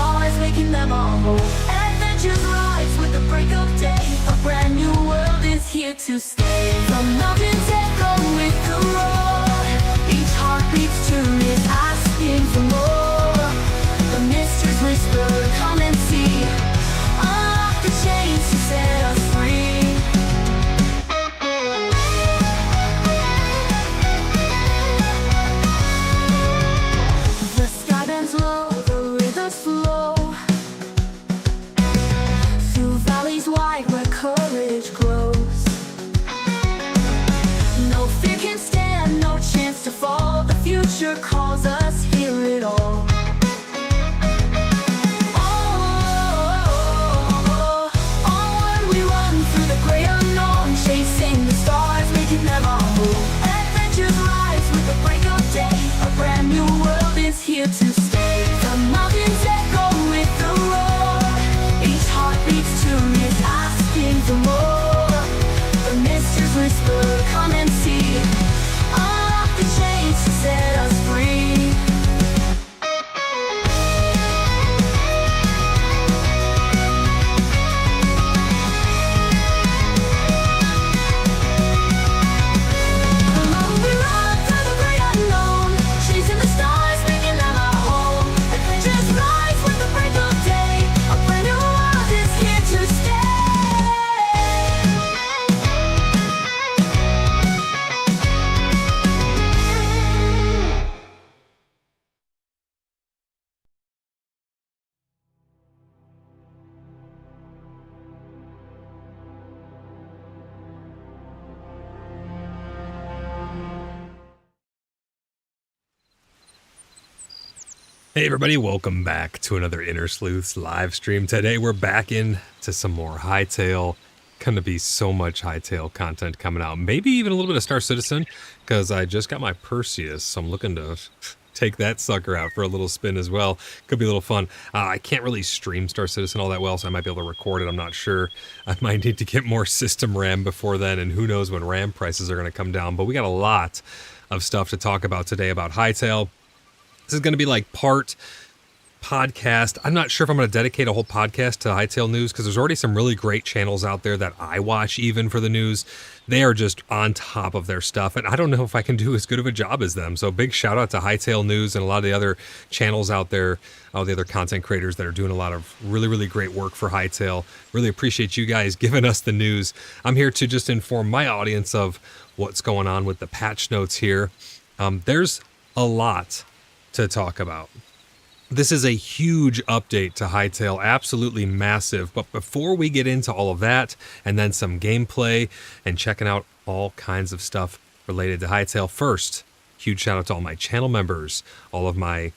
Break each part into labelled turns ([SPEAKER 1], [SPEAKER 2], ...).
[SPEAKER 1] stars, making them all whole. Adventures rise with the break of day. A brand new world is here to stay. The mountains echo with the roar. Each heart beats to it, asking for more. The mysteries whisper, come and see. Unlock the chains to set us free. The sky bends low, the rivers flow through valleys wide where courage grows. No fear can stand, no chance to fall. The future calls us, hear it all. Onward we run through the gray unknown, chasing the stars, making them our home. Adventures rise with the break of day. A brand new world is here to stay. The mountains echo with the roar. Each heart beats to it, asking for more. The mysteries whisper, come and see. Unlock the chains to set us free. Along we run through the great unknown, chasing the stars, making them our home. Adventures rise with the break of day. A brand new world is here to stay.
[SPEAKER 2] Hey everybody, welcome back to another Inner Sleuths live stream. Today we're back into some more Hytale. Gonna be so much Hytale content coming out. Maybe even a little bit of Star Citizen, because I just got my Perseus, so I'm looking to take that sucker out for a little spin as well. Could be a little fun. I can't really stream Star Citizen all that well, so I might be able to record it. I'm not sure. I might need to get more system RAM before then, and who knows when RAM prices are gonna come down. But we got a lot of stuff to talk about today about Hytale. This is going to be like part podcast. I'm not sure if I'm going to dedicate a whole podcast to Hytale news, because there's already some really great channels out there that I watch even for the news. They are just on top of their stuff, and I don't know if I can do as good of a job as them. So big shout out to Hytale News and a lot of the other channels out there, all the other content creators that are doing a lot of really, really great work for Hytale. Really appreciate you guys giving us the news. I'm here to just inform my audience of what's going on with the patch notes here. There's a lot to talk about. This is a huge update to Hytale, absolutely massive. But before we get into all of that, and then some gameplay and checking out all kinds of stuff related to Hytale, first, huge shout out to all my channel members, all of my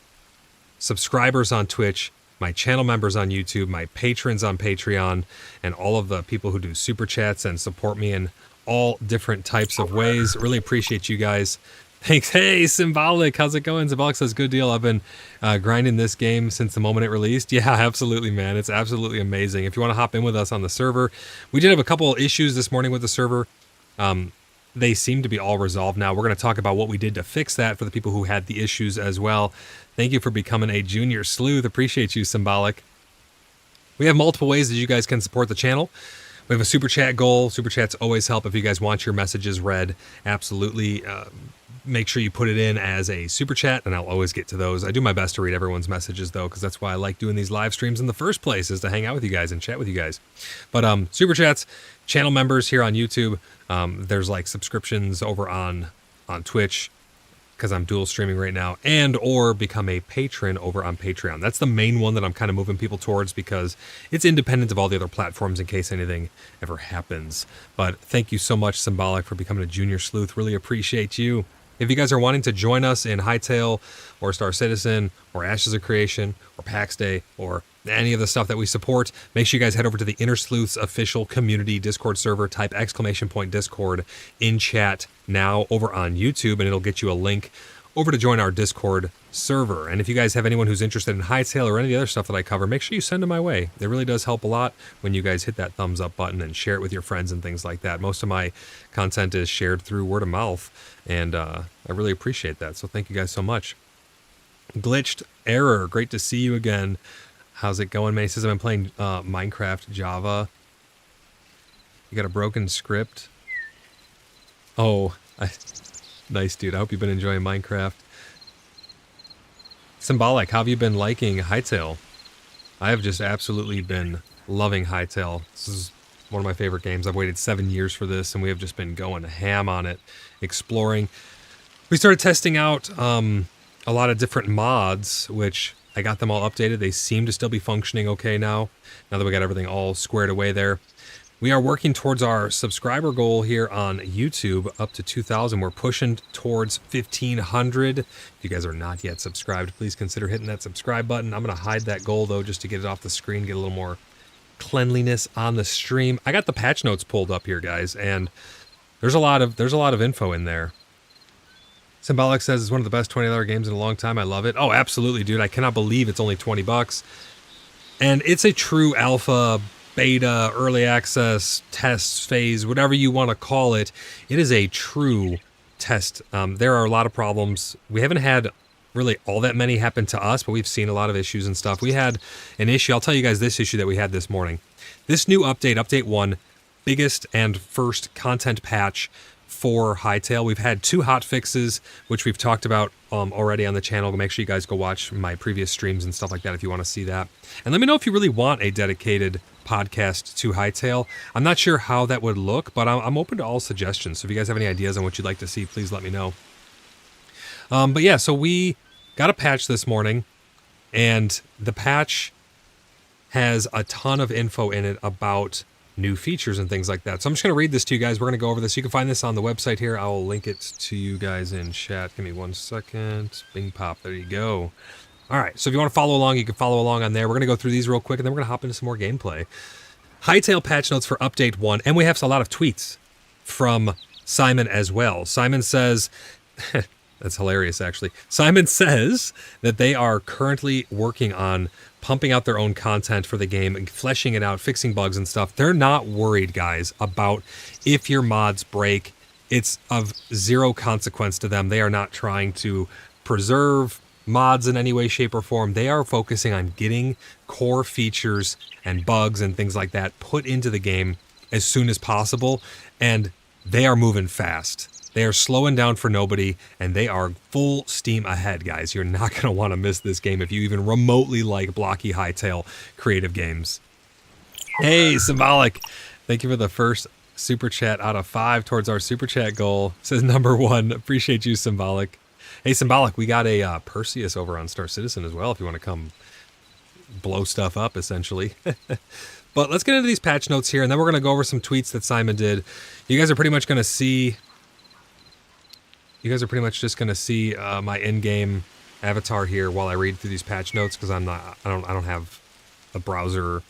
[SPEAKER 2] subscribers on Twitch, my channel members on YouTube, my patrons on Patreon, and all of the people who do super chats and support me in all different types of ways. Really appreciate you guys. Thanks. Hey, Symbolic. How's it going? Symbolic says, good deal. I've been grinding this game since the moment it released. Yeah, absolutely, man. It's absolutely amazing. If you want to hop in with us on the server, we did have a couple of issues this morning with the server. They seem to be all resolved now. We're going to talk about what we did to fix that for the people who had the issues as well. Thank you for becoming a junior sleuth. Appreciate you, Symbolic. We have multiple ways that you guys can support the channel. We have a super chat goal. Super chats always help if you guys want your messages read. Absolutely. Make sure you put it in as a super chat, and I'll always get to those. I do my best to read everyone's messages, though, because that's why I like doing these live streams in the first place, is to hang out with you guys and chat with you guys. But super chats, channel members here on YouTube. There's like subscriptions over on Twitch, because I'm dual streaming right now, and or become a patron over on Patreon. That's the main one that I'm kind of moving people towards, because it's independent of all the other platforms in case anything ever happens. But thank you so much, Symbolic, for becoming a junior sleuth. Really appreciate you. If you guys are wanting to join us in Hytale or Star Citizen or Ashes of Creation or PAX Day or any of the stuff that we support, make sure you guys head over to the Inner Sleuths official community Discord server. Type !Discord in chat now over on YouTube, and it'll get you a link over to join our Discord server. And if you guys have anyone who's interested in Hytale or any of the other stuff that I cover, make sure you send them my way. It really does help a lot when you guys hit that thumbs up button and share it with your friends and things like that. Most of my content is shared through word of mouth, and I really appreciate that. So thank you guys so much. Glitched Error, great to see you again. How's it going, man? He says, I've been playing Minecraft Java. You got a broken script? Oh, nice, dude. I hope you've been enjoying Minecraft. Symbolic, how have you been liking Hytale? I have just absolutely been loving Hytale. This is one of my favorite games. I've waited 7 years for this, and we have just been going ham on it, exploring. We started testing out a lot of different mods, which I got them all updated. They seem to still be functioning okay now that we got everything all squared away there. We are working towards our subscriber goal here on YouTube, up to 2,000. We're pushing towards 1,500. If you guys are not yet subscribed, please consider hitting that subscribe button. I'm going to hide that goal, though, just to get it off the screen, get a little more cleanliness on the stream. I got the patch notes pulled up here, guys, and there's a lot of info in there. Symbolic says it's one of the best $20 games in a long time. I love it. Oh, absolutely, dude. I cannot believe it's only 20 bucks. And it's a true alpha, beta, early access, test phase, whatever you want to call it. It is a true test. There are a lot of problems. We haven't had really all that many happen to us, but we've seen a lot of issues and stuff. We had an issue. I'll tell you guys this issue that we had this morning. This new update, update 1, biggest and first content patch for Hytale. We've had 2 hot fixes, which we've talked about already on the channel. Make sure you guys go watch my previous streams and stuff like that if you want to see that. And let me know if you really want a dedicated podcast to Hytale. I'm not sure how that would look, but I'm open to all suggestions. So if you guys have any ideas on what you'd like to see, please let me know. But yeah, so we got a patch this morning, and the patch has a ton of info in it about new features and things like that. So I'm just going to read this to you guys. We're going to go over this. You can find this on the website here. I'll link it to you guys in chat. Give me 1 second. Bing pop. There you go. All right. So if you want to follow along, you can follow along on there. We're going to go through these real quick, and then we're going to hop into some more gameplay. Hytale patch notes for update 1. And we have a lot of tweets from Simon as well. Simon says... That's hilarious, actually. Simon says that they are currently working on pumping out their own content for the game and fleshing it out, fixing bugs and stuff. They're not worried, guys, about if your mods break. It's of zero consequence to them. They are not trying to preserve mods in any way, shape, or form. They are focusing on getting core features and bugs and things like that put into the game as soon as possible, and they are moving fast. They are slowing down for nobody, and they are full steam ahead, guys. You're not going to want to miss this game if you even remotely like blocky Hytale creative games. Hey, Symbolic. Thank you for the first super chat out of 5 towards our super chat goal. Says number 1. Appreciate you, Symbolic. Hey, Symbolic, we got a Perseus over on Star Citizen as well if you want to come blow stuff up, essentially. But let's get into these patch notes here, and then we're going to go over some tweets that Simon did. You guys are pretty much going to see... You guys are pretty much just going to see my in-game avatar here while I read through these patch notes, because I don't have a browser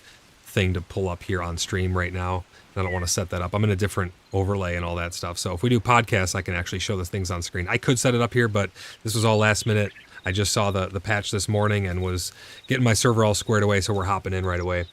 [SPEAKER 2] thing to pull up here on stream right now. I don't want to set that up. I'm in a different overlay and all that stuff. So if we do podcasts, I can actually show the things on screen. I could set it up here, but this was all last minute. I just saw the patch this morning and was getting my server all squared away, so we're hopping in right away.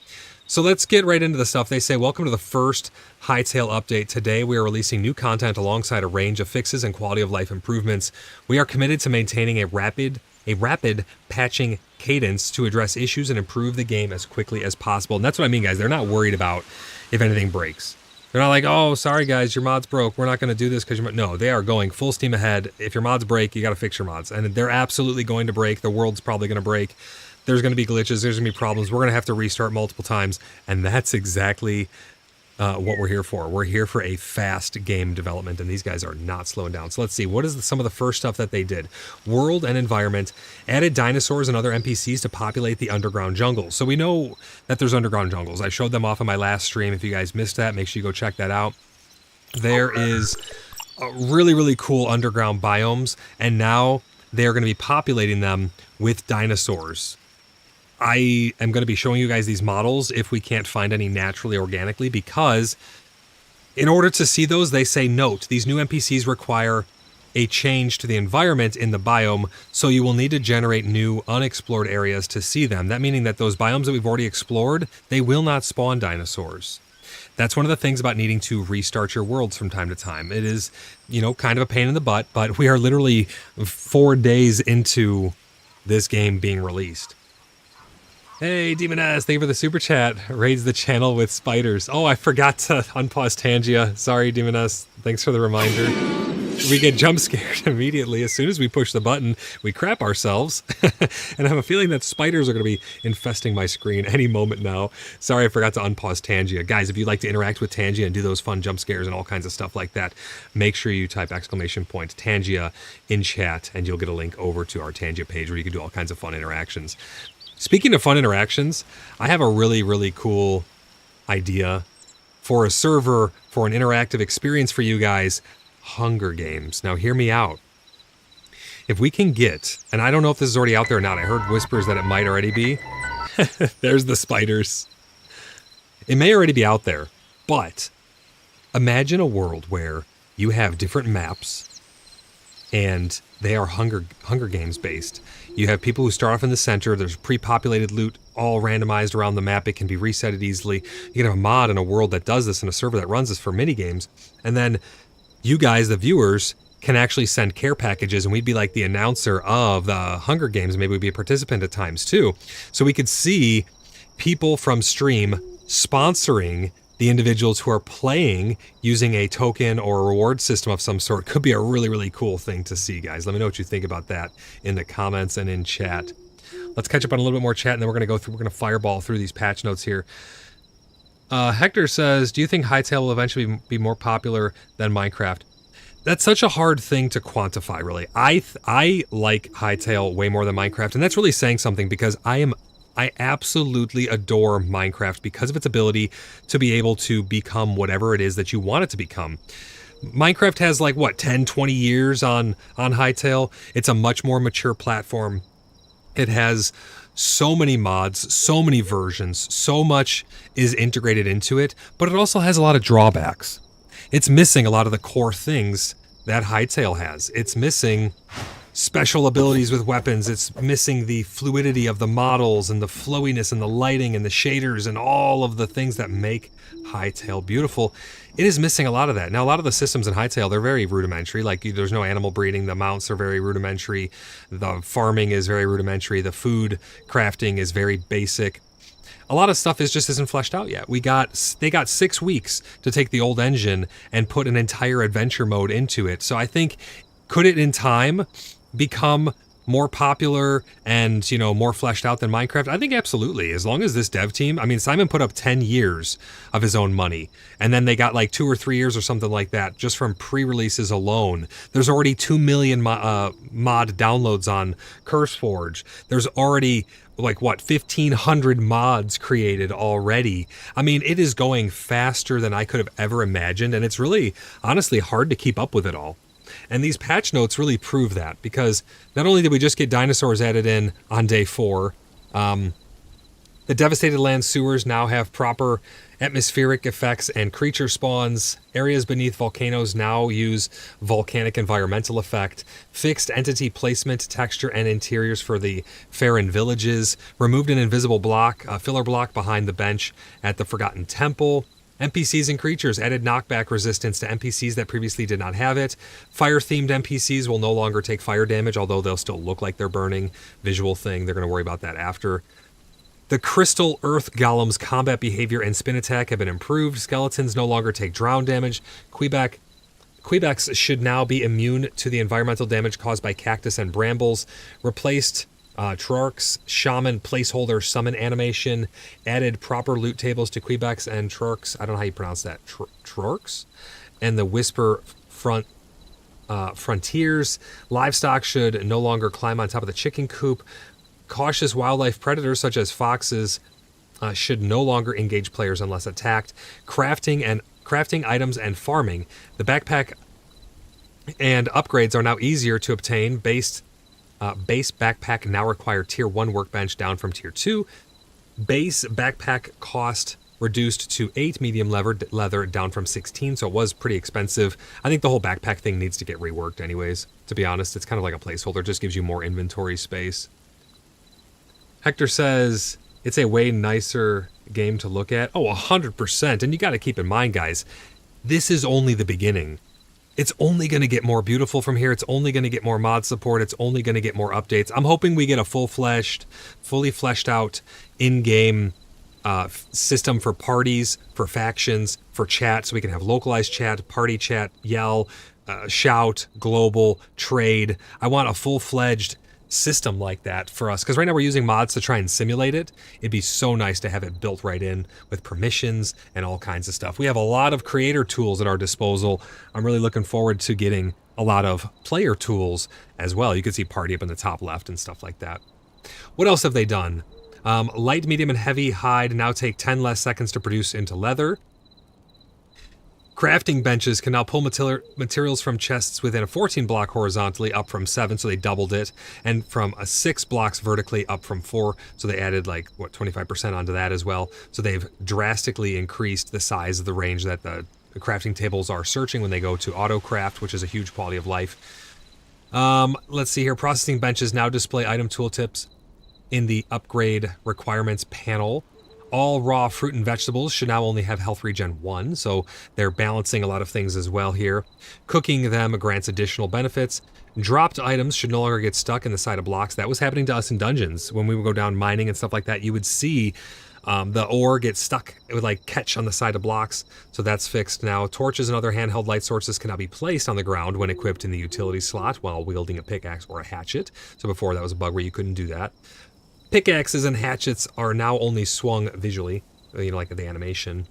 [SPEAKER 2] So let's get right into the stuff. They say, welcome to the first Hytale update. Today we are releasing new content alongside a range of fixes and quality of life improvements. We are committed to maintaining a rapid patching cadence to address issues and improve the game as quickly as possible. And that's what I mean, guys. They're not worried about if anything breaks. They're not like, oh, sorry guys, your mods broke. We're not going to do this because no, they are going full steam ahead. If your mods break, you got to fix your mods. And they're absolutely going to break. The world's probably going to break. There's going to be glitches, there's going to be problems, we're going to have to restart multiple times, and that's exactly what we're here for. We're here for a fast game development, and these guys are not slowing down. So let's see, what is some of the first stuff that they did? World and environment, added dinosaurs and other NPCs to populate the underground jungles. So we know that there's underground jungles. I showed them off in my last stream. If you guys missed that, make sure you go check that out. There is really, really cool underground biomes, and now they are going to be populating them with dinosaurs. I am going to be showing you guys these models if we can't find any naturally organically, because in order to see those, they say, note, these new NPCs require a change to the environment in the biome, so you will need to generate new unexplored areas to see them. That meaning that those biomes that we've already explored, they will not spawn dinosaurs. That's one of the things about needing to restart your worlds from time to time. It is, you know, kind of a pain in the butt, but we are literally 4 days into this game being released. Hey, Demoness, thank you for the super chat. Raids the channel with spiders. Oh, I forgot to unpause Tangia. Sorry, Demoness. Thanks for the reminder. We get jump scared immediately. As soon as we push the button, we crap ourselves. And I have a feeling that spiders are going to be infesting my screen any moment now. Sorry, I forgot to unpause Tangia. Guys, if you'd like to interact with Tangia and do those fun jump scares and all kinds of stuff like that, make sure you type !Tangia in chat, and you'll get a link over to our Tangia page where you can do all kinds of fun interactions. Speaking of fun interactions, I have a really, really cool idea for a server, for an interactive experience for you guys. Hunger Games. Now hear me out. If we can get, and I don't know if this is already out there or not, I heard whispers that it might already be. There's the spiders. It may already be out there, but imagine a world where you have different maps and they are Hunger Games based. You have people who start off in the center. There's pre-populated loot all randomized around the map. It can be resetted easily. You can have a mod in a world that does this and a server that runs this for mini games. And then you guys, the viewers, can actually send care packages, and we'd be like the announcer of the Hunger Games. Maybe we'd be a participant at times too. So we could see people from stream sponsoring the individuals who are playing using a token or a reward system of some sort. Could be a really, really cool thing to see, guys. Let me know what you think about that in the comments and in chat. Let's catch up on a little bit more chat, and then we're going to fireball through these patch notes here. Hector says, do you think Hytale will eventually be more popular than Minecraft? That's such a hard thing to quantify, really. I like Hytale way more than Minecraft, and that's really saying something because I absolutely adore Minecraft because of its ability to be able to become whatever it is that you want it to become. Minecraft has like, what, 10, 20 years on Hytale. It's a much more mature platform. It has so many mods, so many versions, so much is integrated into it, but it also has a lot of drawbacks. It's missing a lot of the core things that Hytale has. It's missing special abilities with weapons. It's missing the fluidity of the models and the flowiness and the lighting and the shaders and all of the things that make Hytale beautiful. It is missing a lot of that. Now, a lot of the systems in Hytale, they're very rudimentary. Like, there's no animal breeding. The mounts are very rudimentary. The farming is very rudimentary. The food crafting is very basic. A lot of stuff just isn't fleshed out yet. They got 6 weeks to take the old engine and put an entire adventure mode into it. So I think, could it in time become more popular and, more fleshed out than Minecraft? I think absolutely. As long as this dev team, I mean, Simon put up 10 years of his own money, and then they got like 2 or 3 years or something like that just from pre-releases alone. There's already 2 million mod downloads on CurseForge. There's already like, what, 1,500 mods created already. I mean, it is going faster than I could have ever imagined, and it's really, honestly, hard to keep up with it all. And these patch notes really prove that, because not only did we just get dinosaurs added in on day 4, the devastated land sewers now have proper atmospheric effects and creature spawns. Areas beneath volcanoes now use volcanic environmental effect. Fixed entity placement, texture, and interiors for the Farron villages. Removed an invisible block, a filler block behind the bench at the Forgotten Temple. NPCs and creatures added knockback resistance to NPCs that previously did not have it. Fire-themed NPCs will no longer take fire damage, although they'll still look like they're burning. Visual thing, they're going to worry about that after. The Crystal Earth Golem's combat behavior and spin attack have been improved. Skeletons no longer take drown damage. Quebecs should now be immune to the environmental damage caused by cactus and brambles. Replaced Trark's Shaman placeholder summon animation. Added proper loot tables to Quebecs and Trark's, I don't know how you pronounce that, Trark's? And the Whisper Frontiers. Livestock should no longer climb on top of the chicken coop. Cautious wildlife predators such as foxes should no longer engage players unless attacked. Crafting items and farming. The backpack and upgrades are now easier to obtain. Base backpack now require tier 1 workbench down from tier 2. Base backpack cost reduced to 8 medium leather down from 16, so it was pretty expensive. I think the whole backpack thing needs to get reworked anyways, to be honest. It's kind of like a placeholder, just gives you more inventory space. Hector says, it's a way nicer game to look at. Oh, 100%. And you got to keep in mind, guys, this is only the beginning. It's only going to get more beautiful from here. It's only going to get more mod support. It's only going to get more updates. I'm hoping we get a fully fleshed out in-game system for parties, for factions, for chat, so we can have localized chat, party chat, yell, shout, global, trade. I want a full-fledged system like that for us, because right now we're using mods to try and simulate it. It'd be so nice to have it built right in with permissions and all kinds of stuff. We have a lot of creator tools at our disposal. I'm really looking forward to getting a lot of player tools as well. You can see party up in the top left and stuff like that. What else have they done? Light, medium, and heavy hide now take 10 less seconds to produce into leather. Crafting benches can now pull materials from chests within a 14 block horizontally, up from 7, so they doubled it, and from 6 blocks vertically, up from 4, so they added like, what, 25% onto that as well. So they've drastically increased the size of the range that the crafting tables are searching when they go to auto craft, which is a huge quality of life. Let's see here. Processing benches now display item tooltips in the upgrade requirements panel. All raw fruit and vegetables should now only have health regen 1, so they're balancing a lot of things as well here. Cooking them grants additional benefits. Dropped items should no longer get stuck in the side of blocks. That was happening to us in dungeons. When we would go down mining and stuff like that, you would see the ore get stuck. It would like catch on the side of blocks, so that's fixed now. Torches and other handheld light sources can now be placed on the ground when equipped in the utility slot while wielding a pickaxe or a hatchet. So before that was a bug where you couldn't do that. Pickaxes and hatchets are now only swung visually, you know, like the animation.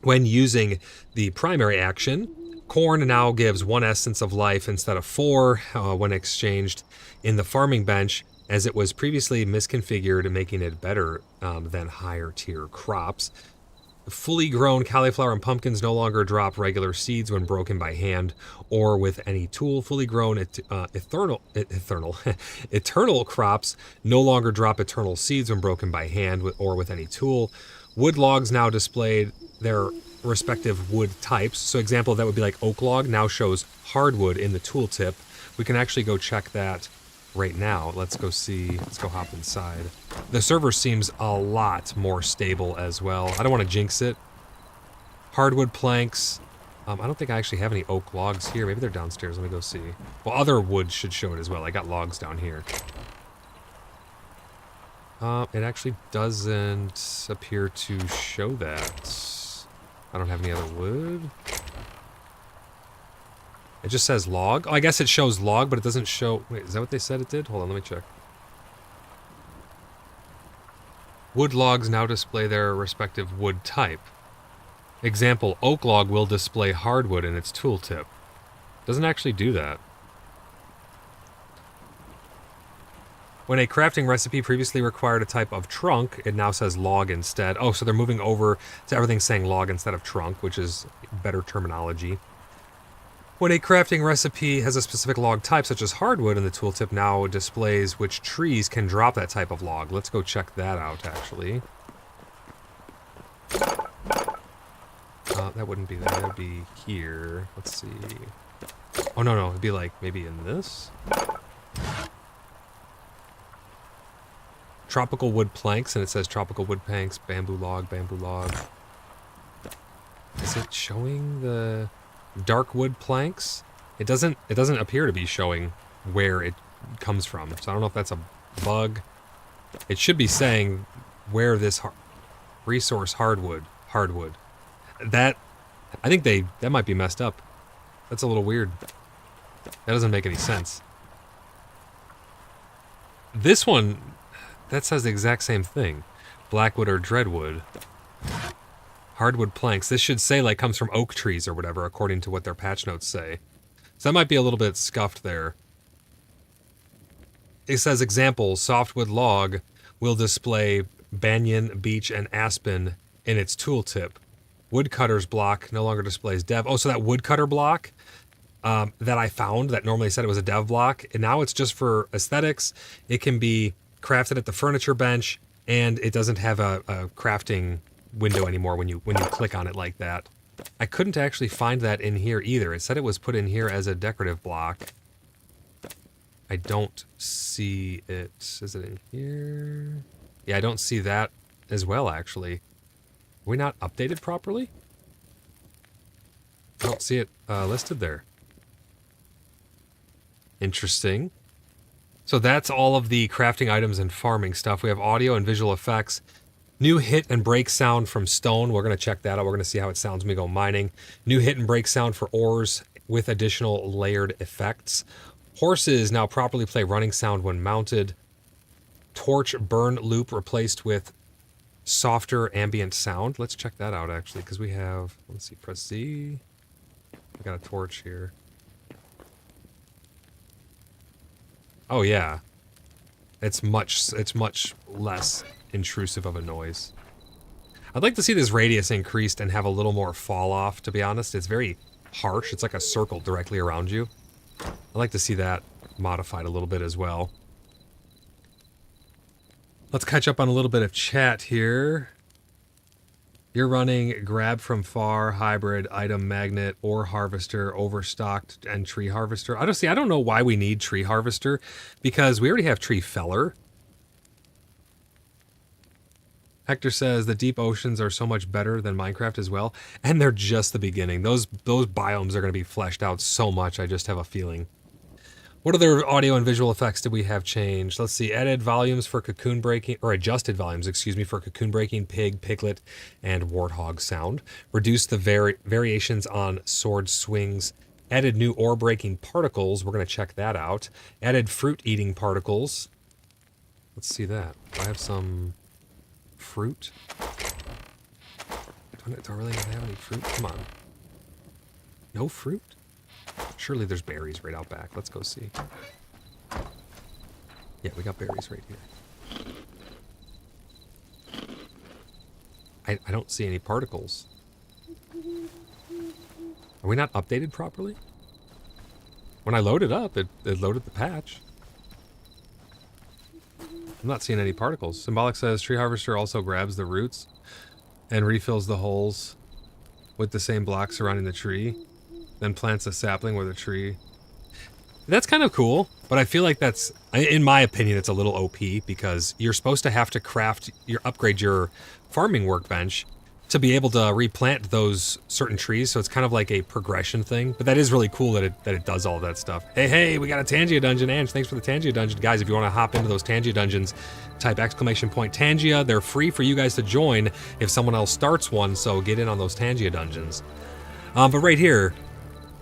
[SPEAKER 2] When using the primary action, corn now gives 1 essence of life instead of 4 when exchanged in the farming bench, as it was previously misconfigured, making it better than higher tier crops. Fully grown cauliflower and pumpkins no longer drop regular seeds when broken by hand or with any tool. Fully grown eternal crops no longer drop eternal seeds when broken by hand or with any tool. Wood logs now displayed their respective wood types. So example of that would be like oak log now shows hardwood in the tooltip. We can actually go check that right now. Let's go see. Let's go hop inside. The server seems a lot more stable as well. I don't want to jinx it. Hardwood planks. I don't think I actually have any oak logs here. Maybe they're downstairs. Let me go see. Well, other wood should show it as well. I got logs down here. It actually doesn't appear to show that. I don't have any other wood. It just says log. Oh, I guess it shows log, but it doesn't show... Wait, is that what they said it did? Hold on, let me check. Wood logs now display their respective wood type. Example, oak log will display hardwood in its tooltip. Doesn't actually do that. When a crafting recipe previously required a type of trunk, it now says log instead. Oh, so they're moving over to everything saying log instead of trunk, which is better terminology. When a crafting recipe has a specific log type, such as hardwood, and the tooltip now displays which trees can drop that type of log. Let's go check that out, actually. That wouldn't be there. That would be here. Let's see. Oh, no, it'd be like maybe in this. Tropical wood planks, and it says tropical wood planks, bamboo log, bamboo log. Is it showing the... dark wood planks? It doesn't appear to be showing where it comes from, so I don't know if that's a bug. It should be saying where this resource hardwood. That, I think that might be messed up. That's a little weird. That doesn't make any sense. This one, that says the exact same thing. Blackwood or dreadwood. Hardwood planks. This should say like comes from oak trees or whatever, according to what their patch notes say. So that might be a little bit scuffed there. It says example, softwood log will display banyan, beech, and aspen in its tooltip. Woodcutter's block no longer displays dev. Oh, so that woodcutter block that I found that normally said it was a dev block, and now it's just for aesthetics. It can be crafted at the furniture bench, and it doesn't have a crafting window anymore when you click on it like that. I couldn't actually find that in here either. It said it was put in here as a decorative block. I don't see it. Is it in here? Yeah, I don't see that as well, actually. Are we not updated properly? I don't see it listed there. Interesting. So that's all of the crafting items and farming stuff. We have audio and visual effects. New hit and break sound from stone. We're going to check that out. We're going to see how it sounds when we go mining. New hit and break sound for ores with additional layered effects. Horses now properly play running sound when mounted. Torch burn loop replaced with softer ambient sound. Let's check that out, actually, because we have... Let's see, press Z. We got a torch here. Oh, yeah. It's much less intrusive of a noise. I'd like to see this radius increased and have a little more fall off, to be honest. It's very harsh. It's like a circle directly around you. I'd like to see that modified a little bit as well. Let's catch up on a little bit of chat here. You're running grab from far, hybrid, item magnet, ore harvester, overstocked, and tree harvester. I don't know why we need tree harvester, because we already have tree feller. Hector says the deep oceans are so much better than Minecraft as well, and they're just the beginning. Those biomes are going to be fleshed out so much, I just have a feeling. What other audio and visual effects did we have changed? Let's see, added volumes for cocoon breaking, or adjusted volumes, excuse me, for cocoon breaking, pig, piglet, and warthog sound. Reduced the variations on sword swings. Added new ore breaking particles. We're going to check that out. Added fruit eating particles. Let's see that. Do I have some fruit? Do I really not have any fruit? Come on. No fruit? Surely there's berries right out back. Let's go see. Yeah, we got berries right here. I don't see any particles. Are we not updated properly? When I loaded up, it loaded the patch. I'm not seeing any particles. Symbolic says tree harvester also grabs the roots and refills the holes with the same block surrounding the tree. Then plants a sapling with a tree. That's kind of cool, but I feel like that's, in my opinion, it's a little OP because you're supposed to have to upgrade your farming workbench to be able to replant those certain trees, so it's kind of like a progression thing. But that is really cool that it does all that stuff. Hey, we got a Tangia dungeon, Ange. Thanks for the Tangia dungeon. Guys, if you want to hop into those Tangia dungeons, type ! Tangia. They're free for you guys to join if someone else starts one, so get in on those Tangia dungeons. But right here,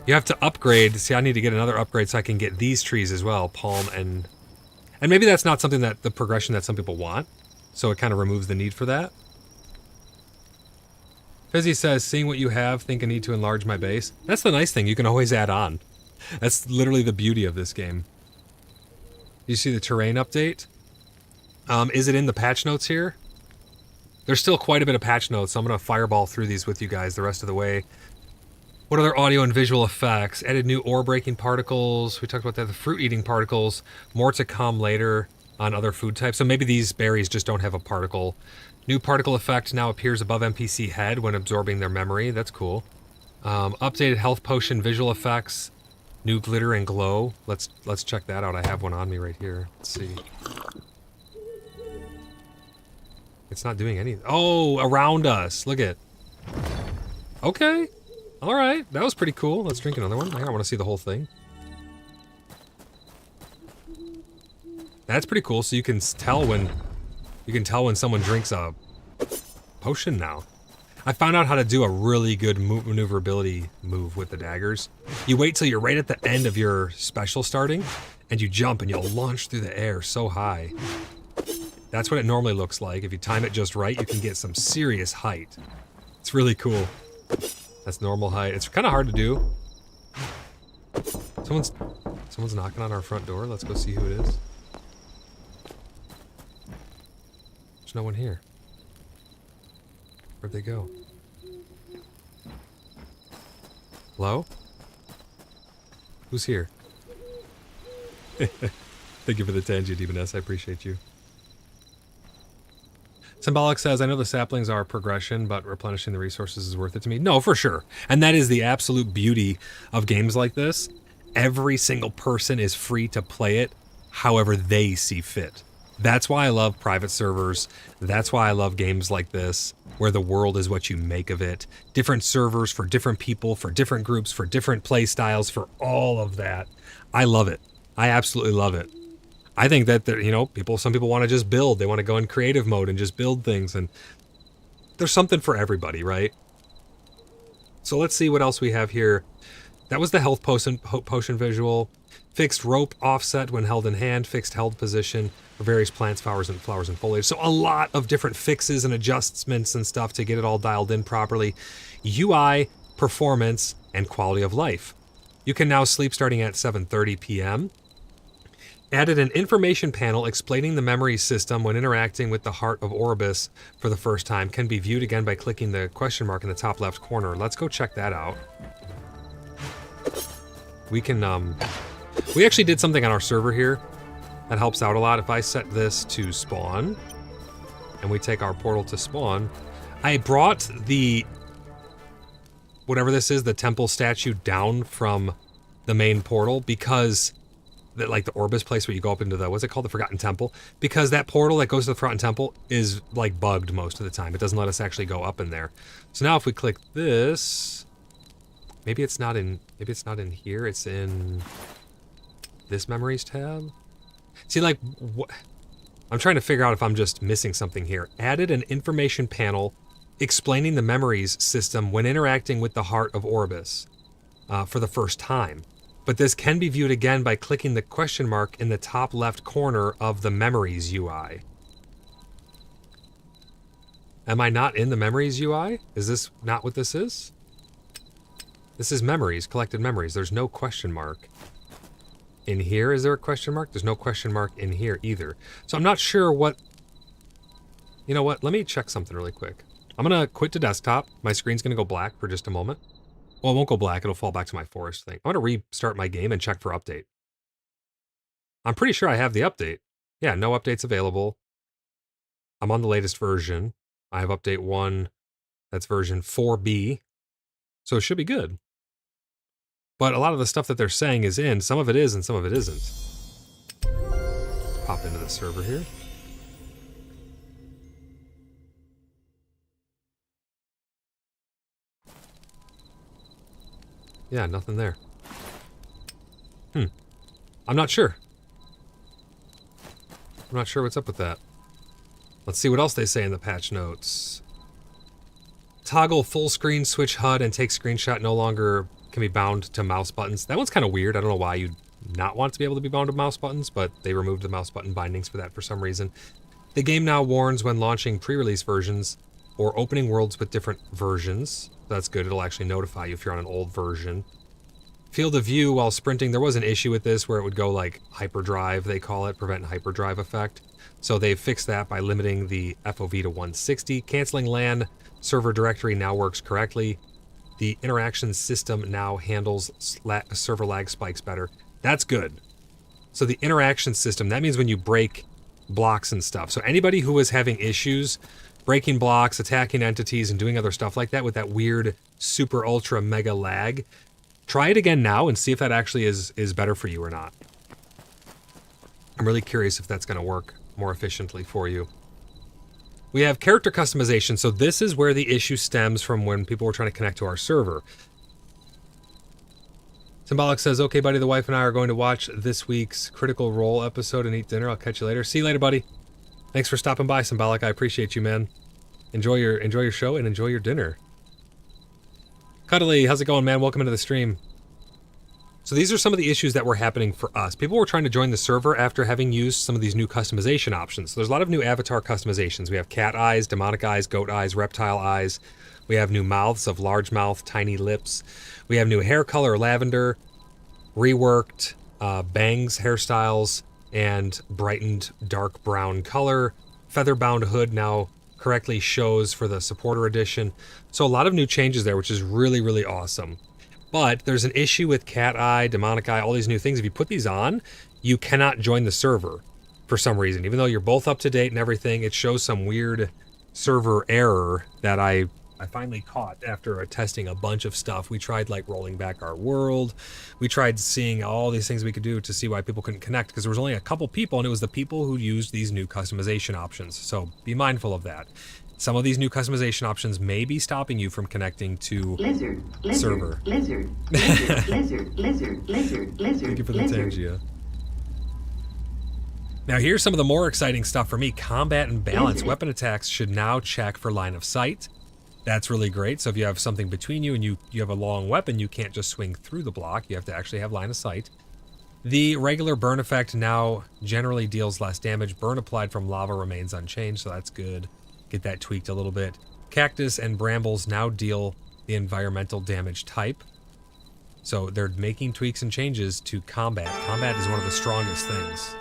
[SPEAKER 2] you have to upgrade. See, I need to get another upgrade so I can get these trees as well, palm and maybe that's not something that the progression that some people want, so it kind of removes the need for that. Fizzy says, seeing what you have, think I need to enlarge my base. That's the nice thing, you can always add on. That's literally the beauty of this game. You see the terrain update? Is it in the patch notes here? There's still quite a bit of patch notes, so I'm going to fireball through these with you guys the rest of the way. What other audio and visual effects? Added new ore breaking particles. We talked about that. The fruit eating particles. More to come later on other food types. So maybe these berries just don't have a particle. New particle effect now appears above NPC head when absorbing their memory. That's cool. Updated health potion visual effects. New glitter and glow. Let's check that out. I have one on me right here. Let's see. It's not doing anything. Oh, around us. Look at. Okay. All right, that was pretty cool. Let's drink another one. I want to see the whole thing. That's pretty cool. So you can tell when someone drinks a potion now. I found out how to do a really good maneuverability move with the daggers. You wait till you're right at the end of your special starting, and you jump and you'll launch through the air so high. That's what it normally looks like. If you time it just right, you can get some serious height. It's really cool. That's normal height. It's kind of hard to do. Someone's knocking on our front door. Let's go see who it is. There's no one here. Where'd they go? Hello? Who's here? Thank you for the tangent, Demoness. I appreciate you. Symbolic says, I know the saplings are progression, but replenishing the resources is worth it to me. No, for sure. And that is the absolute beauty of games like this. Every single person is free to play it however they see fit. That's why I love private servers. That's why I love games like this, where the world is what you make of it. Different servers for different people, for different groups, for different play styles, for all of that. I love it. I absolutely love it. I think that, you know, some people want to just build. They want to go in creative mode and just build things. And there's something for everybody, right? So let's see what else we have here. That was the health potion visual. Fixed rope offset when held in hand. Fixed held position for various plants, flowers, and foliage. So a lot of different fixes and adjustments and stuff to get it all dialed in properly. UI, performance, and quality of life. You can now sleep starting at 7:30 p.m. Added an information panel explaining the memory system when interacting with the heart of Orbis for the first time. Can be viewed again by clicking the question mark in the top left corner. Let's go check that out. We can, we actually did something on our server here that helps out a lot. If I set this to spawn, and we take our portal to spawn, I brought the, whatever this is, the temple statue down from the main portal because that, like the Orbis place where you go up into the, what's it called, the Forgotten Temple, because that portal that goes to the Forgotten Temple is like bugged most of the time. It doesn't let us actually go up in there. So now if we click this, maybe it's not in here, it's in this memories tab. See, like, what, I'm trying to figure out if I'm just missing something here. Added an information panel explaining the memories system when interacting with the heart of Orbis for the first time. But this can be viewed again by clicking the question mark in the top left corner of the Memories UI. Am I not in the Memories UI? Is this not what this is? This is Memories, collected memories. There's no question mark. In here, is there a question mark? There's no question mark in here either. So I'm not sure what... You know what? Let me check something really quick. I'm going to quit to desktop. My screen's going to go black for just a moment. Well, it won't go black. It'll fall back to my forest thing. I'm going to restart my game and check for update. I'm pretty sure I have the update. Yeah, no updates available. I'm on the latest version. I have update 1. That's version 4B. So it should be good. But a lot of the stuff that they're saying is in. Some of it is and some of it isn't. Pop into the server here. Yeah, nothing there. I'm not sure. I'm not sure what's up with that. Let's see what else they say in the patch notes. Toggle full screen, switch HUD, and take screenshot no longer can be bound to mouse buttons. That one's kind of weird. I don't know why you'd not want to be able to be bound to mouse buttons, but they removed the mouse button bindings for that for some reason. The game now warns when launching pre-release versions or opening worlds with different versions. That's good. It'll actually notify you if you're on an old version. Field of view while sprinting. There was an issue with this where it would go like hyperdrive, they call it, prevent hyperdrive effect. So they've fixed that by limiting the FOV to 160. Canceling LAN server directory now works correctly. The interaction system now handles server lag spikes better. That's good. So the interaction system, that means when you break blocks and stuff. So anybody who was having issues breaking blocks, attacking entities, and doing other stuff like that with that weird super ultra mega lag, try it again now and see if that actually is better for you or not. I'm really curious if that's going to work more efficiently for you. We have character customization. So this is where the issue stems from when people were trying to connect to our server. Symbolic says, okay, buddy, the wife and I are going to watch this week's Critical Role episode and eat dinner. I'll catch you later. See you later, buddy. Thanks for stopping by, Symbolic. I appreciate you, man. Enjoy your show and enjoy your dinner. Cuddly, how's it going, man? Welcome into the stream. So these are some of the issues that were happening for us. People were trying to join the server after having used some of these new customization options. So there's a lot of new avatar customizations. We have cat eyes, demonic eyes, goat eyes, reptile eyes. We have new mouths of large mouth, tiny lips. We have new hair color, lavender, reworked bangs, hairstyles, and brightened dark brown color. Feather-bound hood now correctly shows for the supporter edition. So a lot of new changes there, which is really, really awesome. But there's an issue with cat eye, demonic eye, all these new things. If you put these on, you cannot join the server for some reason. Even though you're both up to date and everything, it shows some weird server error that I finally caught after testing a bunch of stuff. We tried like rolling back our world. We tried seeing all these things we could do to see why people couldn't connect, because there was only a couple people, and it was the people who used these new customization options. So be mindful of that. Some of these new customization options may be stopping you from connecting to server.
[SPEAKER 3] Lizard.
[SPEAKER 2] Thank you for the Tangia. Now here's some of the more exciting stuff for me. Combat and balance. Weapon attacks should now check for line of sight. That's really great. So if you have something between you and you have a long weapon, you can't just swing through the block. You have to actually have line of sight. The regular burn effect now generally deals less damage. Burn applied from lava remains unchanged, so that's good. Get that tweaked a little bit. Cactus and brambles now deal the environmental damage type. So they're making tweaks and changes to combat. Combat is one of the strongest things.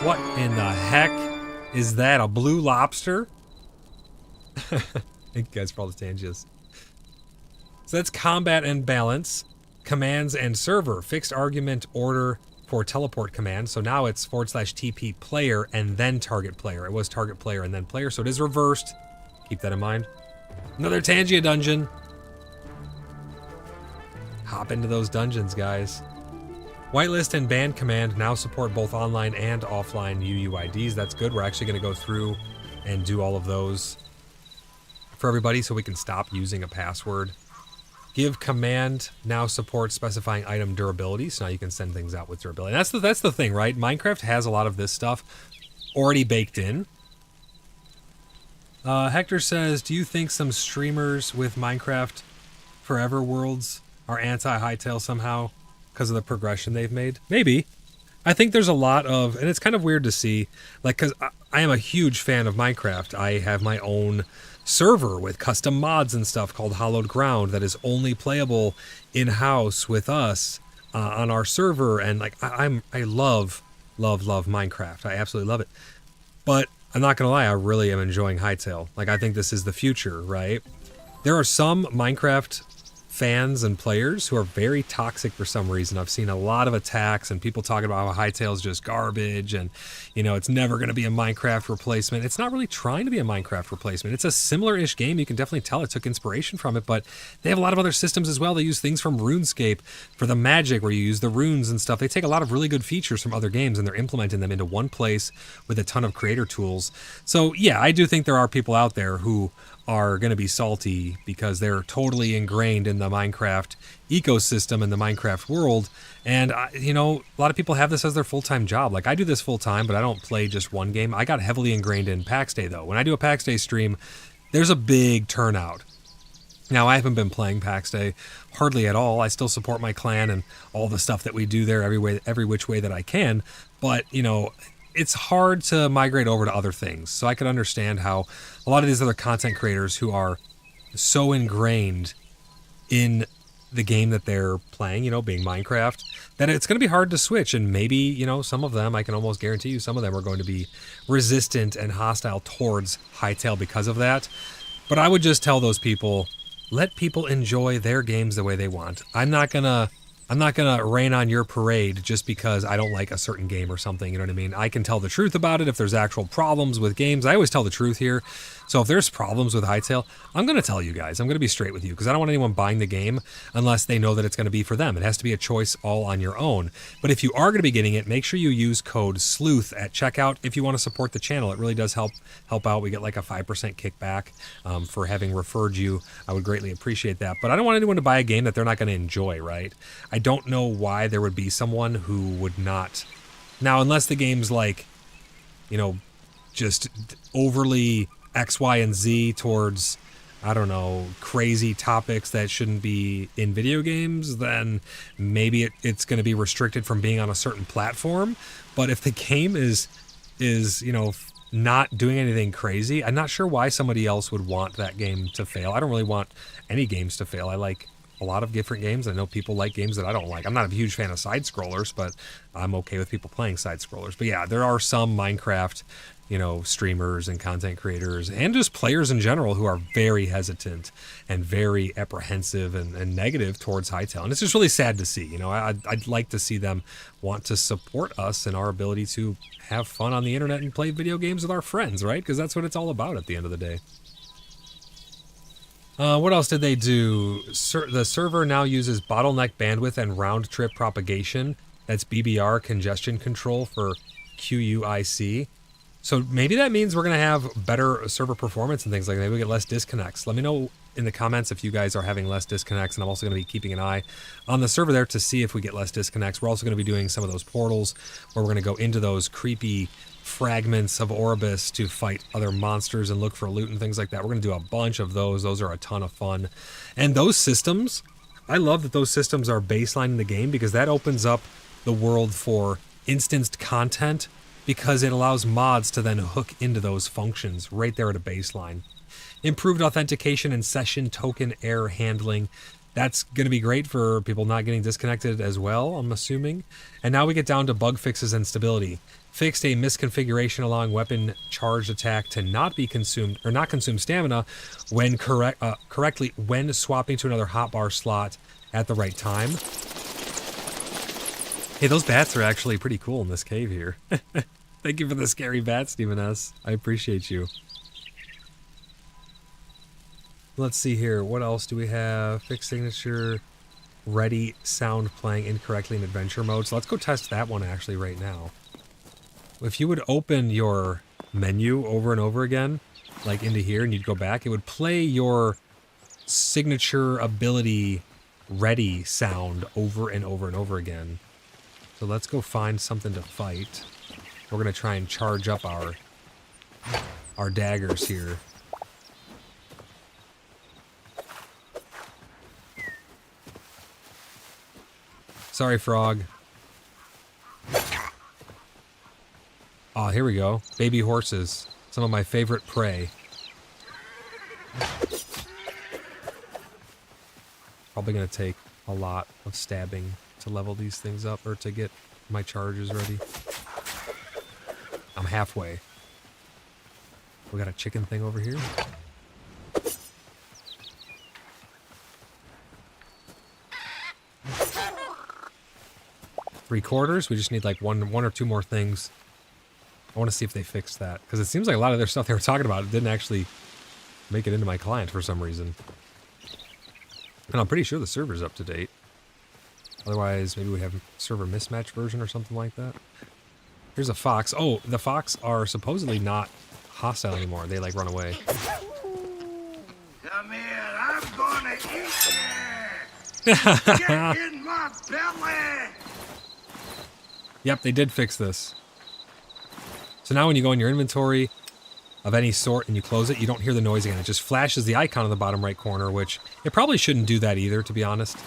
[SPEAKER 2] What in the heck is that? A blue lobster? Thank you guys for all the tangents. So that's combat and balance. Commands and server. Fixed argument order for teleport command. So now it's /TP player and then target player. It was target player and then player, so it is reversed. Keep that in mind. Another Tangia dungeon. Hop into those dungeons, guys. Whitelist and ban command now support both online and offline UUIDs. That's good. We're actually going to go through and do all of those for everybody so we can stop using a password. Give command now supports specifying item durability, so now you can send things out with durability. And that's the thing, right? Minecraft has a lot of this stuff already baked in. Hector says, do you think some streamers with Minecraft Forever Worlds are anti-Hytale somehow because of the progression they've made? Maybe. I think there's a lot of, and it's kind of weird to see, like, because I am a huge fan of Minecraft. I have my own server with custom mods and stuff called Hallowed Ground that is only playable in-house with us on our server, and like I love Minecraft. I absolutely love it. But I'm not gonna lie, I really am enjoying Hytale. Like, I think this is the future, right? There are some Minecraft fans and players who are very toxic for some reason. I've seen a lot of attacks and people talking about how Hytale's just garbage and, you know, it's never going to be a Minecraft replacement. It's not really trying to be a Minecraft replacement. It's a similar-ish game. You can definitely tell it took inspiration from it, but they have a lot of other systems as well. They use things from RuneScape for the magic where you use the runes and stuff. They take a lot of really good features from other games and they're implementing them into one place with a ton of creator tools. So yeah, I do think there are people out there who are going to be salty because they're totally ingrained in the Minecraft ecosystem and the Minecraft world. And, you know, a lot of people have this as their full-time job. Like, I do this full-time, but I don't play just one game. I got heavily ingrained in PAX Day, though. When I do a PAX Day stream, there's a big turnout. Now, I haven't been playing PAX Day hardly at all. I still support my clan and all the stuff that we do there every which way that I can. But, you know, it's hard to migrate over to other things. So I can understand how a lot of these other content creators who are so ingrained in the game that they're playing, you know, being Minecraft, that it's going to be hard to switch. And maybe, you know, some of them, I can almost guarantee you, some of them are going to be resistant and hostile towards Hytale because of that. But I would just tell those people, let people enjoy their games the way they want. I'm not gonna rain on your parade just because I don't like a certain game or something, you know what I mean? I can tell the truth about it if there's actual problems with games. I always tell the truth here. So if there's problems with Hytale, I'm going to tell you guys. I'm going to be straight with you because I don't want anyone buying the game unless they know that it's going to be for them. It has to be a choice all on your own. But if you are going to be getting it, make sure you use code SLEUTH at checkout if you want to support the channel. It really does help out. We get like a 5% kickback for having referred you. I would greatly appreciate that. But I don't want anyone to buy a game that they're not going to enjoy, right? I don't know why there would be someone who would not. Now, unless the game's like, you know, just overly X, Y, and Z towards, I don't know, crazy topics that shouldn't be in video games, then maybe it's going to be restricted from being on a certain platform. But if the game is, you know, not doing anything crazy, I'm not sure why somebody else would want that game to fail. I don't really want any games to fail. I like a lot of different games. I know people like games that I don't like. I'm not a huge fan of side scrollers, but I'm okay with people playing side scrollers. But yeah, there are some Minecraft, you know, streamers and content creators and just players in general who are very hesitant and very apprehensive and negative towards Hytale. And it's just really sad to see. You know, I'd like to see them want to support us and our ability to have fun on the internet and play video games with our friends, right? Because that's what it's all about at the end of the day. What else did they do? The server now uses bottleneck bandwidth and round trip propagation. That's BBR, congestion control for QUIC. So maybe that means we're going to have better server performance and things like that. Maybe we get less disconnects. Let me know in the comments if you guys are having less disconnects, and I'm also going to be keeping an eye on the server there to see if we get less disconnects. We're also going to be doing some of those portals where we're going to go into those creepy fragments of Orbis to fight other monsters and look for loot and things like that. We're going to do a bunch of those. Those are a ton of fun. And those systems, I love that those systems are baseline in the game because that opens up the world for instanced content because it allows mods to then hook into those functions right there at a baseline. Improved authentication and session token error handling. That's going to be great for people not getting disconnected as well, I'm assuming. And now we get down to bug fixes and stability. Fixed a misconfiguration allowing weapon charged attack to not be consumed or not consume stamina when correctly when swapping to another hotbar slot at the right time. Hey, those bats are actually pretty cool in this cave here. Thank you for the scary bat, Stephen S. I appreciate you. Let's see here. What else do we have? Fixed signature, ready sound playing incorrectly in adventure mode. So let's go test that one actually right now. If you would open your menu over and over again, like into here, and you'd go back, it would play your signature ability ready sound over and over and over again. So let's go find something to fight. We're going to try and charge up our daggers here. Sorry, frog. Oh, here we go. Baby horses. Some of my favorite prey. Probably going to take a lot of stabbing to level these things up or to get my charges ready. I'm halfway. We got a chicken thing over here. 3/4. We just need like one or two more things. I want to see if they fixed that because it seems like a lot of their stuff they were talking about it didn't actually make it into my client for some reason. And I'm pretty sure the server's up to date. Otherwise, maybe we have a server mismatch version or something like that. Here's a fox. Oh, the fox are supposedly not hostile anymore. They like run away.
[SPEAKER 3] Come here, I'm gonna eat you! Get in my belly!
[SPEAKER 2] Yep, they did fix this. So now when you go in your inventory of any sort and you close it, you don't hear the noise again. It just flashes the icon in the bottom right corner, which it probably shouldn't do that either, to be honest.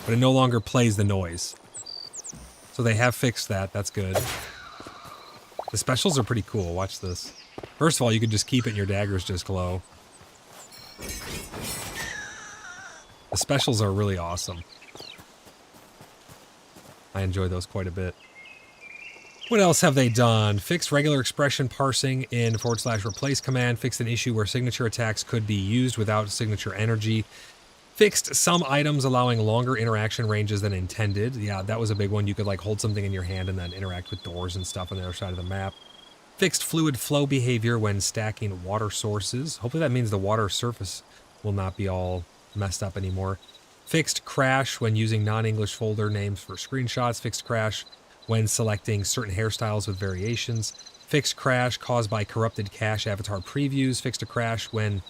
[SPEAKER 2] But it no longer plays the noise. So they have fixed that. That's good. The specials are pretty cool. Watch this. First of all, you could just keep it and your daggers just glow. The specials are really awesome. I enjoy those quite a bit. What else have they done? Fixed regular expression parsing in /replace command. Fixed an issue where signature attacks could be used without signature energy. Fixed some items allowing longer interaction ranges than intended. Yeah, that was a big one. You could like hold something in your hand and then interact with doors and stuff on the other side of the map. Fixed fluid flow behavior when stacking water sources. Hopefully that means the water surface will not be all messed up anymore. Fixed crash when using non-English folder names for screenshots. Fixed crash when selecting certain hairstyles with variations. Fixed crash caused by corrupted cache avatar previews. Fixed a crash when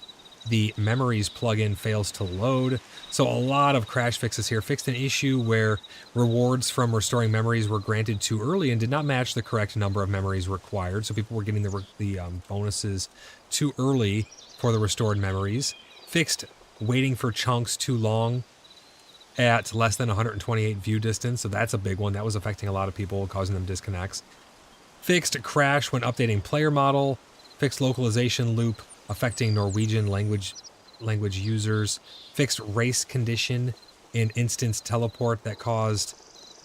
[SPEAKER 2] the memories plugin fails to load. So a lot of crash fixes here. Fixed an issue where rewards from restoring memories were granted too early and did not match the correct number of memories required. So people were getting the bonuses too early for the restored memories. Fixed waiting for chunks too long at less than 128 view distance. So that's a big one. That was affecting a lot of people, causing them disconnects. Fixed crash when updating player model. Fixed localization loop affecting Norwegian language users. Fixed race condition in instance teleport that caused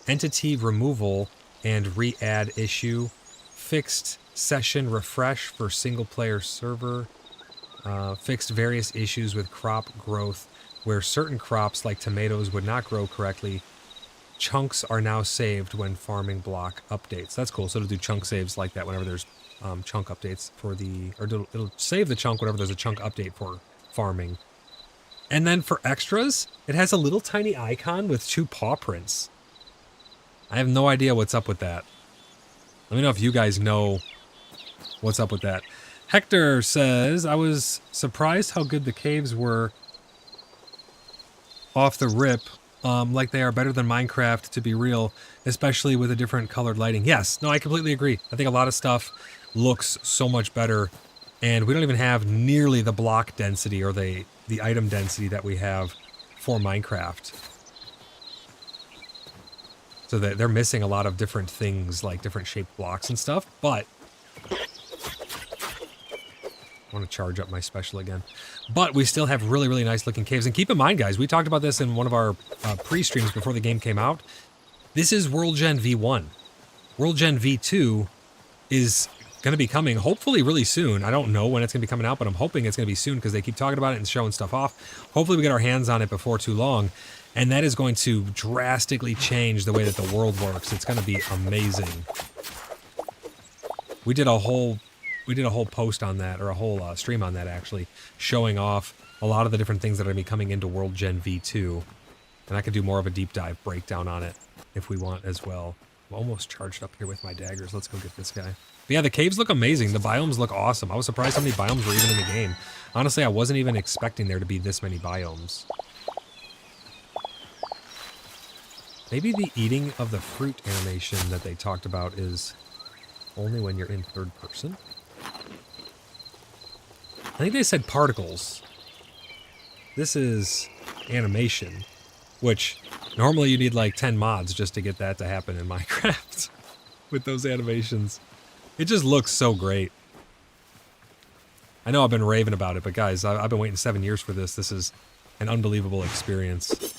[SPEAKER 2] entity removal and re-add issue. Fixed session refresh for single player server. Fixed various issues with crop growth where certain crops like tomatoes would not grow correctly. Chunks are now saved when farming block updates. That's cool. So it'll do chunk saves like that whenever there's chunk updates for it'll save the chunk whenever there's a chunk update for farming. And then for extras, it has a little tiny icon with 2 paw prints. I have no idea what's up with that. Let me know if you guys know what's up with that. Hector says, I was surprised how good the caves were off the rip. Like they are better than Minecraft, to be real, especially with a different colored lighting. Yes, no, I completely agree. I think a lot of stuff looks so much better. And we don't even have nearly the block density or the item density that we have for Minecraft. So that they're missing a lot of different things, like different shaped blocks and stuff, but I want to charge up my special again. But we still have really, really nice looking caves. And keep in mind, guys, we talked about this in one of our pre-streams before the game came out. This is World Gen V1. World Gen V2 is going to be coming hopefully really soon. I don't know when it's going to be coming out, but I'm hoping it's going to be soon because they keep talking about it and showing stuff off. Hopefully we get our hands on it before too long. And that is going to drastically change the way that the world works. It's going to be amazing. We did a whole post on that, or a whole stream on that actually, showing off a lot of the different things that are going to be coming into World Gen V2. And I could do more of a deep dive breakdown on it if we want as well. I'm almost charged up here with my daggers. Let's go get this guy. But yeah, the caves look amazing. The biomes look awesome. I was surprised how many biomes were even in the game. Honestly, I wasn't even expecting there to be this many biomes. Maybe the eating of the fruit animation that they talked about is only when you're in third person. I think they said particles. This is animation, which normally you need like 10 mods just to get that to happen in Minecraft with those animations. It just looks so great. I know I've been raving about it, but guys, I've been waiting 7 years for this. This is an unbelievable experience.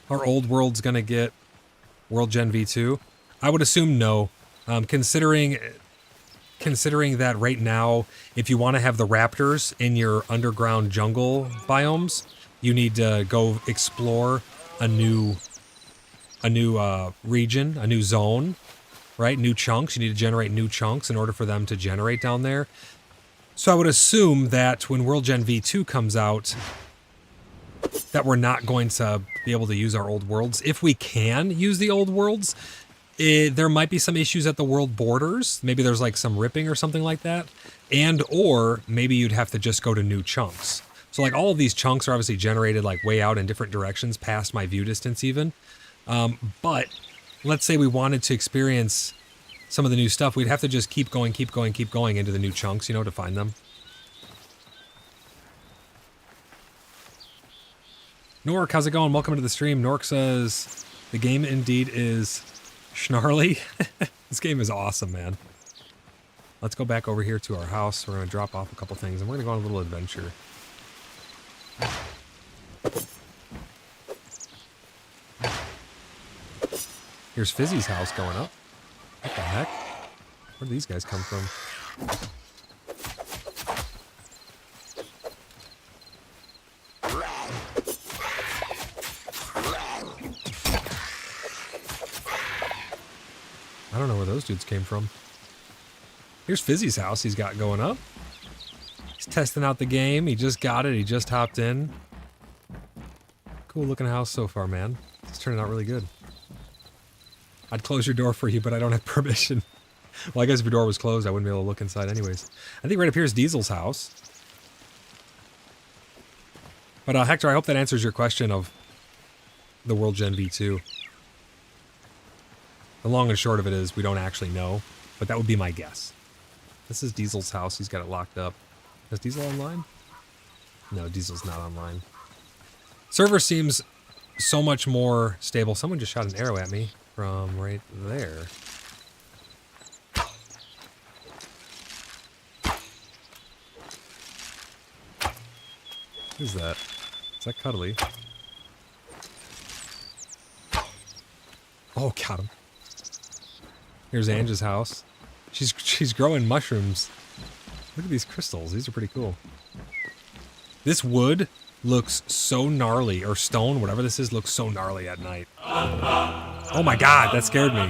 [SPEAKER 2] Are old worlds gonna get World Gen V2? I would assume no. Considering that right now, if you want to have the raptors in your underground jungle biomes, you need to go explore a new region, a new zone, right? New chunks. You need to generate new chunks in order for them to generate down there. So I would assume that when World Gen V2 comes out, that we're not going to be able to use our old worlds. If we can use the old worlds, there might be some issues at the world borders. Maybe there's like some ripping or something like that. And or maybe you'd have to just go to new chunks. So like all of these chunks are obviously generated like way out in different directions past my view distance even. But let's say we wanted to experience some of the new stuff. We'd have to just keep going into the new chunks, you know, to find them. Nork, how's it going? Welcome to the stream. Nork says, the game indeed is snarly. This game is awesome, man. Let's go back over here to our house. We're going to drop off a couple things, and we're going to go on a little adventure. Here's Fizzy's house going up. What the heck? Where do these guys come from? I don't know where those dudes came from. Here's Fizzy's house he's got going up. He's testing out the game. He just got it. He just hopped in. Cool looking house so far, man. It's turning out really good. I'd close your door for you, but I don't have permission. Well, I guess if your door was closed, I wouldn't be able to look inside anyways. I think right up here is Diesel's house. But Hector, I hope that answers your question of the World Gen V2. The long and short of it is we don't actually know, but that would be my guess. This is Diesel's house. He's got it locked up. Is Diesel online? No, Diesel's not online. Server seems so much more stable. Someone just shot an arrow at me from right there. Who's that? Is that Cuddly? Oh, got him. Here's Ange's house. She's growing mushrooms. Look at these crystals. These are pretty cool. This wood looks so gnarly, or stone, whatever this is, looks so gnarly at night. Oh my god, that scared me.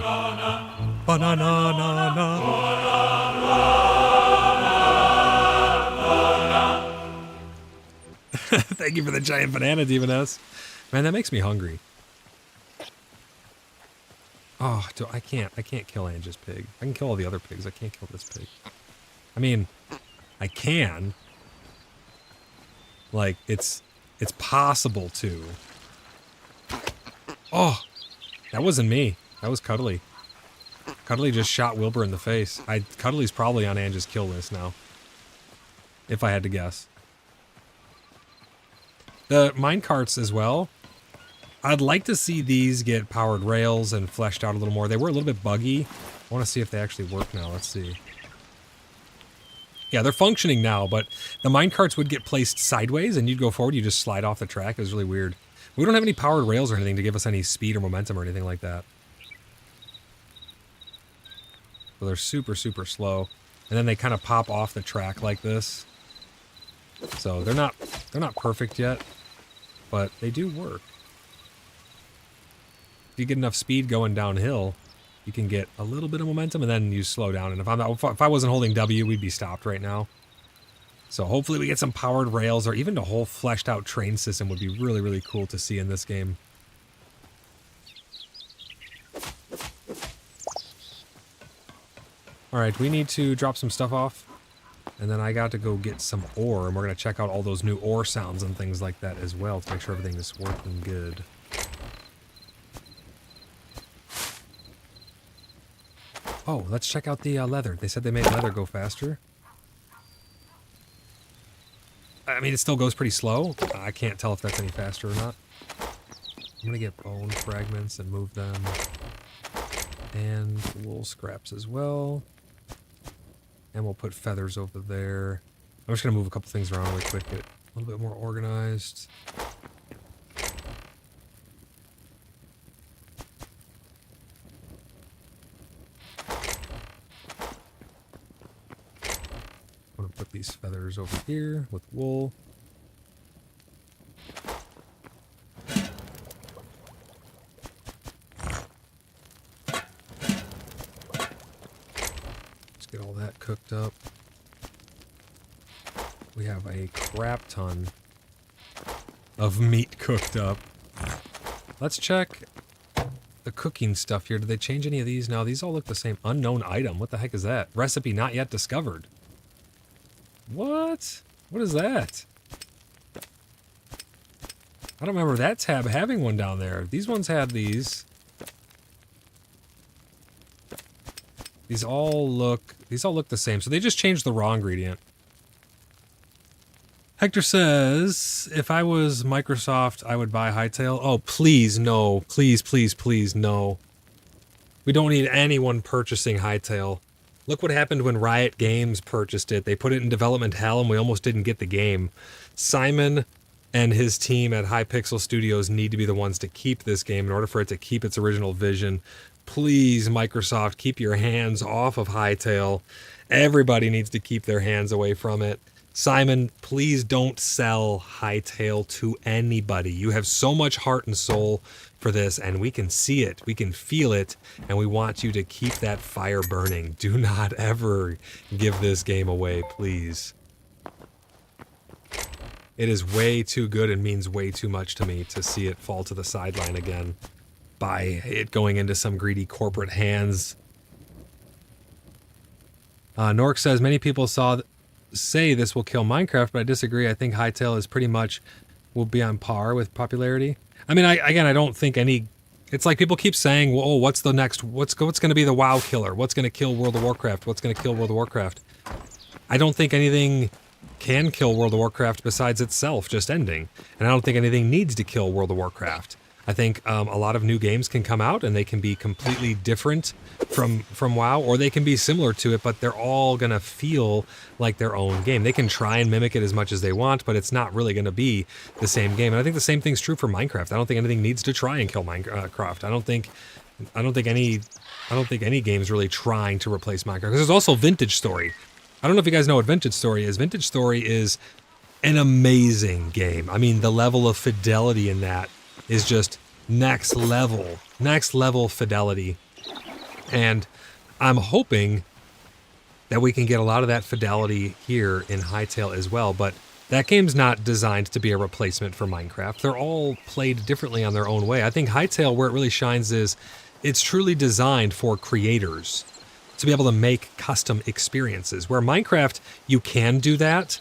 [SPEAKER 2] Thank you for the giant banana, Demoness. Man, that makes me hungry. Oh, I can't kill Ange's pig. I can kill all the other pigs. I can't kill this pig. I mean, I can. Like, it's possible to. Oh, that wasn't me. That was Cuddly. Cuddly just shot Wilbur in the face. Cuddly's probably on Ange's kill list now. If I had to guess. The minecarts as well. I'd like to see these get powered rails and fleshed out a little more. They were a little bit buggy. I want to see if they actually work now. Let's see. Yeah, they're functioning now, but the minecarts would get placed sideways and you'd go forward, you just slide off the track. It was really weird. We don't have any powered rails or anything to give us any speed or momentum or anything like that. So they're super, super slow. And then they kind of pop off the track like this. So they're not perfect yet, but they do work. If you get enough speed going downhill, you can get a little bit of momentum and then you slow down. And if I wasn't holding W, we'd be stopped right now. So hopefully we get some powered rails or even a whole fleshed out train system would be really, really cool to see in this game. All right, we need to drop some stuff off. And then I got to go get some ore, and we're going to check out all those new ore sounds and things like that as well to make sure everything is working good. Oh, let's check out the leather. They said they made leather go faster. I mean, it still goes pretty slow. I can't tell if that's any faster or not. I'm going to get bone fragments and move them. And wool scraps as well. And we'll put feathers over there. I'm just going to move a couple things around really quick, get a little bit more organized. I'm going to put these feathers over here with wool. Get all that cooked up. We have a crap ton of meat cooked up. Let's check the cooking stuff here. Did they change any of these? No, these all look the same. Unknown item. What the heck is that? Recipe not yet discovered. What? What is that? I don't remember that tab having one down there. These ones had these. These all look the same. So they just changed the raw ingredient. Hector says, if I was Microsoft, I would buy Hytale. Oh, please, no. Please, please, please, no. We don't need anyone purchasing Hytale. Look what happened when Riot Games purchased it. They put it in development hell and we almost didn't get the game. Simon and his team at Hypixel Studios need to be the ones to keep this game in order for it to keep its original vision. Please, Microsoft, keep your hands off of Hytale. Everybody needs to keep their hands away from it. Simon, please don't sell Hytale to anybody. You have so much heart and soul for this, and we can see it, we can feel it, and we want you to keep that fire burning. Do not ever give this game away, please. It is way too good and means way too much to me to see it fall to the sideline again by it going into some greedy corporate hands. Nork says, many people say this will kill Minecraft, but I disagree. I think Hytale is pretty much will be on par with popularity. I mean, I don't think any... It's like people keep saying, well, oh, what's the next... What's going to be the WoW killer? What's going to kill World of Warcraft? What's going to kill World of Warcraft? I don't think anything can kill World of Warcraft besides itself just ending. And I don't think anything needs to kill World of Warcraft. I think a lot of new games can come out and they can be completely different from WoW, or they can be similar to it, but they're all going to feel like their own game. They can try and mimic it as much as they want, but it's not really going to be the same game. And I think the same thing's true for Minecraft. I don't think anything needs to try and kill Minecraft. I don't think any game's really trying to replace Minecraft. Because there's also Vintage Story. I don't know if you guys know what Vintage Story is. Vintage Story is an amazing game. I mean, the level of fidelity in that is just next level fidelity. And I'm hoping that we can get a lot of that fidelity here in Hytale as well, but that game's not designed to be a replacement for Minecraft. They're all played differently on their own way. I think Hytale, where it really shines is it's truly designed for creators to be able to make custom experiences, where Minecraft, you can do that,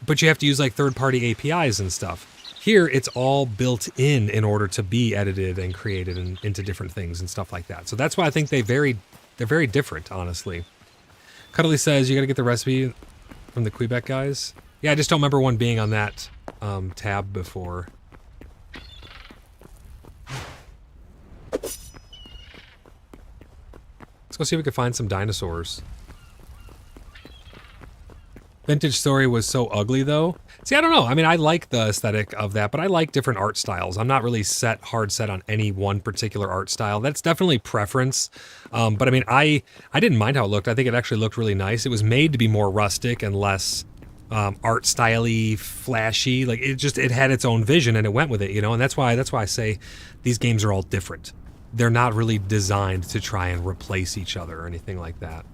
[SPEAKER 2] but you have to use like third-party APIs and stuff. Here, it's all built in order to be edited and created into different things and stuff like that. So that's why I think they're very different, honestly. Cuddly says, you got to get the recipe from the Quebec guys. Yeah, I just don't remember one being on that tab before. Let's go see if we can find some dinosaurs. Vintage Story was so ugly, though. See, I don't know. I mean, I like the aesthetic of that, but I like different art styles. I'm not really hard set on any one particular art style. That's definitely preference. But I mean, I didn't mind how it looked. I think it actually looked really nice. It was made to be more rustic and less art style-y, flashy. Like it had its own vision and it went with it, you know. And that's why I say these games are all different. They're not really designed to try and replace each other or anything like that.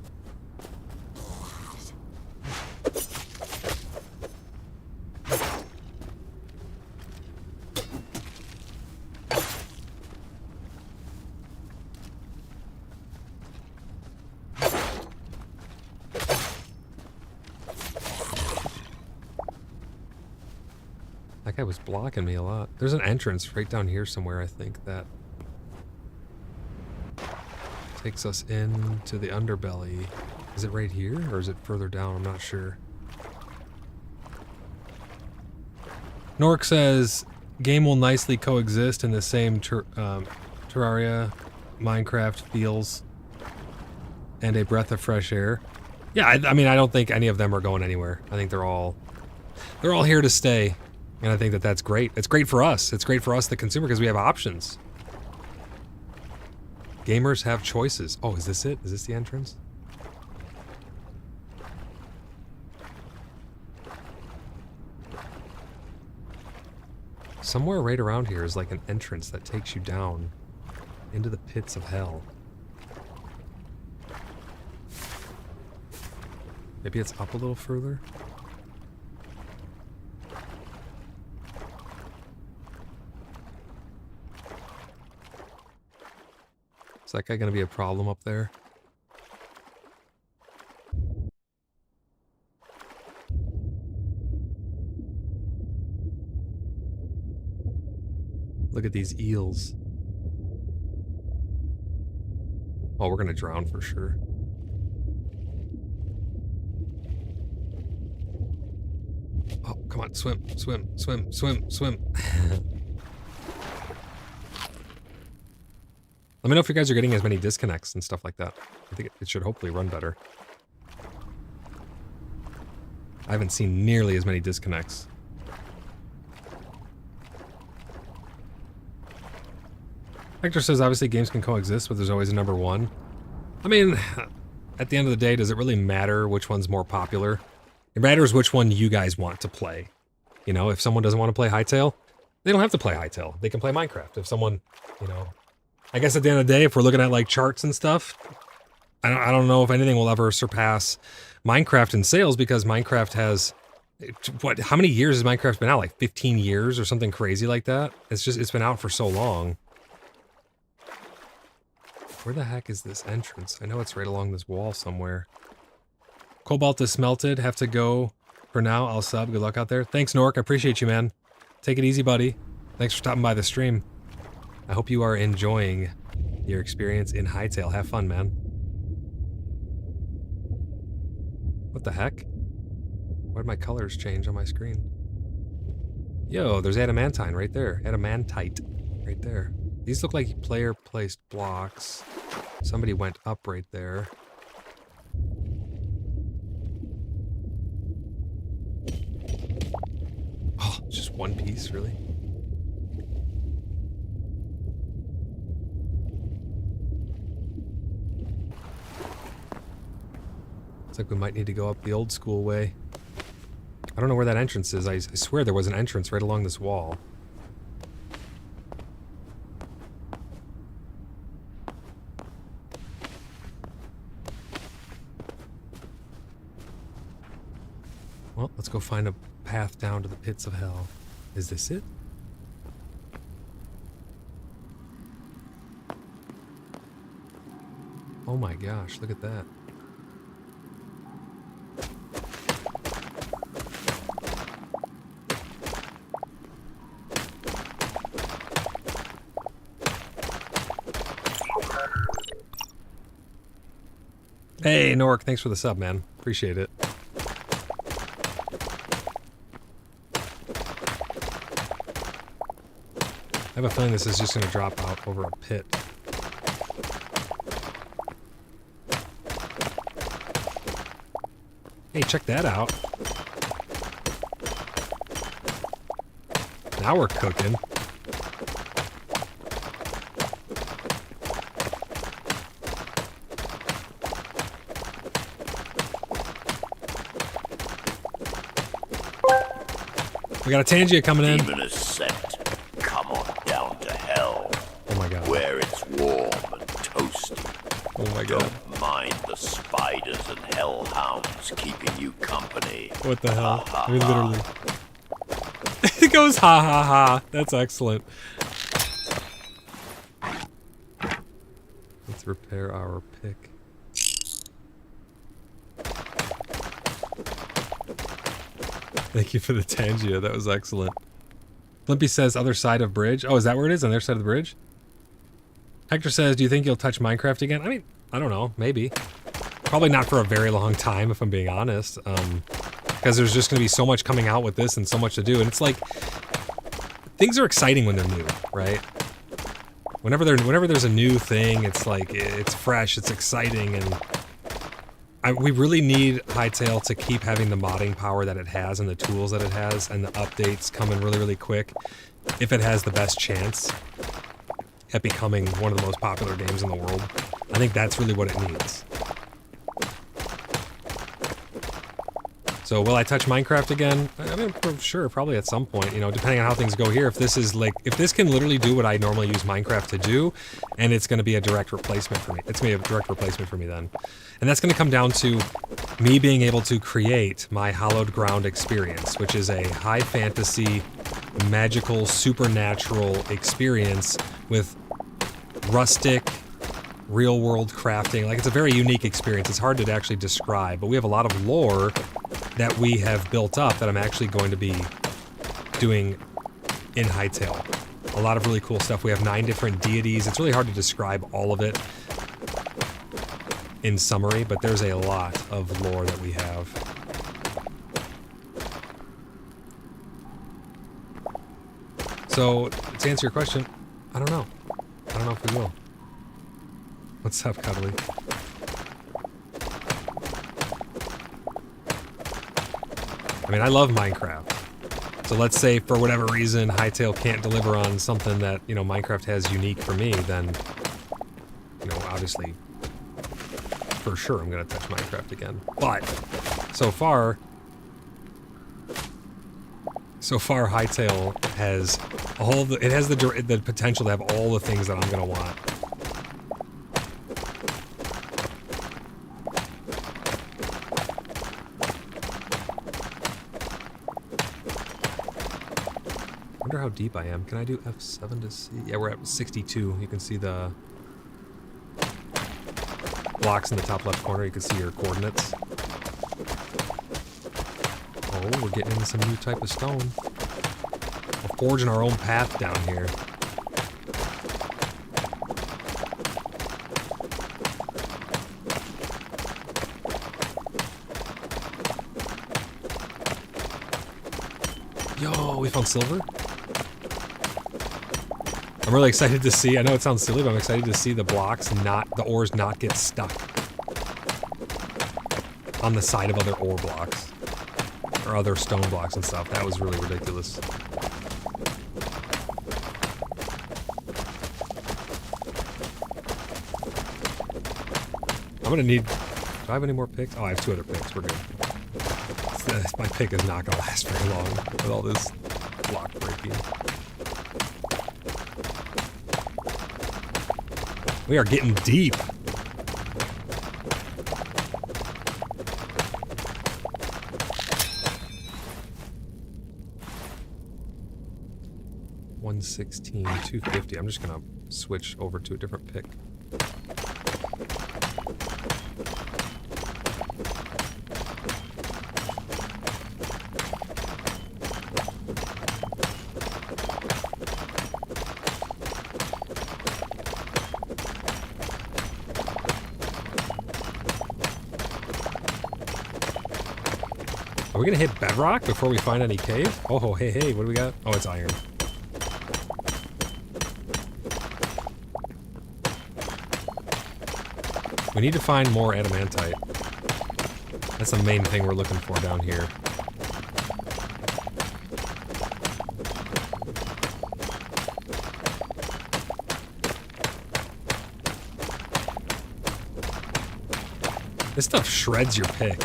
[SPEAKER 2] That guy was blocking me a lot. There's an entrance right down here somewhere, I think, that takes us into the underbelly. Is it right here, or is it further down? I'm not sure. Nork says, game will nicely coexist in the same Terraria, Minecraft feels, and a breath of fresh air. Yeah, I mean, I don't think any of them are going anywhere. I think they're all here to stay. And I think that that's great. It's great for us. It's great for us, the consumer, because we have options. Gamers have choices. Oh, is this it? Is this the entrance? Somewhere right around here is like an entrance that takes you down into the pits of hell. Maybe it's up a little further? Is that guy gonna be a problem up there? Look at these eels. Oh, we're gonna drown for sure. Oh, come on, swim, swim, swim, swim, swim. Let me know if you guys are getting as many disconnects and stuff like that. I think it should hopefully run better. I haven't seen nearly as many disconnects. Hector says, obviously games can coexist, but there's always a number one. I mean, at the end of the day, does it really matter which one's more popular? It matters which one you guys want to play. You know, if someone doesn't want to play Hytale, they don't have to play Hytale. They can play Minecraft. If someone, you know... I guess at the end of the day, if we're looking at like charts and stuff, I don't know if anything will ever surpass Minecraft in sales, because Minecraft has, what, how many years has Minecraft been out? Like 15 years or something crazy like that? It's been out for so long. Where the heck is this entrance? I know it's right along this wall somewhere. Cobalt is smelted. Have to go for now. I'll sub. Good luck out there. Thanks, Nork. I appreciate you, man. Take it easy, buddy. Thanks for stopping by the stream. I hope you are enjoying your experience in Hytale. Have fun, man. What the heck? Why did my colors change on my screen? Yo, there's adamantine right there. Adamantite right there. These look like player-placed blocks. Somebody went up right there. Oh, just one piece, really? Looks like we might need to go up the old school way. I don't know where that entrance is. I swear there was an entrance right along this wall. Well, let's go find a path down to the pits of hell. Is this it? Oh my gosh, look at that. Hey, Nork, thanks for the sub, man. Appreciate it. I have a feeling this is just going to drop out over a pit. Hey, check that out. Now we're cooking. We got a Tangia coming in.
[SPEAKER 4] Demon is sent. Come on down to hell,
[SPEAKER 2] Oh my god.
[SPEAKER 4] where it's warm and toasty.
[SPEAKER 2] Oh my god.
[SPEAKER 4] Don't mind the spiders and hellhounds keeping you company.
[SPEAKER 2] What the hell? I mean, literally. It goes ha ha ha. That's excellent. Let's repair our pick. Thank you for the Tangia. That was excellent. Limpy says other side of bridge. Oh, is that where it is? On the other side of the bridge? Hector says, do you think you'll touch Minecraft again? I mean, I don't know. Maybe. Probably not for a very long time, if I'm being honest. Because there's just going to be so much coming out with this and so much to do. And it's like, things are exciting when they're new, right? Whenever there's a new thing, it's like, it's fresh, it's exciting, and we really need Hytale to keep having the modding power that it has and the tools that it has and the updates coming really, really quick if it has the best chance at becoming one of the most popular games in the world. I think that's really what it needs. So will I touch Minecraft again? I mean, for sure, probably at some point, you know, depending on how things go here. If this is like, if this can literally do what I normally use Minecraft to do, and it's going to be a direct replacement for me. It's going to be a direct replacement for me then. And that's going to come down to me being able to create my Hallowed Ground experience, which is a high fantasy, magical, supernatural experience with rustic, real-world crafting. Like, it's a very unique experience. It's hard to actually describe, but we have a lot of lore that we have built up that I'm actually going to be doing in Hytale. A lot of really cool stuff. We have 9 different deities. It's really hard to describe all of it in summary, but there's a lot of lore that we have. So, to answer your question, I don't know. I don't know if we will. What's up, Cuddly? I mean, I love Minecraft. So let's say, for whatever reason, Hytale can't deliver on something that, you know, Minecraft has unique for me, then, you know, obviously, for sure I'm going to touch Minecraft again. But, so far, Hytale has all the, it has the potential to have all the things that I'm going to want. I wonder how deep I am. Can I do F7 to see? Yeah, we're at 62. You can see the blocks in the top left corner. You can see your coordinates. Oh, we're getting into some new type of stone. We're forging our own path down here. Yo, we found silver? I'm really excited to see, I know it sounds silly, but I'm excited to see the ores not get stuck on the side of other ore blocks. Or other stone blocks and stuff. That was really ridiculous. I'm gonna need, do I have any more picks? Oh, I have 2 other picks, we're good. My pick is not gonna last very long with all this block breaking. We are getting deep. $116, $250. I'm just gonna switch over to a different pick. we gonna hit bedrock before we find any cave? Oh, hey, hey, what do we got? Oh, it's iron. We need to find more adamantite. That's the main thing we're looking for down here. This stuff shreds your pick.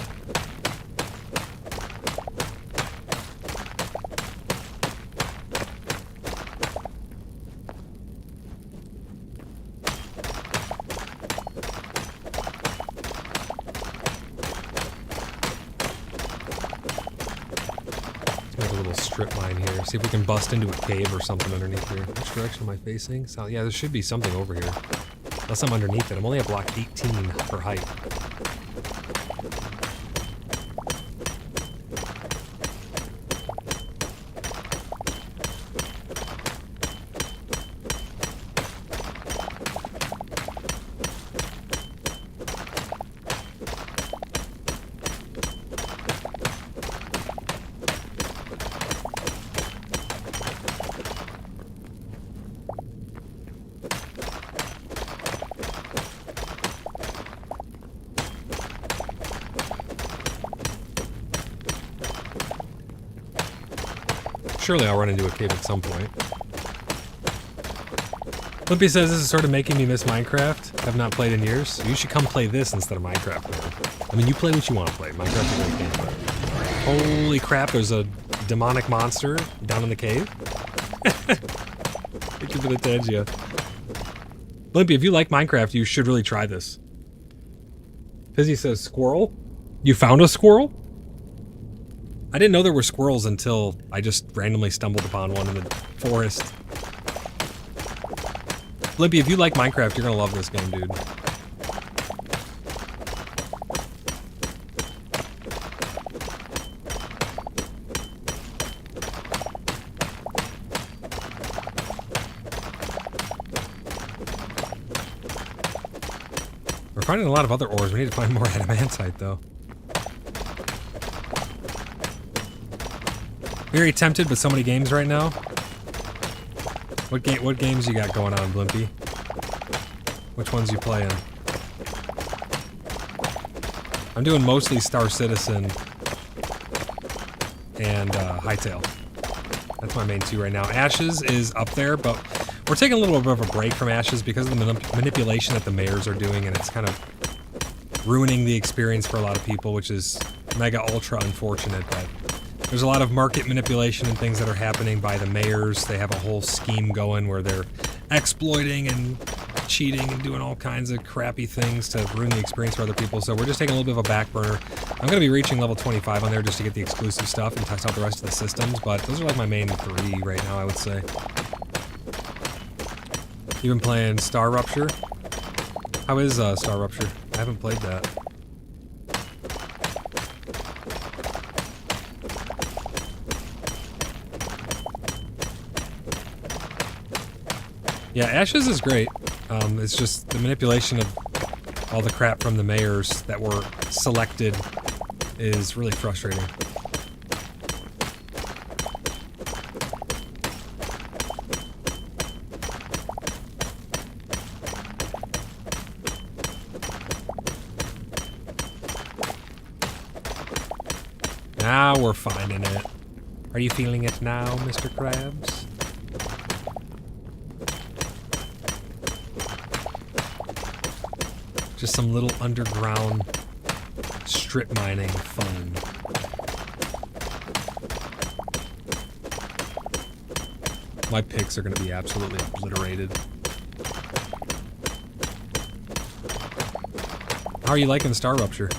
[SPEAKER 2] Let's make a little strip mine here. See if we can bust into a cave or something underneath here. Which direction am I facing? South. Yeah, there should be something over here. Unless I'm underneath it. I'm only at block 18 for height. Surely I'll run into a cave at some point. Limpy says this is sort of making me miss Minecraft. I've not played in years. You should come play this instead of Minecraft, man. I mean, you play what you want to play. Minecraft's a great game, but holy crap, there's a demonic monster down in the cave. Thank you for the Tangia. Limpy, if you like Minecraft, you should really try this. Fizzy says, squirrel? You found a squirrel? I didn't know there were squirrels until I just randomly stumbled upon one in the forest. Limpy, if you like Minecraft, you're gonna love this game, dude. We're finding a lot of other ores. We need to find more adamantite, though. Very tempted with so many games right now. What games you got going on, Blimpy? Which ones you playing? I'm doing mostly Star Citizen and Hytale. That's my main two right now. Ashes is up there, but we're taking a little bit of a break from Ashes because of the manipulation that the mayors are doing, and it's kind of ruining the experience for a lot of people, which is mega ultra unfortunate. But there's a lot of market manipulation and things that are happening by the mayors. They have a whole scheme going where they're exploiting and cheating and doing all kinds of crappy things to ruin the experience for other people. So we're just taking a little bit of a back burner. I'm going to be reaching level 25 on there just to get the exclusive stuff and test out the rest of the systems. But those are like my main three right now, I would say. You been playing Star Rupture? How is Star Rupture? I haven't played that. Yeah, Ashes is great. It's just the manipulation of all the crap from the mayors that were selected is really frustrating. Now we're finding it. Are you feeling it now, Mr. Krabs? Just some little underground strip mining fun. My picks are going to be absolutely obliterated. How are you liking Star Rupture?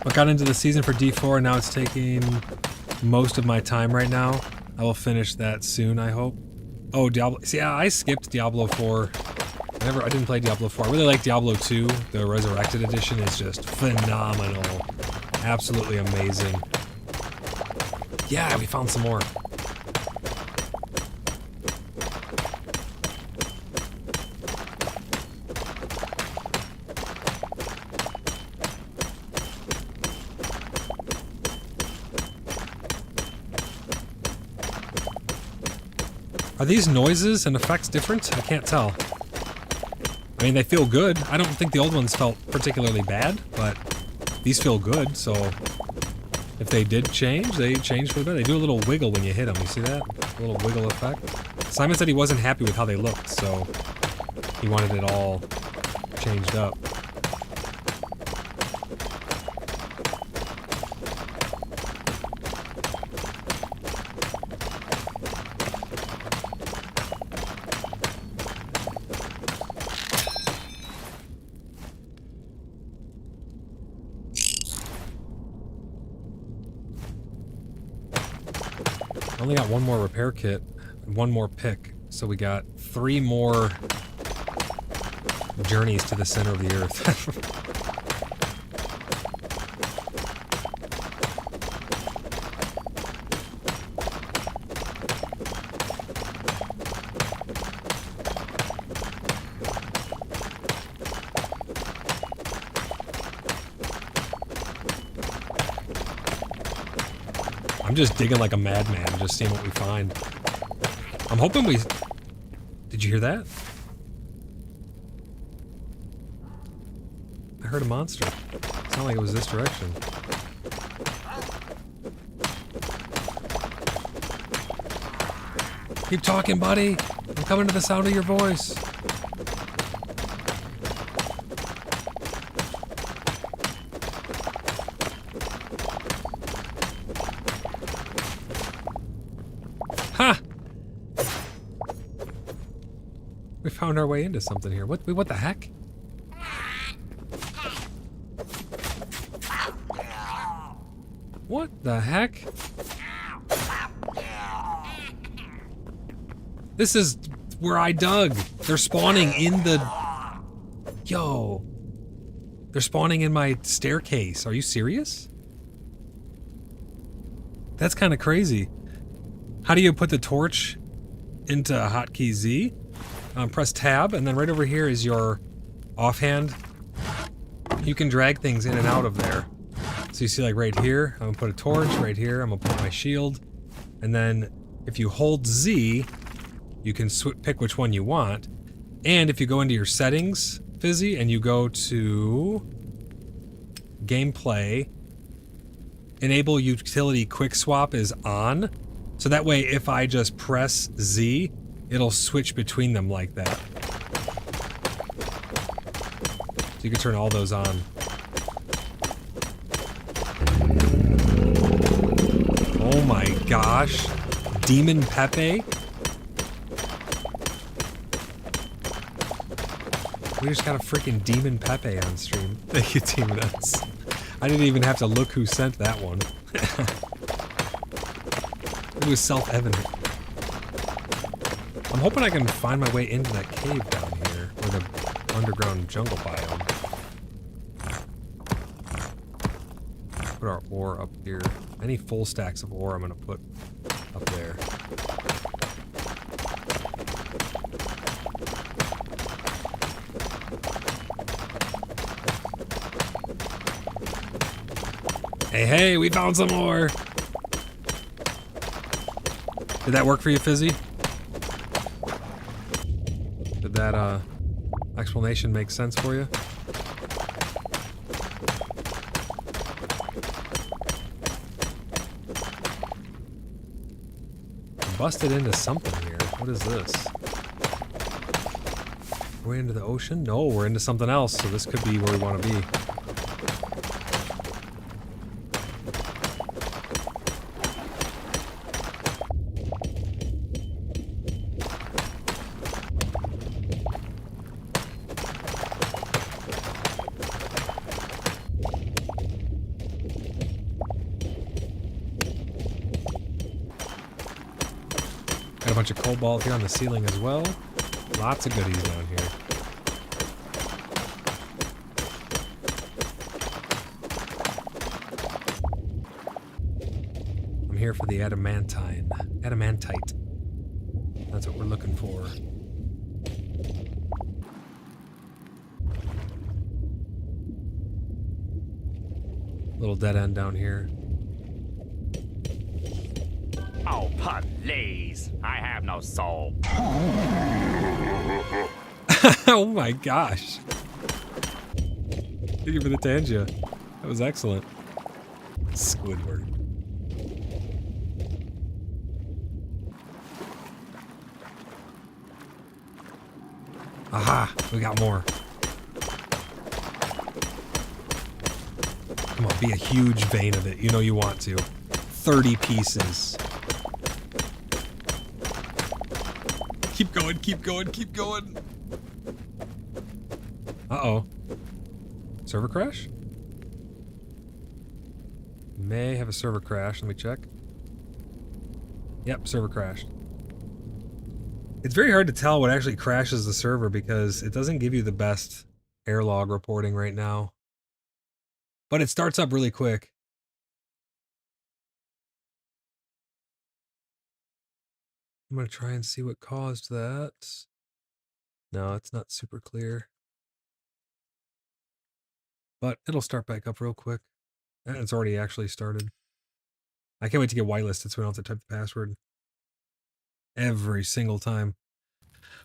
[SPEAKER 2] I got into the season for D4 and now it's taking most of my time right now. I will finish that soon, I hope. Oh, Diablo. See, I skipped Diablo 4. I didn't play Diablo 4. I really like Diablo 2. The Resurrected Edition is just phenomenal. Absolutely amazing. Yeah, we found some more. Are these noises and effects different? I can't tell. I mean, they feel good. I don't think the old ones felt particularly bad, but these feel good, so if they did change, they changed for the better. They do a little wiggle when you hit them. You see that? A little wiggle effect. Simon said he wasn't happy with how they looked, so he wanted it all changed up. Only got one more repair kit and one more pick, so we got 3 more journeys to the center of the earth. I'm just digging like a madman, just seeing what we find. I'm hoping we... Did you hear that? I heard a monster. It sounded like it was this direction. Keep talking, buddy. I'm coming to the sound of your voice. Ha! We found our way into something here. What the heck? What the heck? This is where I dug. They're spawning in the... Yo. They're spawning in my staircase. Are you serious? That's kind of crazy. How do you put the torch into hotkey Z? Press tab, and then right over here is your offhand. You can drag things in and out of there. So you see, like right here, I'm gonna put a torch. Right here, I'm gonna put my shield. And then if you hold Z, you can pick which one you want. And if you go into your settings, Fizzy, and you go to gameplay, enable utility quick swap is on. So that way, if I just press Z, it'll switch between them like that. So you can turn all those on. Oh my gosh. Demon Pepe? We just got a freaking Demon Pepe on stream. Thank you, Team Nuts. I didn't even have to look who sent that one. It was self-evident. I'm hoping I can find my way into that cave down here, or the underground jungle biome. Put our ore up here. Any full stacks of ore I'm gonna put up there. Hey, we found some more! Did that work for you, Fizzy? Did that, explanation make sense for you? I busted into something here. What is this? Are we into the ocean? No, we're into something else, so this could be where we want to be. bunch of cobalt here on the ceiling as well. Lots of goodies down here. I'm here for the adamantite. That's what we're looking for. Little dead end down here.
[SPEAKER 5] Oh, please. I have no soul.
[SPEAKER 2] Oh my gosh. Thank you for the Tangia. That was excellent. Squidward. Aha! We got more. Come on, be a huge vein of it. You know you want to. 30 pieces. Keep going, keep going, keep going. Uh-oh. Server crash? May have a server crash. Let me check. Yep, server crashed. It's very hard to tell what actually crashes the server because it doesn't give you the best air log reporting right now. But it starts up really quick. I'm going to try and see what caused that. No, it's not super clear. But it'll start back up real quick. And it's already actually started. I can't wait to get whitelisted so we don't have to type the password every single time.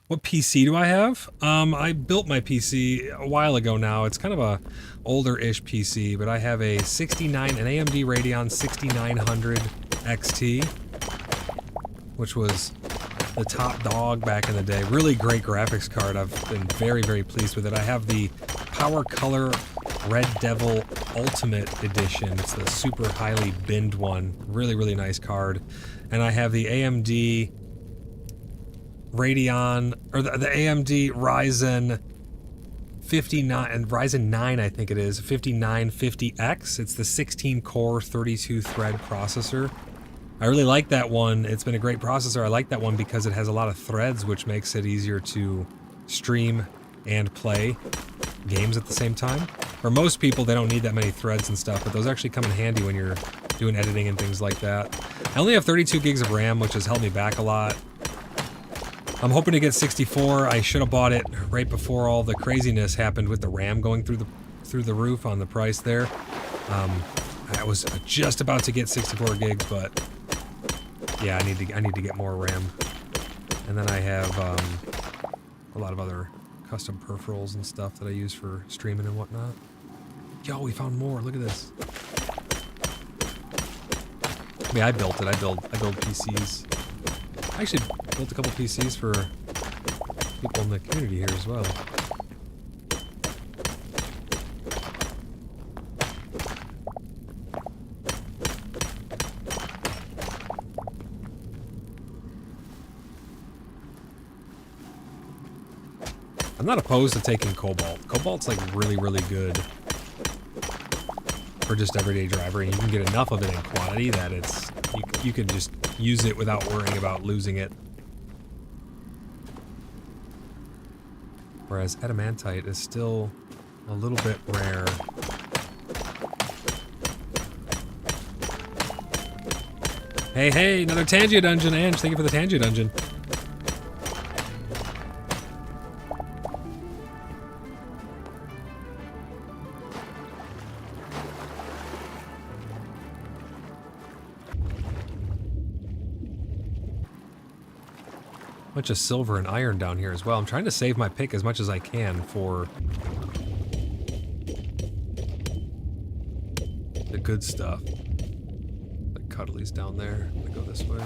[SPEAKER 2] What PC do I have? I built my PC a while ago now. It's kind of a older-ish PC, but I have an AMD Radeon 6900 XT, which was the top dog back in the day. Really great graphics card. I've been very, very pleased with it. I have the Power Color Red Devil Ultimate Edition. It's the super highly binned one. Really, really nice card. And I have the AMD Radeon, or the AMD Ryzen 59, and Ryzen 9 I think it is, 5950X. It's the 16-core, 32-thread processor. I really like that one. It's been a great processor. I like that one because it has a lot of threads, which makes it easier to stream and play games at the same time. For most people, they don't need that many threads and stuff, but those actually come in handy when you're doing editing and things like that. I only have 32 gigs of RAM, which has held me back a lot. I'm hoping to get 64. I should have bought it right before all the craziness happened with the RAM going through the roof on the price there. I was just about to get 64 gigs, but yeah, I need to get more RAM. And then I have a lot of other custom peripherals and stuff that I use for streaming and whatnot. Yo, we found more. Look at this. I mean, I built it. I build PCs. I actually built a couple PCs for people in the community here as well. I'm not opposed to taking cobalt. Cobalt's like really, really good for just everyday driver, and you can get enough of it in quantity that it's you can just use it without worrying about losing it. Whereas adamantite is still a little bit rare. Hey, another Tangia dungeon, Ange. Thank you for the Tangia dungeon. Bunch of silver and iron down here as well. I'm trying to save my pick as much as I can for the good stuff. The Cuddly's down there. I'm gonna go this way.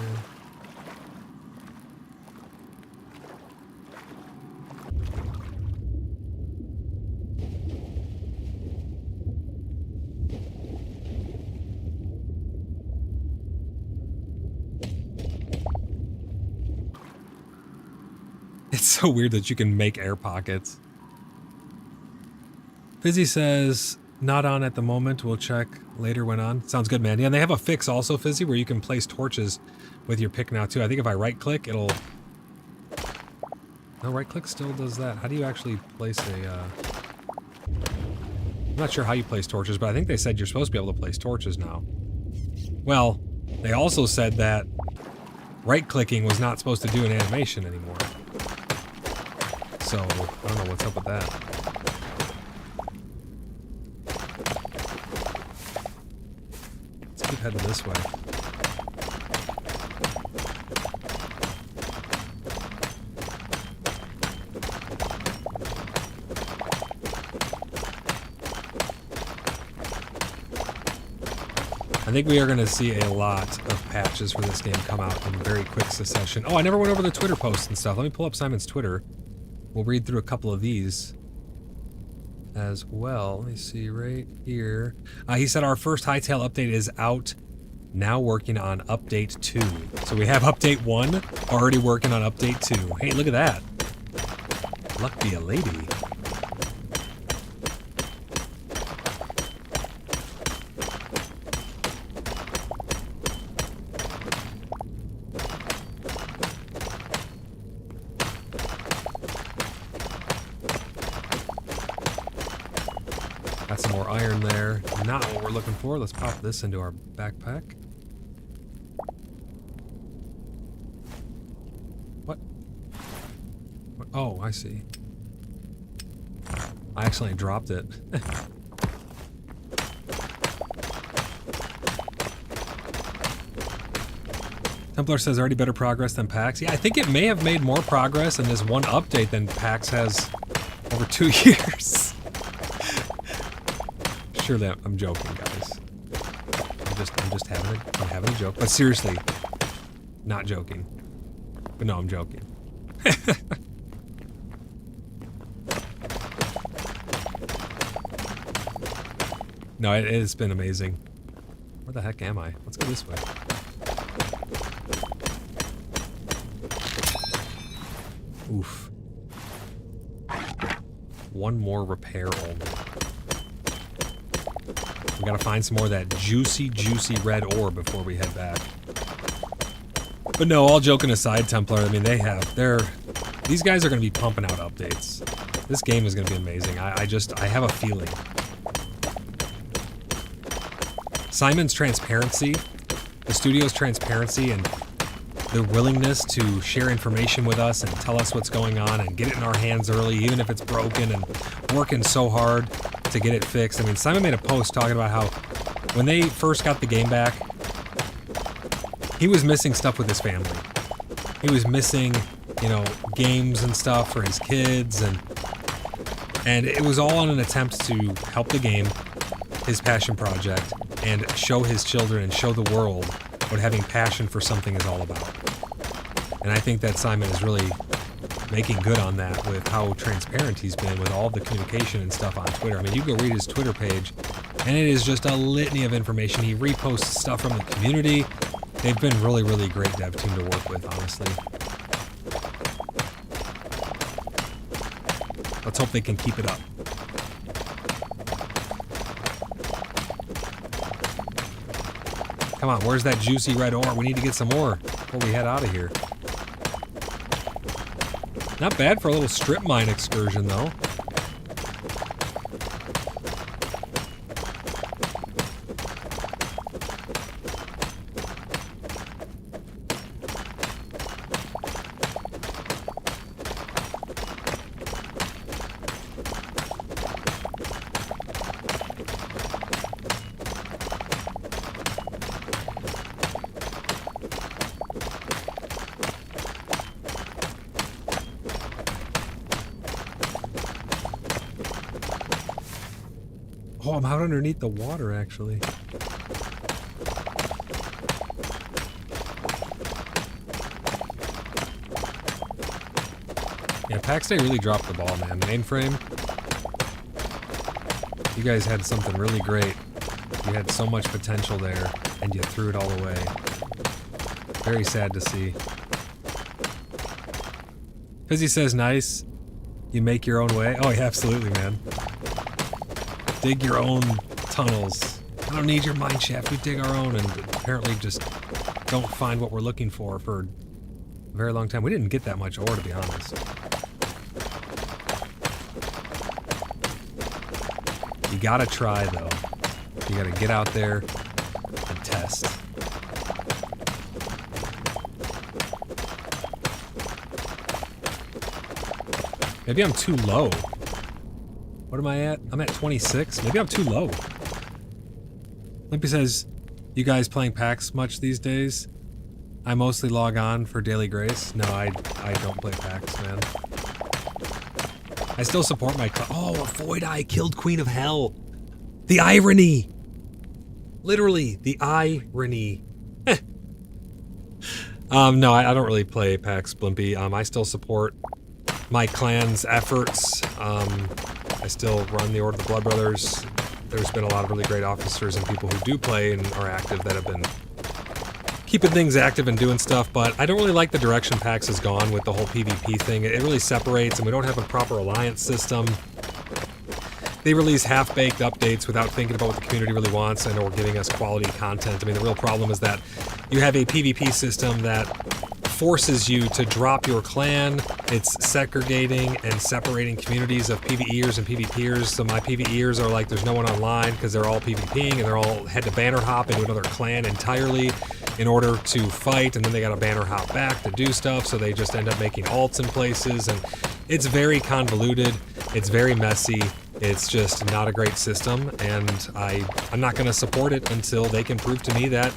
[SPEAKER 2] It's so weird that you can make air pockets. Fizzy says, Not on at the moment. We'll check later when on. Sounds good, man. Yeah, and they have a fix also, Fizzy, where you can place torches with your pick now, too. I think if I right-click, it'll... No, right-click still does that. How do you actually place a... I'm not sure how you place torches, but I think they said you're supposed to be able to place torches now. Well, they also said that right-clicking was not supposed to do an animation anymore. So, I don't know what's up with that. Let's keep heading this way. I think we are going to see a lot of patches for this game come out in very quick succession. Oh, I never went over the Twitter posts and stuff. Let me pull up Simon's Twitter. We'll read through a couple of these as well. Let me see right here. He said our first Hytale update is out. Now working on update 2. So we have update 1, already working on update 2. Hey, look at that. Luck be a lady. Got some more iron there. Not what we're looking for. Let's pop this into our backpack. What? Oh, I see. I accidentally dropped it. Templar says already better progress than PAX. Yeah, I think it may have made more progress in this one update than PAX has over 2 years. Surely I'm joking, guys. I'm having a joke. But seriously, not joking. But no, I'm joking. No, it has been amazing. Where the heck am I? Let's go this way. Oof. One more repair only. We gotta find some more of that juicy, juicy red ore before we head back. But no, all joking aside, Templar, I mean, these guys are gonna be pumping out updates. This game is gonna be amazing. I have a feeling. Simon's transparency, the studio's transparency, and their willingness to share information with us and tell us what's going on and get it in our hands early, even if it's broken, and working so hard to get it fixed. I mean, Simon made a post talking about how when they first got the game back, he was missing stuff with his family. He was missing, you know, games and stuff for his kids, and it was all in an attempt to help the game, his passion project, and show his children and show the world what having passion for something is all about. And I think that Simon is really making good on that with how transparent he's been with all the communication and stuff on Twitter. I mean, you go read his Twitter page, and it is just a litany of information. He reposts stuff from the community. They've been really, really great dev team to work with, honestly. Let's hope they can keep it up. Come on, where's that juicy red ore? We need to get some more before we head out of here. Not bad for a little strip mine excursion, though. Oh, I'm out underneath the water, actually. Yeah, PAX Day really dropped the ball, man. Mainframe, you guys had something really great. You had so much potential there, and you threw it all away. Very sad to see. Fizzy says, nice. You make your own way. Oh, yeah, absolutely, man. Dig your own tunnels. I don't need your mine shaft. We dig our own, and apparently just don't find what we're looking for a very long time. We didn't get that much ore, to be honest. You gotta try, though. You gotta get out there and test. Maybe I'm too low. What am I at? I'm at 26. Maybe I'm too low. Limpy says, you guys playing PAX much these days? I mostly log on for Daily Grace. No, I don't play PAX, man. I still support my... Oh, a Void Eye killed Queen of Hell. The irony. Literally, the irony. No, I don't really play PAX, Blimpy. I still support my clan's efforts. I still run the Order of the Blood Brothers. There's been a lot of really great officers and people who do play and are active that have been keeping things active and doing stuff, but I don't really like the direction PAX has gone with the whole PvP thing. It really separates, and we don't have a proper alliance system. They release half-baked updates without thinking about what the community really wants and or giving us quality content. I mean, the real problem is that you have a PvP system that forces you to drop your clan. It's segregating and separating communities of PvEers and PvPers. So my PvEers are like, there's no one online because they're all PvPing and they're all had to banner hop into another clan entirely in order to fight, and then they got to banner hop back to do stuff, so they just end up making alts in places, and it's very convoluted, it's very messy, it's just not a great system, and I'm not going to support it until they can prove to me that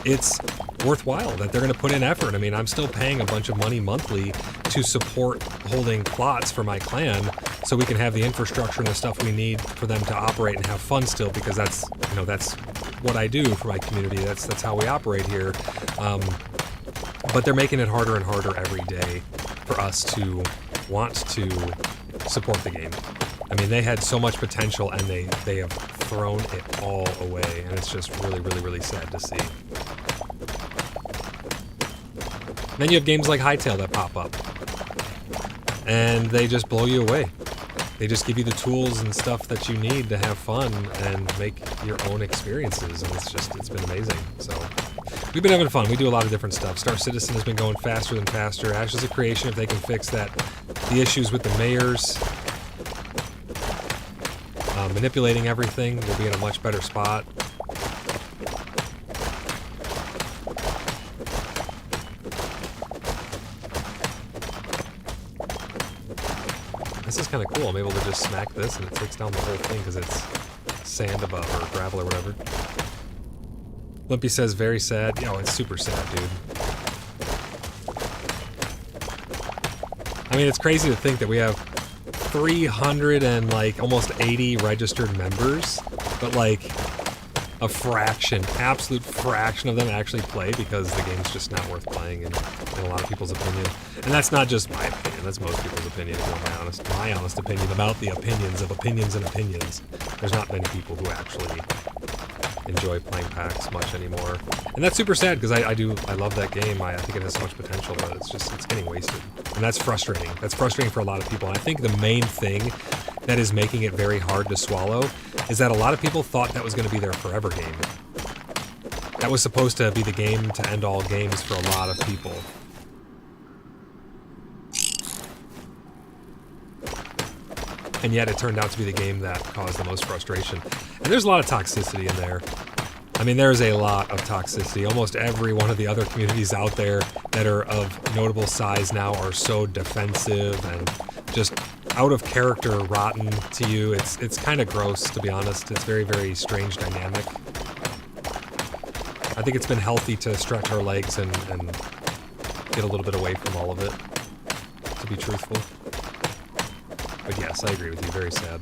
[SPEAKER 2] it's worthwhile, that they're going to put in effort. I mean, I'm still paying a bunch of money monthly to support holding plots for my clan so we can have the infrastructure and the stuff we need for them to operate and have fun still, because that's, you know, that's what I do for my community. That's how we operate here. But they're making it harder and harder every day for us to want to support the game. I mean, they had so much potential and they have thrown it all away, and it's just really, really, really sad to see. Then you have games like Hytale that pop up, and they just blow you away. They just give you the tools and stuff that you need to have fun and make your own experiences, and it's been amazing. So we've been having fun. We do a lot of different stuff. Star Citizen has been going faster than faster. Ashes of Creation, if they can fix that, the issues with the mayors, manipulating everything, we'll be in a much better spot. This is kind of cool. I'm able to just smack this and it takes down the whole thing because it's sand above or gravel or whatever. Limpy says, very sad. Yo, it's super sad, dude. I mean, it's crazy to think that we have 300 and like almost 80 registered members, but like a fraction, absolute fraction of them actually play because the game's just not worth playing in a lot of people's opinion. And that's not just my opinion, that's most people's opinion, my honest opinion about the opinions of opinions and opinions. There's not many people who actually enjoy playing PAX much anymore. And that's super sad because I love that game. I think it has so much potential, but it's getting wasted. And that's frustrating. That's frustrating for a lot of people. And I think the main thing that is making it very hard to swallow is that a lot of people thought that was going to be their forever game. That was supposed to be the game to end all games for a lot of people. And yet it turned out to be the game that caused the most frustration. And there's a lot of toxicity in there. I mean, there's a lot of toxicity. Almost every one of the other communities out there that are of notable size now are so defensive and just out of character, rotten to you. It's kind of gross, to be honest. It's very, very strange dynamic. I think it's been healthy to stretch our legs and get a little bit away from all of it, to be truthful. But yes, I agree with you. Very sad.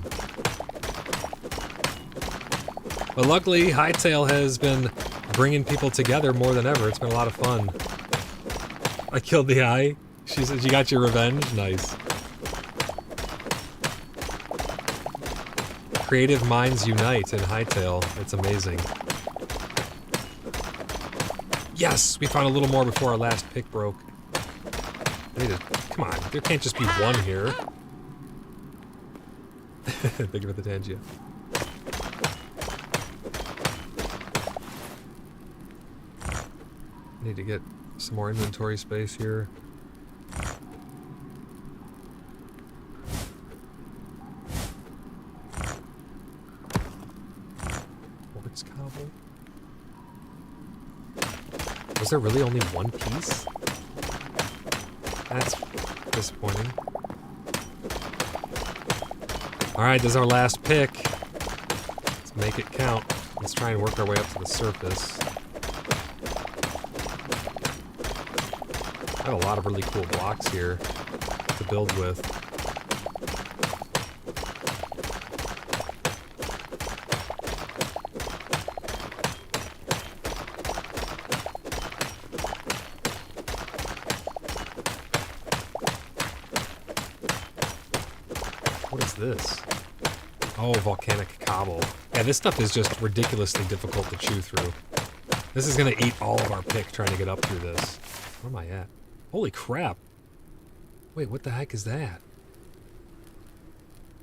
[SPEAKER 2] But luckily, Hytale has been bringing people together more than ever. It's been a lot of fun. I killed the eye. She says, you got your revenge? Nice. Creative minds unite in Hytale. It's amazing. Yes! We found a little more before our last pick broke. I need to... Come on. There can't just be one here. Thank you for the Tangia. Need to get some more inventory space here. Quartz cobble. Was there really only one piece? That's disappointing. Alright, this is our last pick. Let's make it count. Let's try and work our way up to the surface. I have a lot of really cool blocks here to build with. What is this? Oh, volcanic cobble. Yeah, this stuff is just ridiculously difficult to chew through. This is gonna eat all of our pick trying to get up through this. Where am I at? Holy crap. Wait, what the heck is that?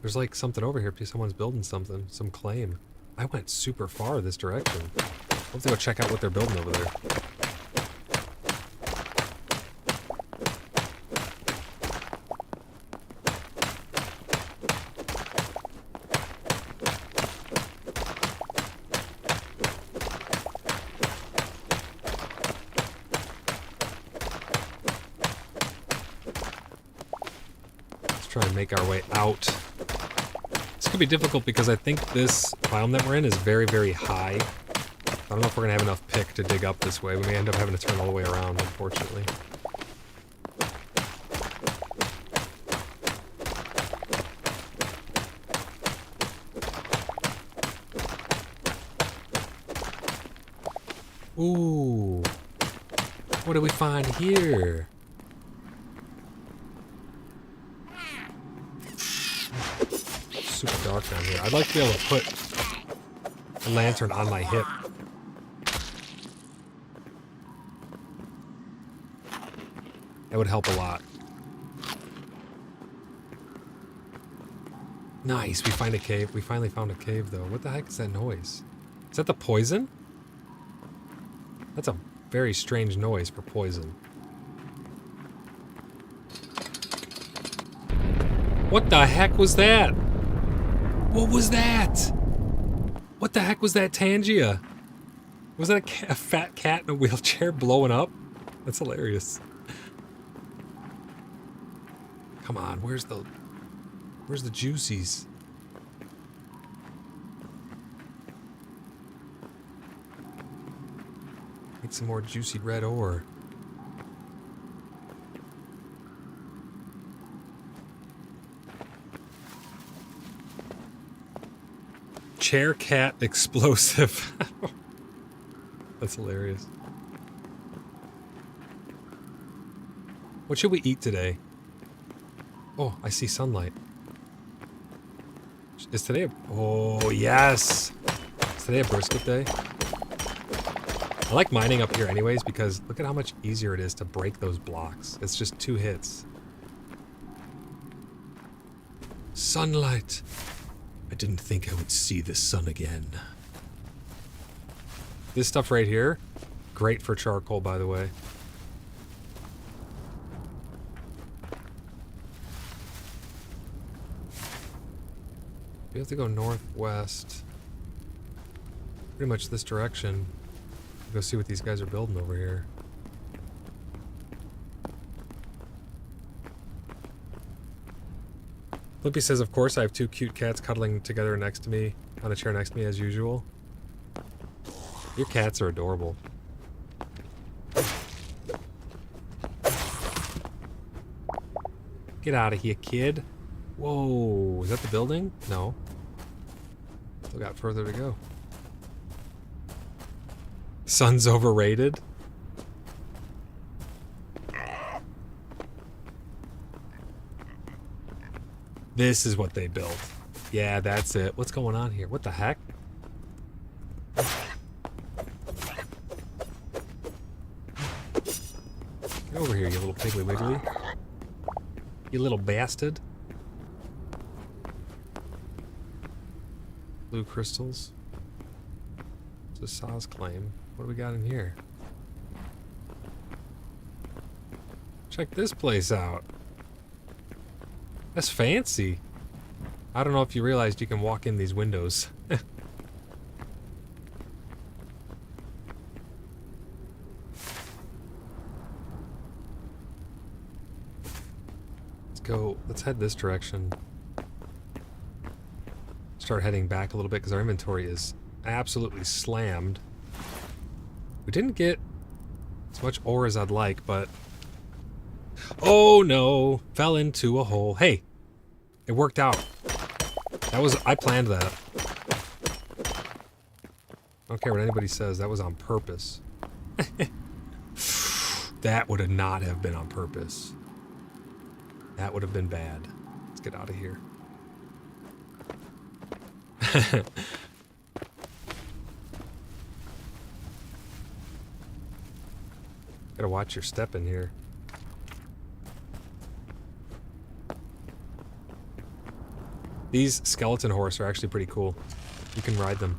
[SPEAKER 2] There's like something over here. Someone's building something. Some claim. I went super far this direction. I'll have to go check out what they're building over there. Try and make our way out. This could be difficult because I think this biome that we're in is very, very high. I don't know if we're gonna have enough pick to dig up this way. We may end up having to turn all the way around, unfortunately. Ooh. What do we find here? Super dark down here. I'd like to be able to put a lantern on my hip. That would help a lot. Nice, we find a cave. We finally found a cave though. What the heck is that noise? Is that the poison? That's a very strange noise for poison. What the heck was that? What was that? What the heck was that, Tangia? Was that a fat cat in a wheelchair blowing up? That's hilarious. Come on, where's the juicies? Need some more juicy red ore. Chair cat explosive. That's hilarious. What should we eat today? Oh, I see sunlight. Is today a... Oh, yes! Is today a brisket day? I like mining up here anyways because look at how much easier it is to break those blocks. It's just 2 hits. Sunlight! I didn't think I would see the sun again. This stuff right here, great for charcoal, by the way. We have to go northwest. Pretty much this direction. Go see what these guys are building over here. Lippy says, of course, I have 2 cute cats cuddling together next to me, on a chair next to me as usual. Your cats are adorable. Get out of here, kid. Whoa, is that the building? No. Still got further to go. Sun's overrated. This is what they built. Yeah, that's it. What's going on here? What the heck? Get over here, you little piggly wiggly. You little bastard. Blue crystals. It's a Saw's claim. What do we got in here? Check this place out. That's fancy. I don't know if you realized you can walk in these windows. Let's head this direction. Start heading back a little bit because our inventory is absolutely slammed. We didn't get as much ore as I'd like, but... Oh no! Fell into a hole. Hey! It worked out. I planned that. I don't care what anybody says, that was on purpose. That would have not have been on purpose. That would have been bad. Let's get out of here. Gotta watch your step in here. These skeleton horse are actually pretty cool. You can ride them.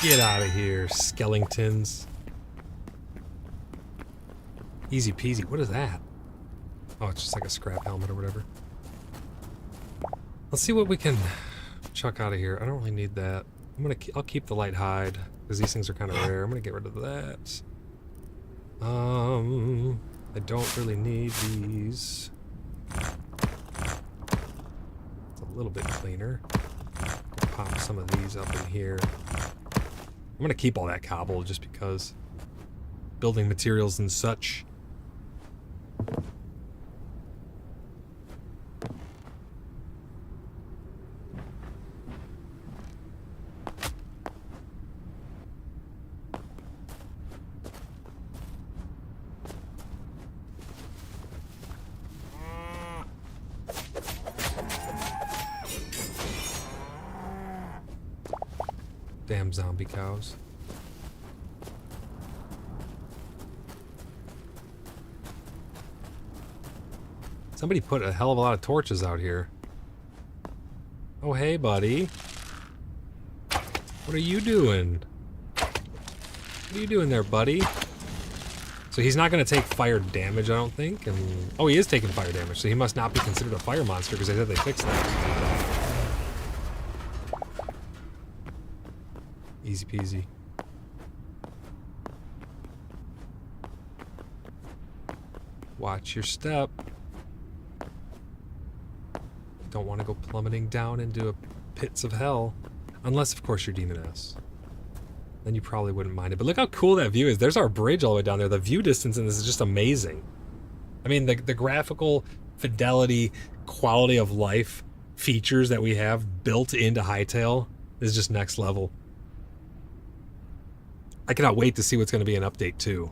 [SPEAKER 2] Get out of here, skeletons. Easy peasy. What is that? Oh, it's just like a scrap helmet or whatever. Let's see what we can chuck out of here. I don't really need that. I'll keep the light hide because these things are kind of rare. I'm gonna get rid of that. I don't really need these. It's a little bit cleaner. Pop some of these up in here. I'm gonna keep all that cobble just because building materials and such. Damn zombie cows. Somebody put a hell of a lot of torches out here. Oh, hey, buddy. What are you doing? What are you doing there, buddy? So he's not going to take fire damage, I don't think. And oh, he is taking fire damage, so he must not be considered a fire monster because they said they fixed that. Easy peasy. Watch your step. Don't want to go plummeting down into pits of hell. Unless, of course, you're Demon-S. Then you probably wouldn't mind it. But look how cool that view is. There's our bridge all the way down there. The view distance in this is just amazing. I mean, the graphical fidelity, quality of life features that we have built into Hytale is just next level. I cannot wait to see what's going to be an update too.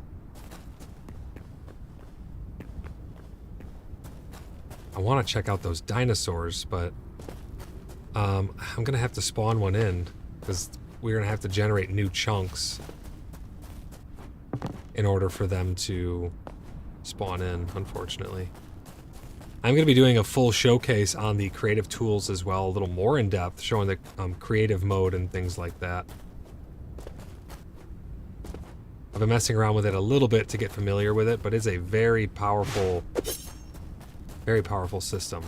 [SPEAKER 2] I want to check out those dinosaurs, but I'm going to have to spawn one in because we're going to have to generate new chunks in order for them to spawn in, unfortunately. I'm going to be doing a full showcase on the creative tools as well, a little more in depth, showing the creative mode and things like that. I've been messing around with it a little bit to get familiar with it, but it's a very powerful system.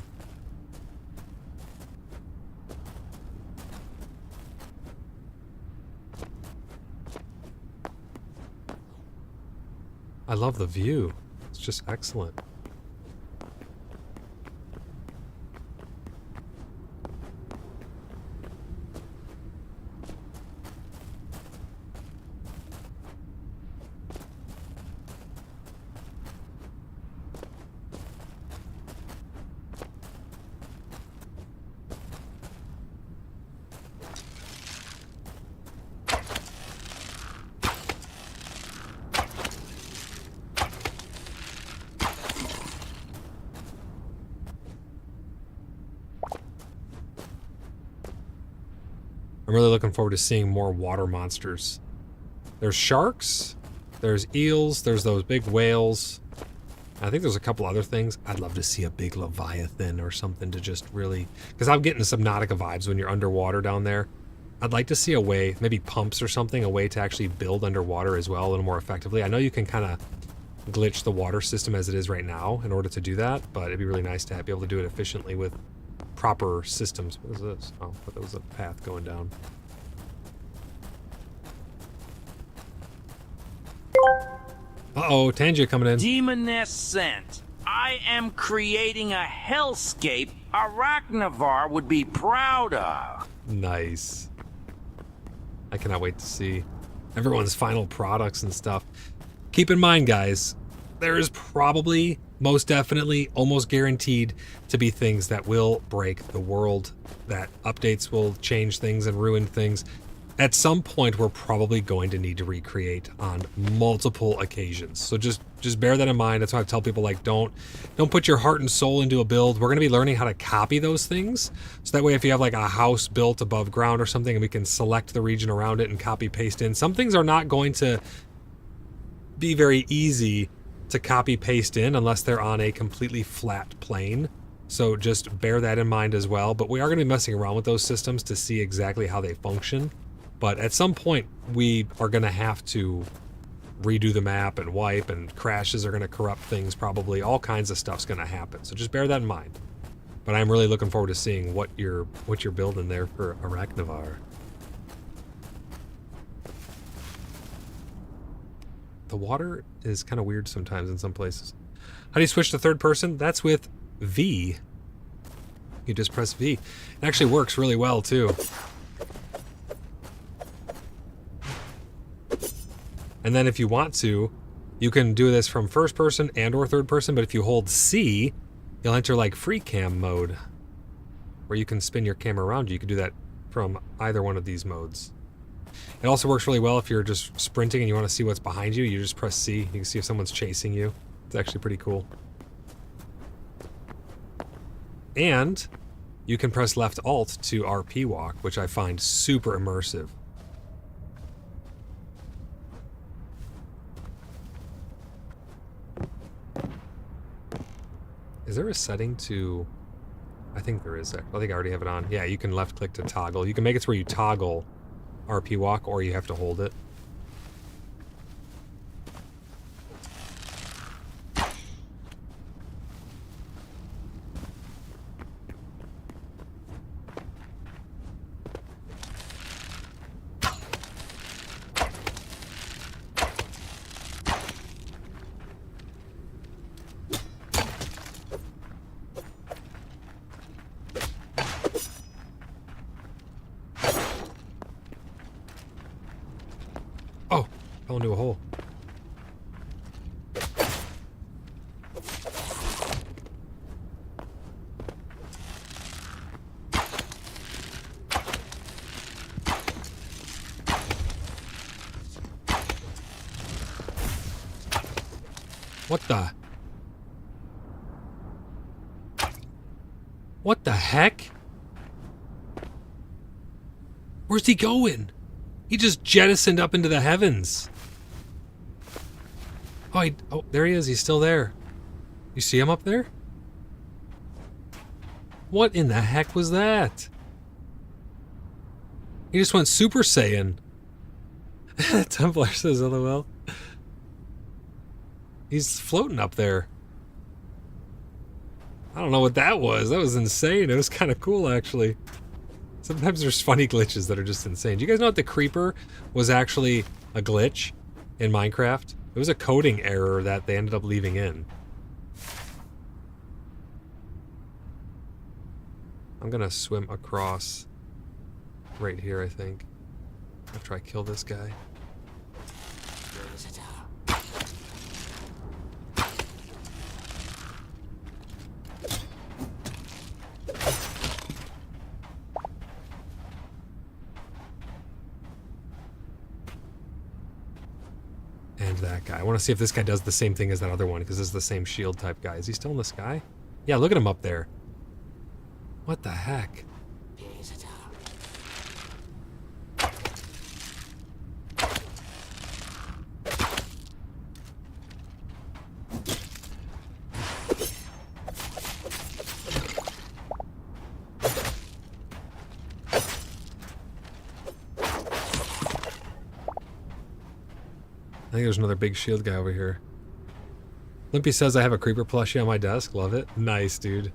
[SPEAKER 2] I love the view. It's just excellent. I'm really looking forward to seeing more water monsters. There's sharks, there's eels, there's those big whales. I think there's a couple other things. I'd love to see a big leviathan or something to just really... Because I'm getting some Nautica vibes when you're underwater down there. I'd like to see a way, maybe pumps or something, a way to actually build underwater as well a little more effectively. I know you can kind of glitch the water system as it is right now in order to do that, but it'd be really nice to be able to do it efficiently with proper systems. What is this? Oh, but there was a path going down. Uh-oh, Tangia coming in.
[SPEAKER 6] Demoness sent. I am creating a hellscape Arachnavar would be proud of.
[SPEAKER 2] Nice. I cannot wait to see everyone's final products and stuff. Keep in mind, guys, there is probably, most definitely, almost guaranteed to be things that will break the world, that updates will change things and ruin things. At some point, we're probably going to need to recreate on multiple occasions. So just bear that in mind. That's why I tell people, like, don't put your heart and soul into a build. We're going to be learning how to copy those things. So that way, if you have like a house built above ground or something, and we can select the region around it and copy paste in. Some things are not going to be very easy to copy paste in unless they're on a completely flat plane. So just bear that in mind as well. But we are going to be messing around with those systems to see exactly how they function. But at some point, we are going to have to redo the map and wipe, and crashes are going to corrupt things probably. All kinds of stuff's going to happen. So just bear that in mind. But I'm really looking forward to seeing what you're building there for Arachnavar. The water is kind of weird sometimes in some places. How do you switch to third person? That's with V. You just press V. It actually works really well too. And then if you want to, you can do this from first person and or third person, but if you hold C, you'll enter like free cam mode, where you can spin your camera around you. You can do that from either one of these modes. It also works really well if you're just sprinting and you want to see what's behind you. You just press C. You can see if someone's chasing you. It's actually pretty cool. And you can press left alt to RP walk, which I find super immersive. Is there a setting to... I think there is. I think I already have it on. Yeah, you can left click to toggle. You can make it to where you toggle RP walk, or you have to hold it. Oh, fell into a hole. What the? What the heck? Where's he going? He just jettisoned up into the heavens. Oh, there he is. He's still there. You see him up there? What in the heck was that? He just went Super Saiyan. Templar says LOL. He's floating up there. I don't know what that was. That was insane. It was kind of cool, actually. Sometimes there's funny glitches that are just insane. Do you guys know that the creeper was actually a glitch in Minecraft? It was a coding error that they ended up leaving in. I'm gonna swim across right here, I think, after I kill this guy. And that guy. I want to see if this guy does the same thing as that other one, because this is the same shield type guy. Is he still in the sky? Yeah, look at him up there. What the heck? I think there's another big shield guy over here. Limpy says I have a creeper plushie on my desk. Love it. Nice, dude.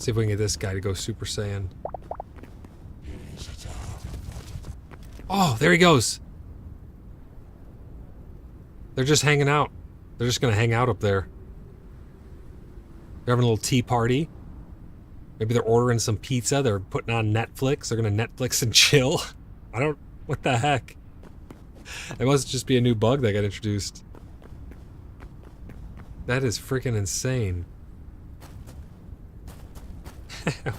[SPEAKER 2] See if we can get this guy to go Super Saiyan. Oh, there he goes. They're just hanging out. They're just going to hang out up there. They're having a little tea party. Maybe they're ordering some pizza. They're putting on Netflix. They're going to Netflix and chill. I don't... What the heck? It must just be a new bug that got introduced. That is freaking insane.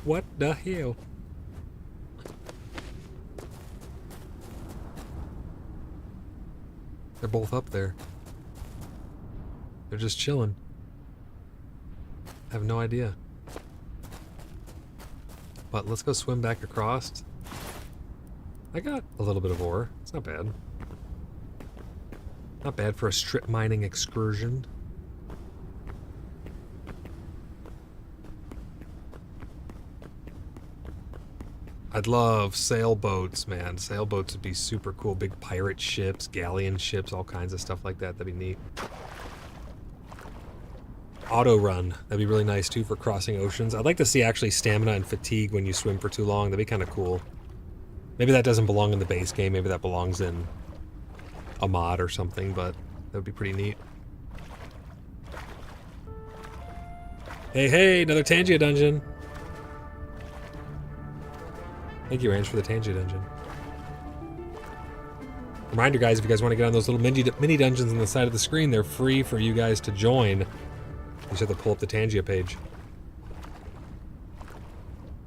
[SPEAKER 2] What the hell? They're both up there. They're just chilling. I have no idea. But let's go swim back across. I got a little bit of ore. It's not bad. Not bad for a strip mining excursion. I'd love sailboats, man. Sailboats would be super cool. Big pirate ships, galleon ships, all kinds of stuff like that. That'd be neat. Auto run. That'd be really nice too for crossing oceans. I'd like to see actually stamina and fatigue when you swim for too long. That'd be kind of cool. Maybe that doesn't belong in the base game. Maybe that belongs in a mod or something, but that would be pretty neat. Hey, hey, another Tangia dungeon. Thank you, Range, for the Tangia dungeon. Reminder, guys, if you guys want to get on those little mini dungeons on the side of the screen, they're free for you guys to join. You just have to pull up the Tangia page.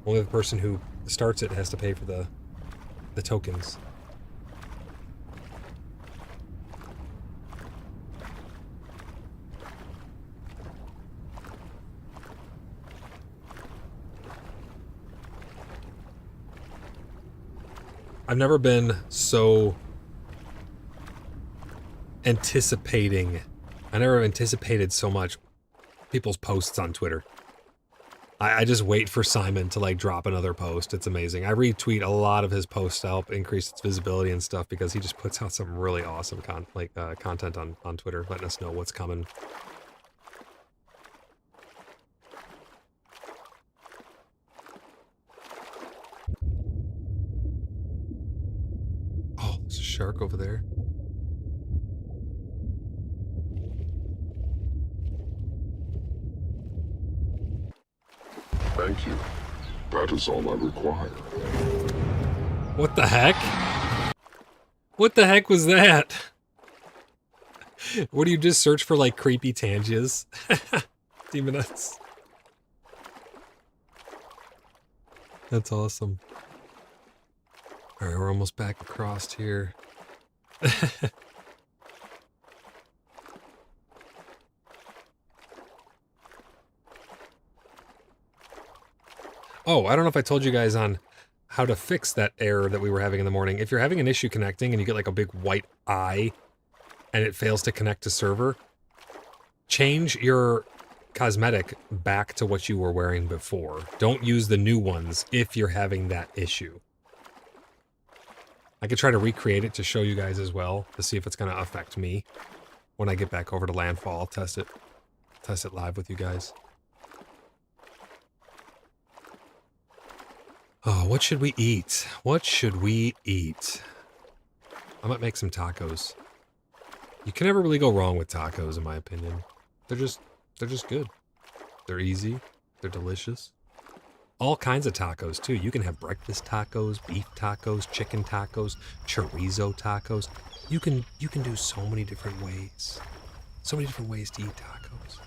[SPEAKER 2] Only the person who starts it has to pay for the tokens. I've never been so anticipating. I never anticipated so much people's posts on Twitter. I just wait for Simon to like drop another post. It's amazing. I retweet a lot of his posts to help increase its visibility and stuff because he just puts out some really awesome content on Twitter, letting us know what's coming. Oh, there's a shark over there.
[SPEAKER 7] Thank you. That is all I require.
[SPEAKER 2] What the heck? What the heck was that? What do you just search for, like, creepy Tangias? Demonuts. That's awesome. Alright, we're almost back across here. Oh, I don't know if I told you guys on how to fix that error that we were having in the morning. If you're having an issue connecting and you get like a big white eye and it fails to connect to server, change your cosmetic back to what you were wearing before. Don't use the new ones if you're having that issue. I could try to recreate it to show you guys as well to see if it's going to affect me when I get back over to Landfall. I'll test it live with you guys. Oh, what should we eat? What should we eat? I might make some tacos. You can never really go wrong with tacos, in my opinion. They're just good. They're easy. They're delicious. All kinds of tacos, too. You can have breakfast tacos, beef tacos, chicken tacos, chorizo tacos. You can do so many different ways. So many different ways to eat tacos.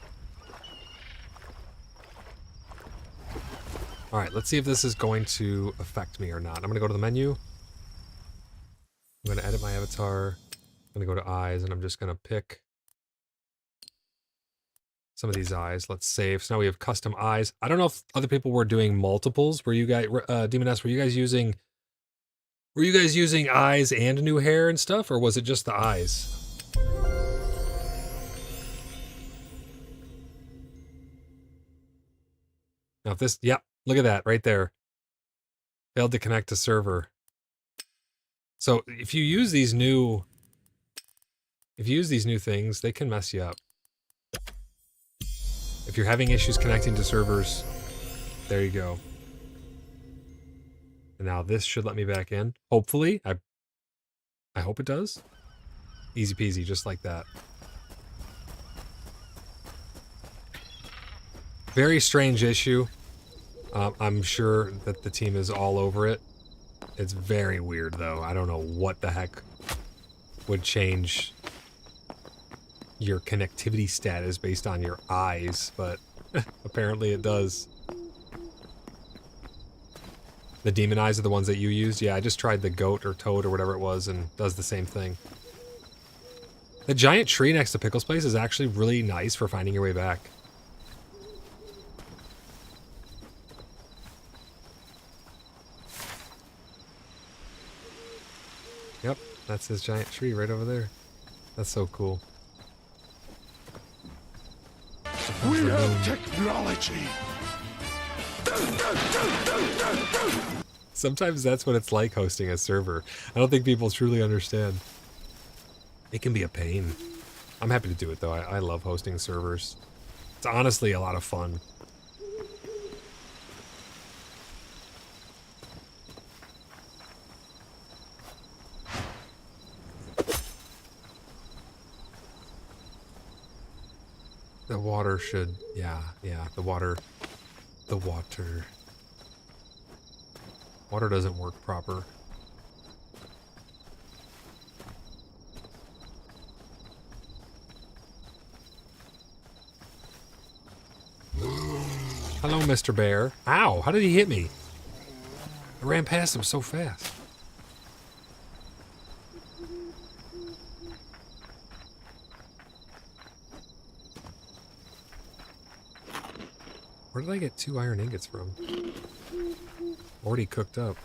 [SPEAKER 2] All right, let's see if this is going to affect me or not. I'm going to go to the menu. I'm going to edit my avatar. I'm going to go to eyes, and I'm just going to pick some of these eyes. Let's save. So now we have custom eyes. I don't know if other people were doing multiples. Were you guys, Demon S, were you guys using eyes and new hair and stuff, or was it just the eyes? Now if this, yep, look at that right there. Failed to connect to server. So if you use these new things, they can mess you up. If you're having issues connecting to servers, there you go. And now this should let me back in. Hopefully. I hope it does. Easy peasy, just like that. Very strange issue. I'm sure that the team is all over it. It's very weird, though. I don't know what the heck would change your connectivity status based on your eyes, but apparently it does. The demon eyes are the ones that you used? Yeah, I just tried the goat or toad or whatever it was and does the same thing. The giant tree next to Pickle's place is actually really nice for finding your way back. Yep, that's his giant tree right over there. That's so cool.
[SPEAKER 3] We have technology.
[SPEAKER 2] Sometimes that's what it's like hosting a server. I don't think people truly understand. It can be a pain. I'm happy to do it though. I love hosting servers. It's honestly a lot of fun. The water should, yeah, the water doesn't work proper. Hello, Mr. Bear. Ow, how did he hit me? I ran past him so fast. Where did I get 2 iron ingots from? Already cooked up.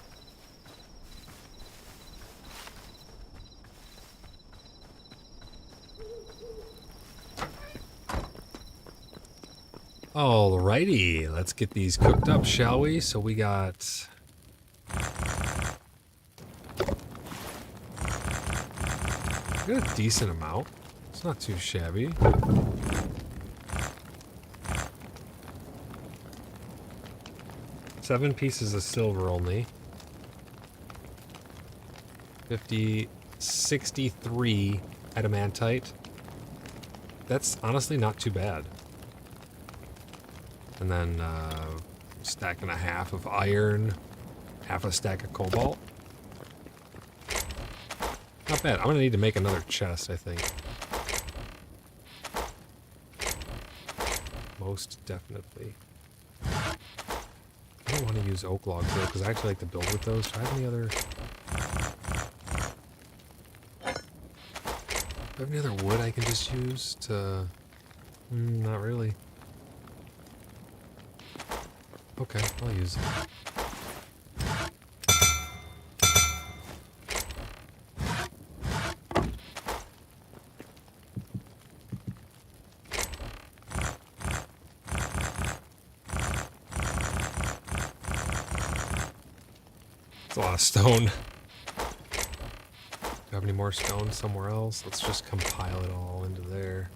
[SPEAKER 2] Alrighty, let's get these cooked up, shall we? So we got... we got a decent amount. It's not too shabby. Seven pieces of silver only. 63 adamantite. That's honestly not too bad. And then stack and a half of iron, half a stack of cobalt. Not bad. I'm gonna need to make another chest, I think. Most definitely. I don't want to use oak logs though, because I actually like to build with those. Do I have any other... do I have any other wood I can just use to... not really. Okay, I'll use it. It's a lot of stone. Do I have any more stone somewhere else? Let's just compile it all into there.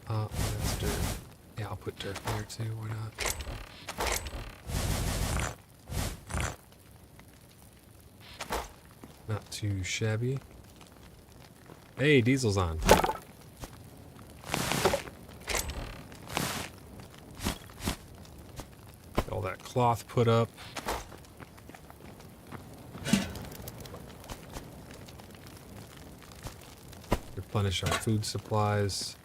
[SPEAKER 2] That's dirt. Yeah, I'll put dirt there too, why not? Not too shabby. Hey, diesel's on. Get all that cloth put up. Replenish our food supplies.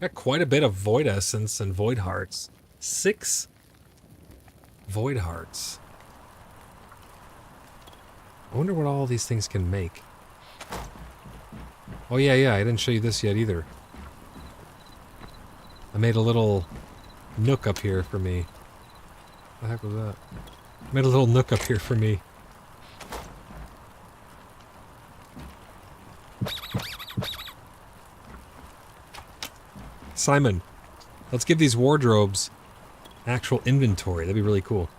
[SPEAKER 2] Got quite a bit of void essence and void hearts. 6 void hearts. I wonder what all these things can make. Oh yeah, I didn't show you this yet either. I made a little nook up here for me. What the heck was that? I made a little nook up here for me. Simon, let's give these wardrobes actual inventory. That'd be really cool.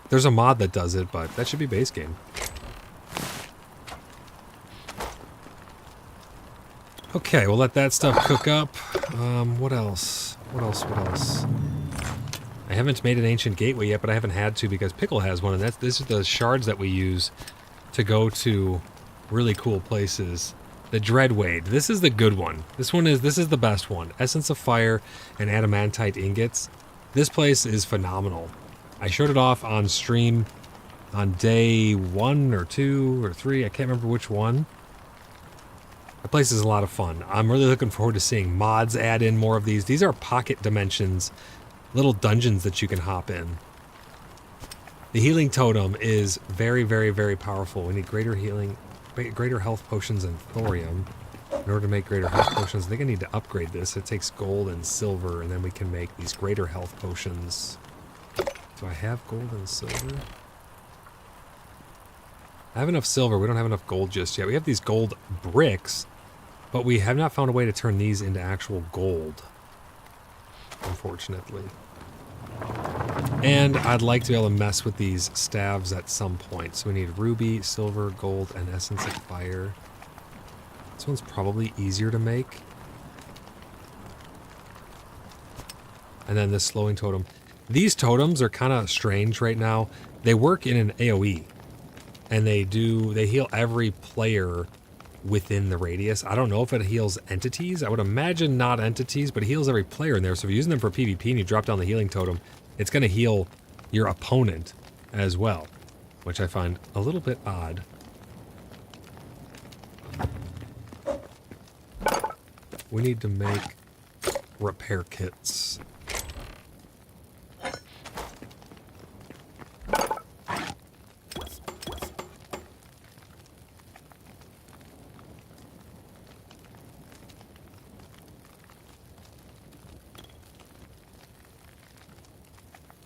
[SPEAKER 2] There's a mod that does it, but that should be base game. Okay, we'll let that stuff cook up. What else? What else? I haven't made an ancient gateway yet, but I haven't had to because Pickle has one, and this is the shards that we use to go to really cool places. The Dreadwade. This is the good one. This is the best one. Essence of Fire and Adamantite Ingots. This place is phenomenal. I showed it off on stream on day 1 or 2 or 3. I can't remember which one. The place is a lot of fun. I'm really looking forward to seeing mods add in more of these. These are pocket dimensions, little dungeons that you can hop in. The healing totem is very, very, very powerful. We need greater healing, greater health potions and thorium. In order to make greater health potions, I think I need to upgrade this. It takes gold and silver, and then we can make these greater health potions. Do I have gold and silver? I have enough silver. We don't have enough gold just yet. We have these gold bricks, but we have not found a way to turn these into actual gold, unfortunately. And I'd like to be able to mess with these staves at some point. So we need ruby, silver, gold, and essence of fire. This one's probably easier to make. And then this slowing totem. These totems are kind of strange right now. They work in an AoE. And they heal every player within the radius. I don't know if it heals entities. I would imagine not entities, but it heals every player in there. So if you're using them for PvP and you drop down the healing totem, it's going to heal your opponent as well, which I find a little bit odd. We need to make repair kits.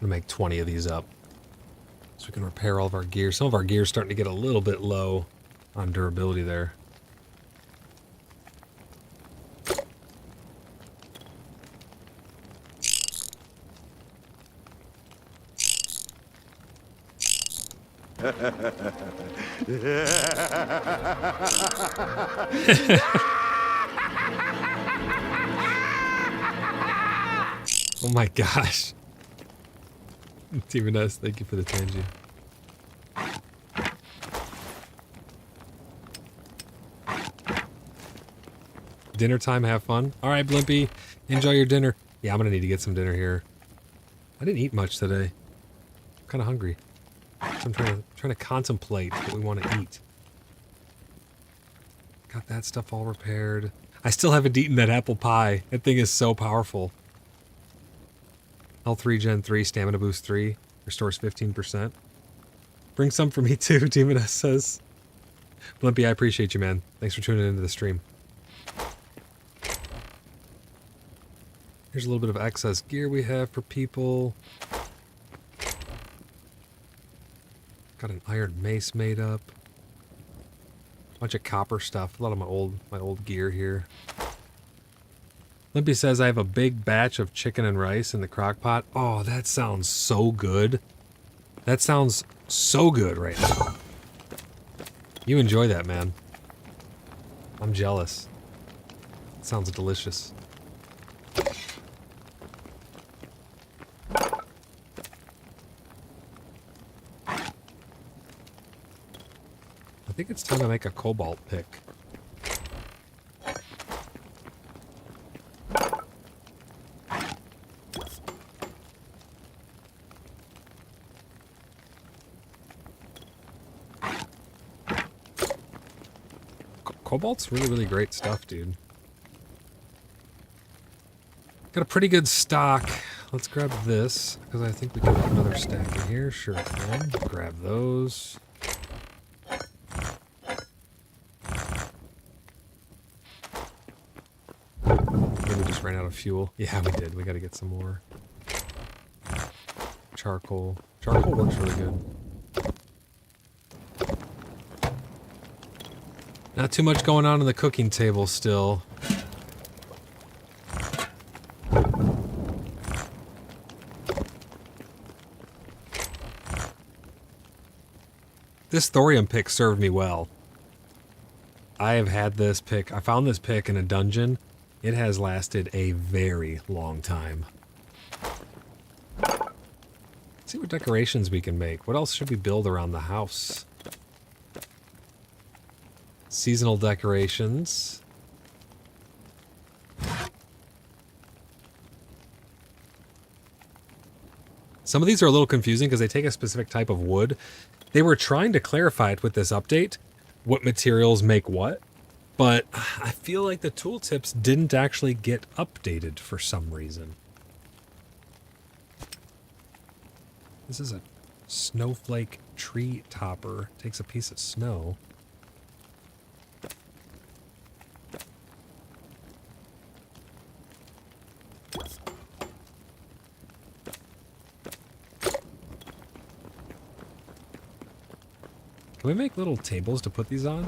[SPEAKER 2] I'm gonna make 20 of these up so we can repair all of our gear. Some of our gear is starting to get a little bit low on durability there. Oh my gosh. Team S, thank you for the tangent. Dinner time, have fun. All right, Blimpy, enjoy your dinner. Yeah, I'm gonna need to get some dinner here. I didn't eat much today. I'm kind of hungry. So I'm trying to contemplate what we want to eat. Got that stuff all repaired. I still haven't eaten that apple pie. That thing is so powerful. L3 Gen 3, Stamina Boost 3, restores 15%. Bring some for me too, Demon S says. Blimpy, I appreciate you, man. Thanks for tuning into the stream. Here's a little bit of excess gear we have for people. Got an iron mace made up. Bunch of copper stuff. A lot of my old gear here. Limpy says I have a big batch of chicken and rice in the crock pot. Oh, that sounds so good. That sounds so good right now. You enjoy that, man. I'm jealous. It sounds delicious. I think it's time to make a cobalt pick. Cobalt's really, really great stuff, dude. Got a pretty good stock. let's grab this, because I think we can put another stack in here. Sure can. Grab those. Maybe we just ran out of fuel. Yeah, we did. We got to get some more. Charcoal. Charcoal works really good. Not too much going on the cooking table still. This thorium pick served me well. I have had this pick. I found this pick in a dungeon. It has lasted a very long time. Let's see what decorations we can make. What else should we build around the house? Seasonal decorations. Some of these are a little confusing because they take a specific type of wood. They were trying to clarify it with this update, what materials make what, but I feel like the tooltips didn't actually get updated for some reason. This is a snowflake tree topper. Takes a piece of snow. Can we make little tables to put these on?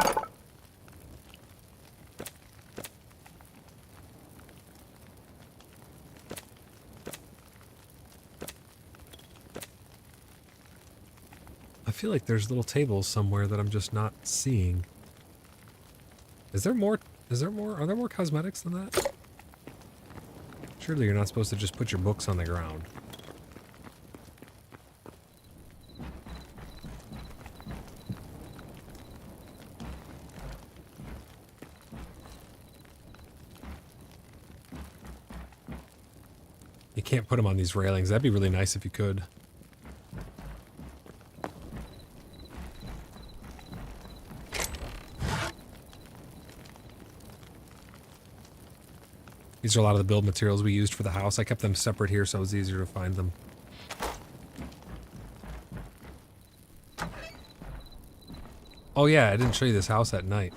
[SPEAKER 2] I feel like there's little tables somewhere that I'm just not seeing. Is there more? Are there more cosmetics than that? Surely you're not supposed to just put your books on the ground. You can't put them on these railings. That'd be really nice if you could. These are a lot of the build materials we used for the house. I kept them separate here so it was easier to find them. Oh yeah, I didn't show you this house at night.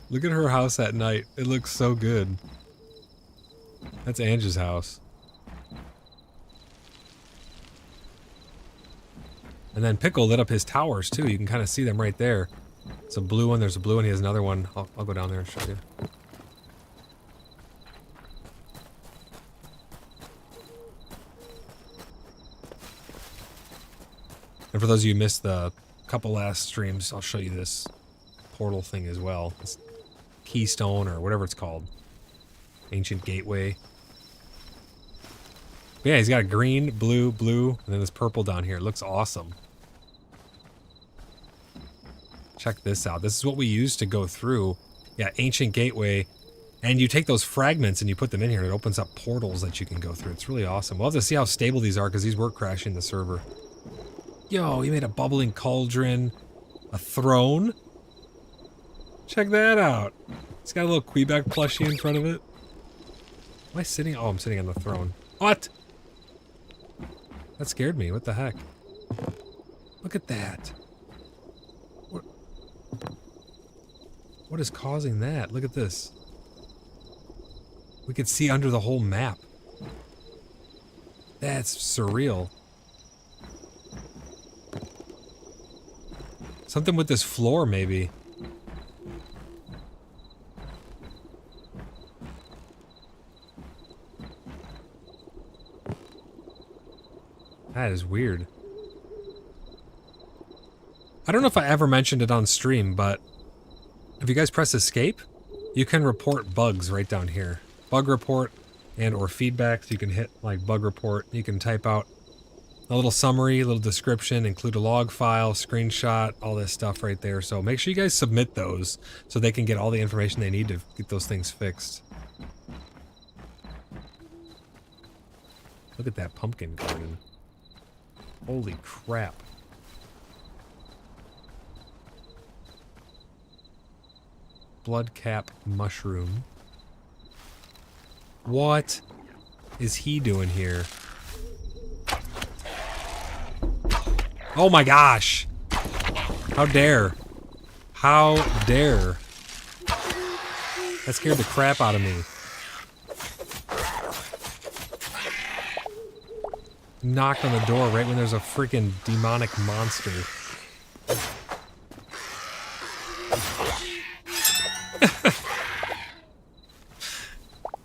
[SPEAKER 2] Look at her house at night. It looks so good. That's Angie's house. And then Pickle lit up his towers too. You can kind of see them right there. It's a blue one. There's a blue one. He has another one. I'll go down there and show you. And for those of you who missed the couple last streams, I'll show you this portal thing as well. This keystone or whatever it's called. Ancient gateway. But yeah, he's got a green, blue, blue, and then this purple down here. It looks awesome. Check this out. This is what we use to go through. Yeah, ancient gateway. And you take those fragments and you put them in here, and it opens up portals that you can go through. It's really awesome. We'll have to see how stable these are, because these were crashing the server. Yo, he made a bubbling cauldron. A throne. Check that out. It's got a little Quebec plushie in front of it. Am I sitting? Oh, I'm sitting on the throne. What? That scared me. What the heck? Look at that. What is causing that? Look at this. We could see under the whole map. That's surreal. Something with this floor, maybe. That is weird. I don't know if I ever mentioned it on stream, but if you guys press escape, you can report bugs right down here. Bug report and or feedback. So you can hit like bug report. You can type out a little summary, a little description, include a log file, screenshot, all this stuff right there. So make sure you guys submit those so they can get all the information they need to get those things fixed. Look at that pumpkin garden. Holy crap. Blood cap mushroom. What is he doing here? Oh my gosh! How dare! How dare! That scared the crap out of me. Knocked on the door right when there's a freaking demonic monster.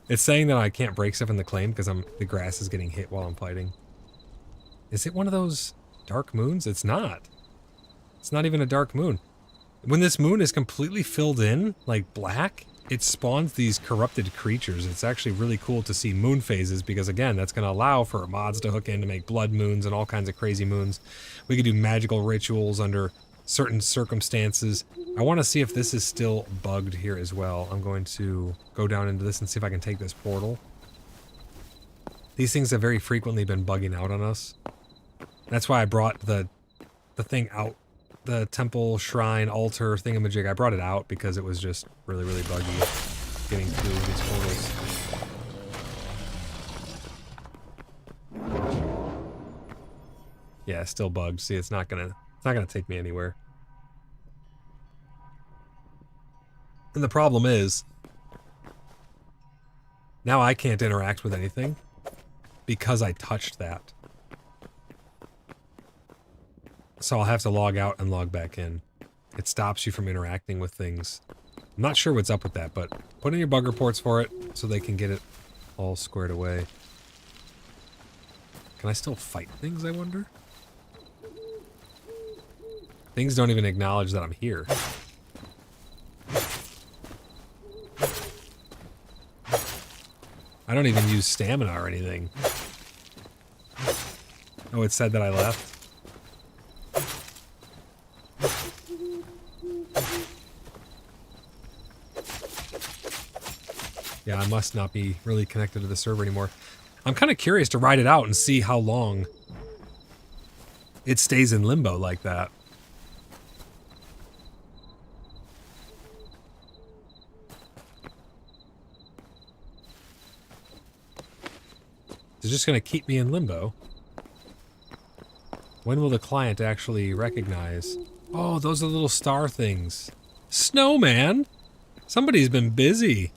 [SPEAKER 2] It's saying that I can't break stuff in the claim because the grass is getting hit while I'm fighting. Is it one of those dark moons? It's not. It's not even a dark moon. When this moon is completely filled in, like black, it spawns these corrupted creatures. It's actually really cool to see moon phases because, again, that's going to allow for mods to hook in to make blood moons and all kinds of crazy moons. We could do magical rituals under certain circumstances. I want to see if this is still bugged here as well. I'm going to go down into this and see if I can take this portal. These things have very frequently been bugging out on us. That's why I brought the thing out. The temple, shrine, altar, thingamajig. I brought it out because it was just really, really buggy getting through these portals. Yeah, still bugged. See, it's not gonna take me anywhere. And the problem is, now I can't interact with anything because I touched that. So I'll have to log out and log back in. It stops you from interacting with things. I'm not sure what's up with that, but put in your bug reports for it so they can get it all squared away. Can I still fight things, I wonder? Things don't even acknowledge that I'm here. I don't even use stamina or anything. Oh, it said that I left. Yeah, I must not be really connected to the server anymore. I'm kind of curious to ride it out and see how long it stays in limbo like that. It's just going to keep me in limbo. When will the client actually recognize? Oh, those are little star things. Snowman! Somebody's been busy.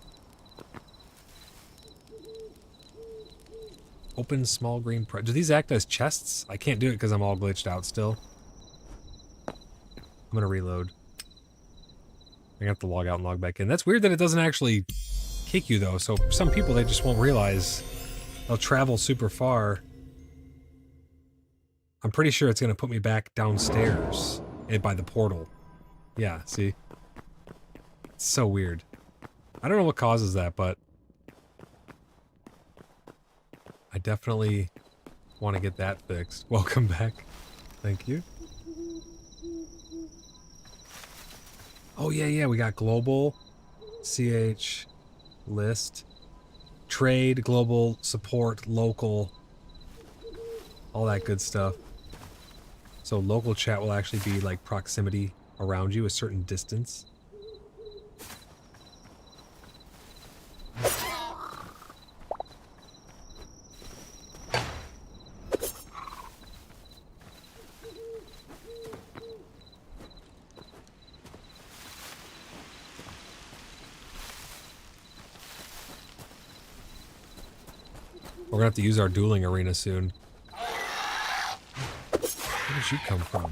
[SPEAKER 2] Open small green... Do these act as chests? I can't do it because I'm all glitched out still. I'm going to reload. I have to log out and log back in. That's weird that it doesn't actually kick you, though. So some people, they just won't realize they'll travel super far. I'm pretty sure it's going to put me back downstairs by the portal. Yeah, see? It's so weird. I don't know what causes that, but I definitely want to get that fixed. Welcome back. Thank you. Oh, yeah, we got global, CH, list, trade, global, support, local, all that good stuff. So local chat will actually be like proximity around you, a certain distance. We're gonna have to use our dueling arena soon. Where did you come from?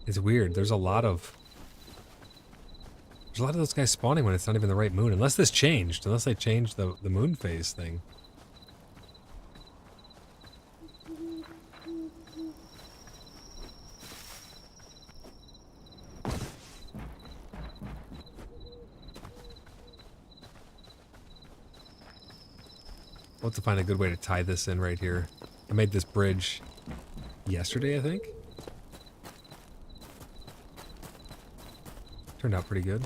[SPEAKER 2] It's weird. There's a lot of those guys spawning when it's not even the right moon. Unless this changed. Unless they changed the moon phase thing. We'll have to find a good way to tie this in right here. I made this bridge yesterday, I think. Turned out pretty good.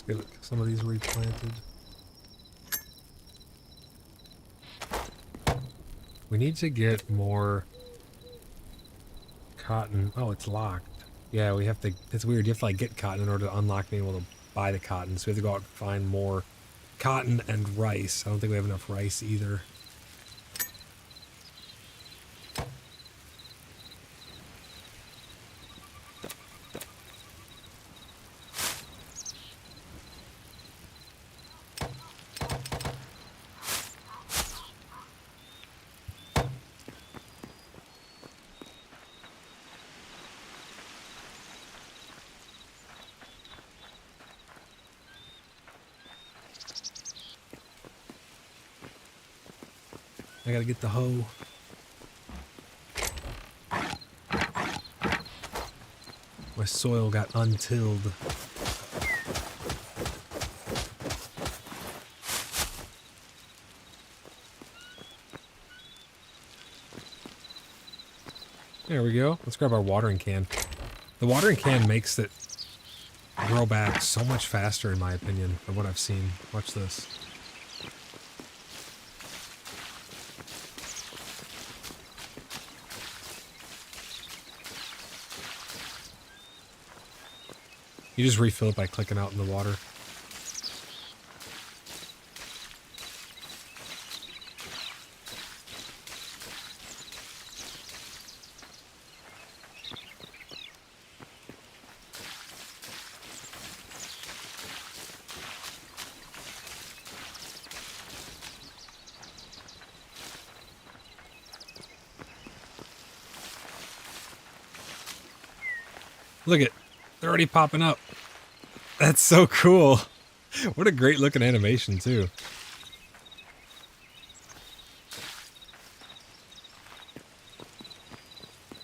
[SPEAKER 2] Okay, look, some of these replanted. We need to get more cotton. Oh, it's locked. Yeah, we have to. It's weird. You have to like get cotton in order to unlock being able to buy the cotton. So we have to go out and find more cotton and rice. I don't think we have enough rice either. I gotta get the hoe. My soil got untilled. There we go. Let's grab our watering can. The watering can makes it grow back so much faster, in my opinion, than what I've seen. Watch this. You just refill it by clicking out in the water. Look it, they're already popping up. That's so cool. What a great looking animation too.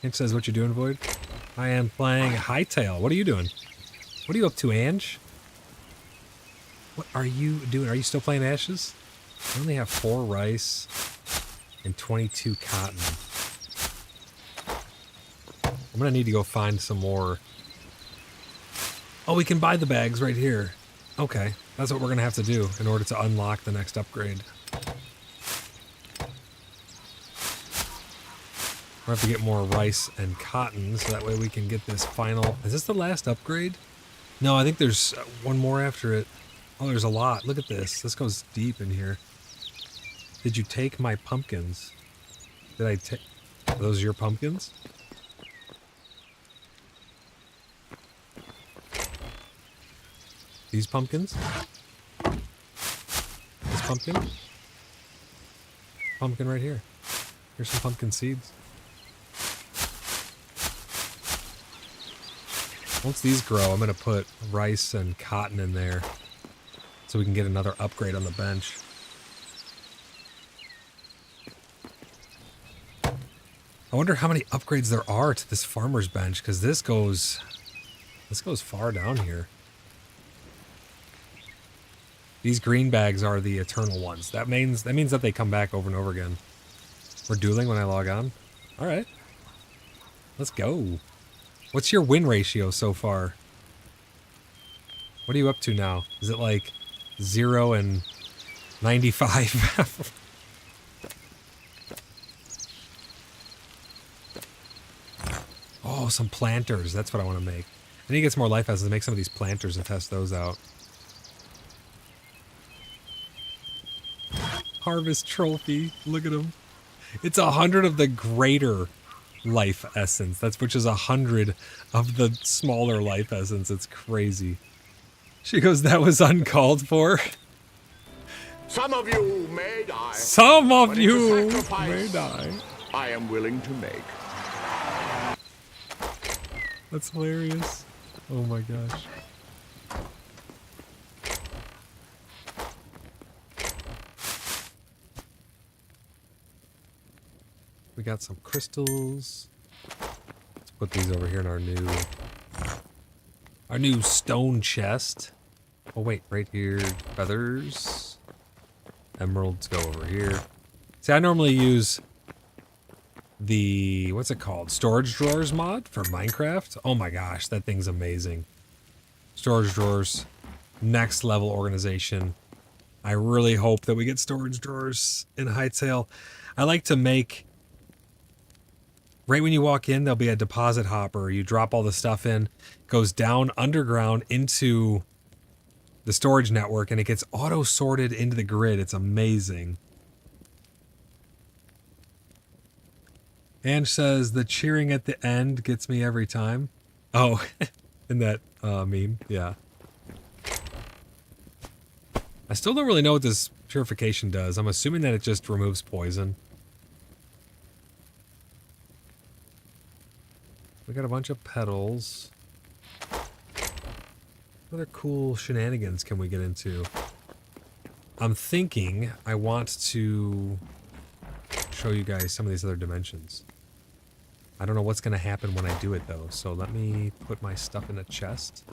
[SPEAKER 2] It says, what you doing, Void? I am playing Hytale. What are you doing? What are you up to, Ange? What are you doing? Are you still playing Ashes? I only have 4 rice and 22 cotton. I'm gonna need to go find some more. Oh, we can buy the bags right here. Okay, that's what we're gonna have to do in order to unlock the next upgrade. We'll have to get more rice and cotton so that way we can get this final... Is this the last upgrade? No, I think there's one more after it. Oh, there's a lot. Look at this. This goes deep in here. Did you take my pumpkins? Did I take... Are those your pumpkins? These pumpkins? This pumpkin? Pumpkin right here. Here's some pumpkin seeds. Once these grow, I'm going to put rice and cotton in there so we can get another upgrade on the bench. I wonder how many upgrades there are to this farmer's bench, because this goes far down here. These green bags are the eternal ones. That means that they come back over and over again. We're dueling when I log on. All right. Let's go. What's your win ratio so far? What are you up to now? Is it like 0 and 95? Oh, some planters. That's what I want to make. I need to get some more life essence to make some of these planters and test those out. Harvest trophy. Look at him. It's 100 of the greater life essence. Which is 100 of the smaller life essence. It's crazy. She goes, that was uncalled for.
[SPEAKER 3] Some of you may die.
[SPEAKER 2] Some of
[SPEAKER 3] but it's a
[SPEAKER 2] you may
[SPEAKER 3] sacrifice
[SPEAKER 2] die.
[SPEAKER 3] I am willing to make.
[SPEAKER 2] That's hilarious. Oh my gosh. We got some crystals. Let's put these over here in our new stone chest. Oh wait, right here, feathers. Emeralds go over here. See, I normally use the, what's it called? Storage drawers mod for Minecraft. Oh my gosh, that thing's amazing. Storage drawers next level organization. I really hope that we get storage drawers in Hytale. I like to make, right when you walk in, there'll be a deposit hopper. You drop all the stuff in, goes down underground into the storage network, and it gets auto-sorted into the grid. It's amazing. Ange says, the cheering at the end gets me every time. Oh, in that meme, yeah. I still don't really know what this purification does. I'm assuming that it just removes poison. We got a bunch of petals. What other cool shenanigans can we get into? I'm thinking I want to show you guys some of these other dimensions. I don't know what's going to happen when I do it, though. So let me put my stuff in a chest.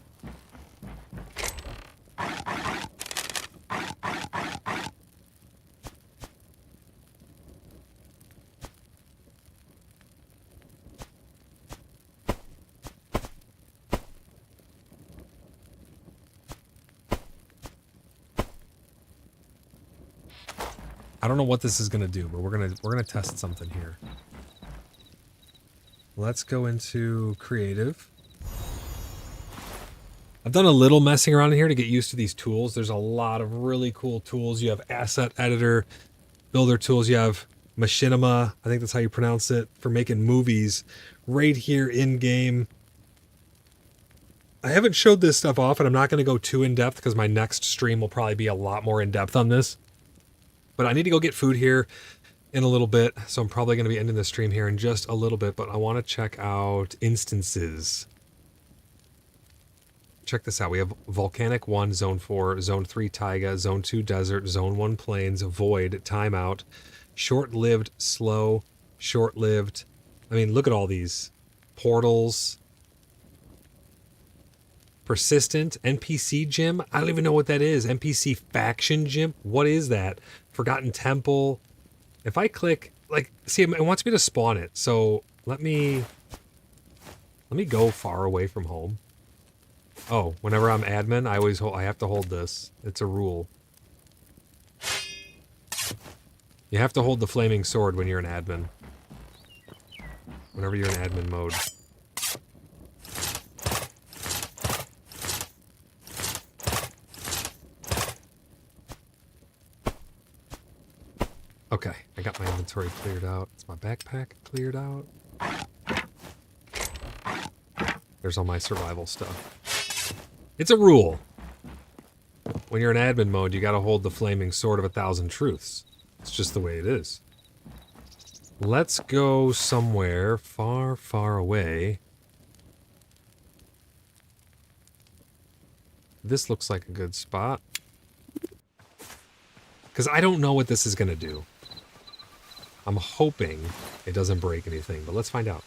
[SPEAKER 2] I don't know what this is going to do, but we're going to test something here. Let's go into creative. I've done a little messing around in here to get used to these tools. There's a lot of really cool tools. You have asset editor, builder tools. You have machinima, I think that's how you pronounce it, for making movies right here in game. I haven't showed this stuff off, and I'm not going to go too in depth because my next stream will probably be a lot more in depth on this. But I need to go get food here in a little bit, so I'm probably going to be ending the stream here in just a little bit, but I want to check out instances. Check this out. We have Volcanic 1, Zone 4, Zone 3 Taiga, Zone 2 Desert, Zone 1 Plains, Void, Timeout, Short-Lived, Slow, Short-Lived. I mean, look at all these. Portals. Persistent, NPC Gym. I don't even know what that is. NPC Faction Gym. What is that? Forgotten Temple. If I click, like, see, it wants me to spawn it. So let me go far away from home. Oh, whenever I'm admin, I have to hold this. It's a rule. You have to hold the flaming sword when you're an admin. Whenever you're in admin mode. Okay, I got my inventory cleared out. Is my backpack cleared out? There's all my survival stuff. It's a rule. When you're in admin mode, you gotta hold the flaming sword of 1,000 truths. It's just the way it is. Let's go somewhere far, far away. This looks like a good spot. Because I don't know what this is gonna do. I'm hoping it doesn't break anything, but let's find out.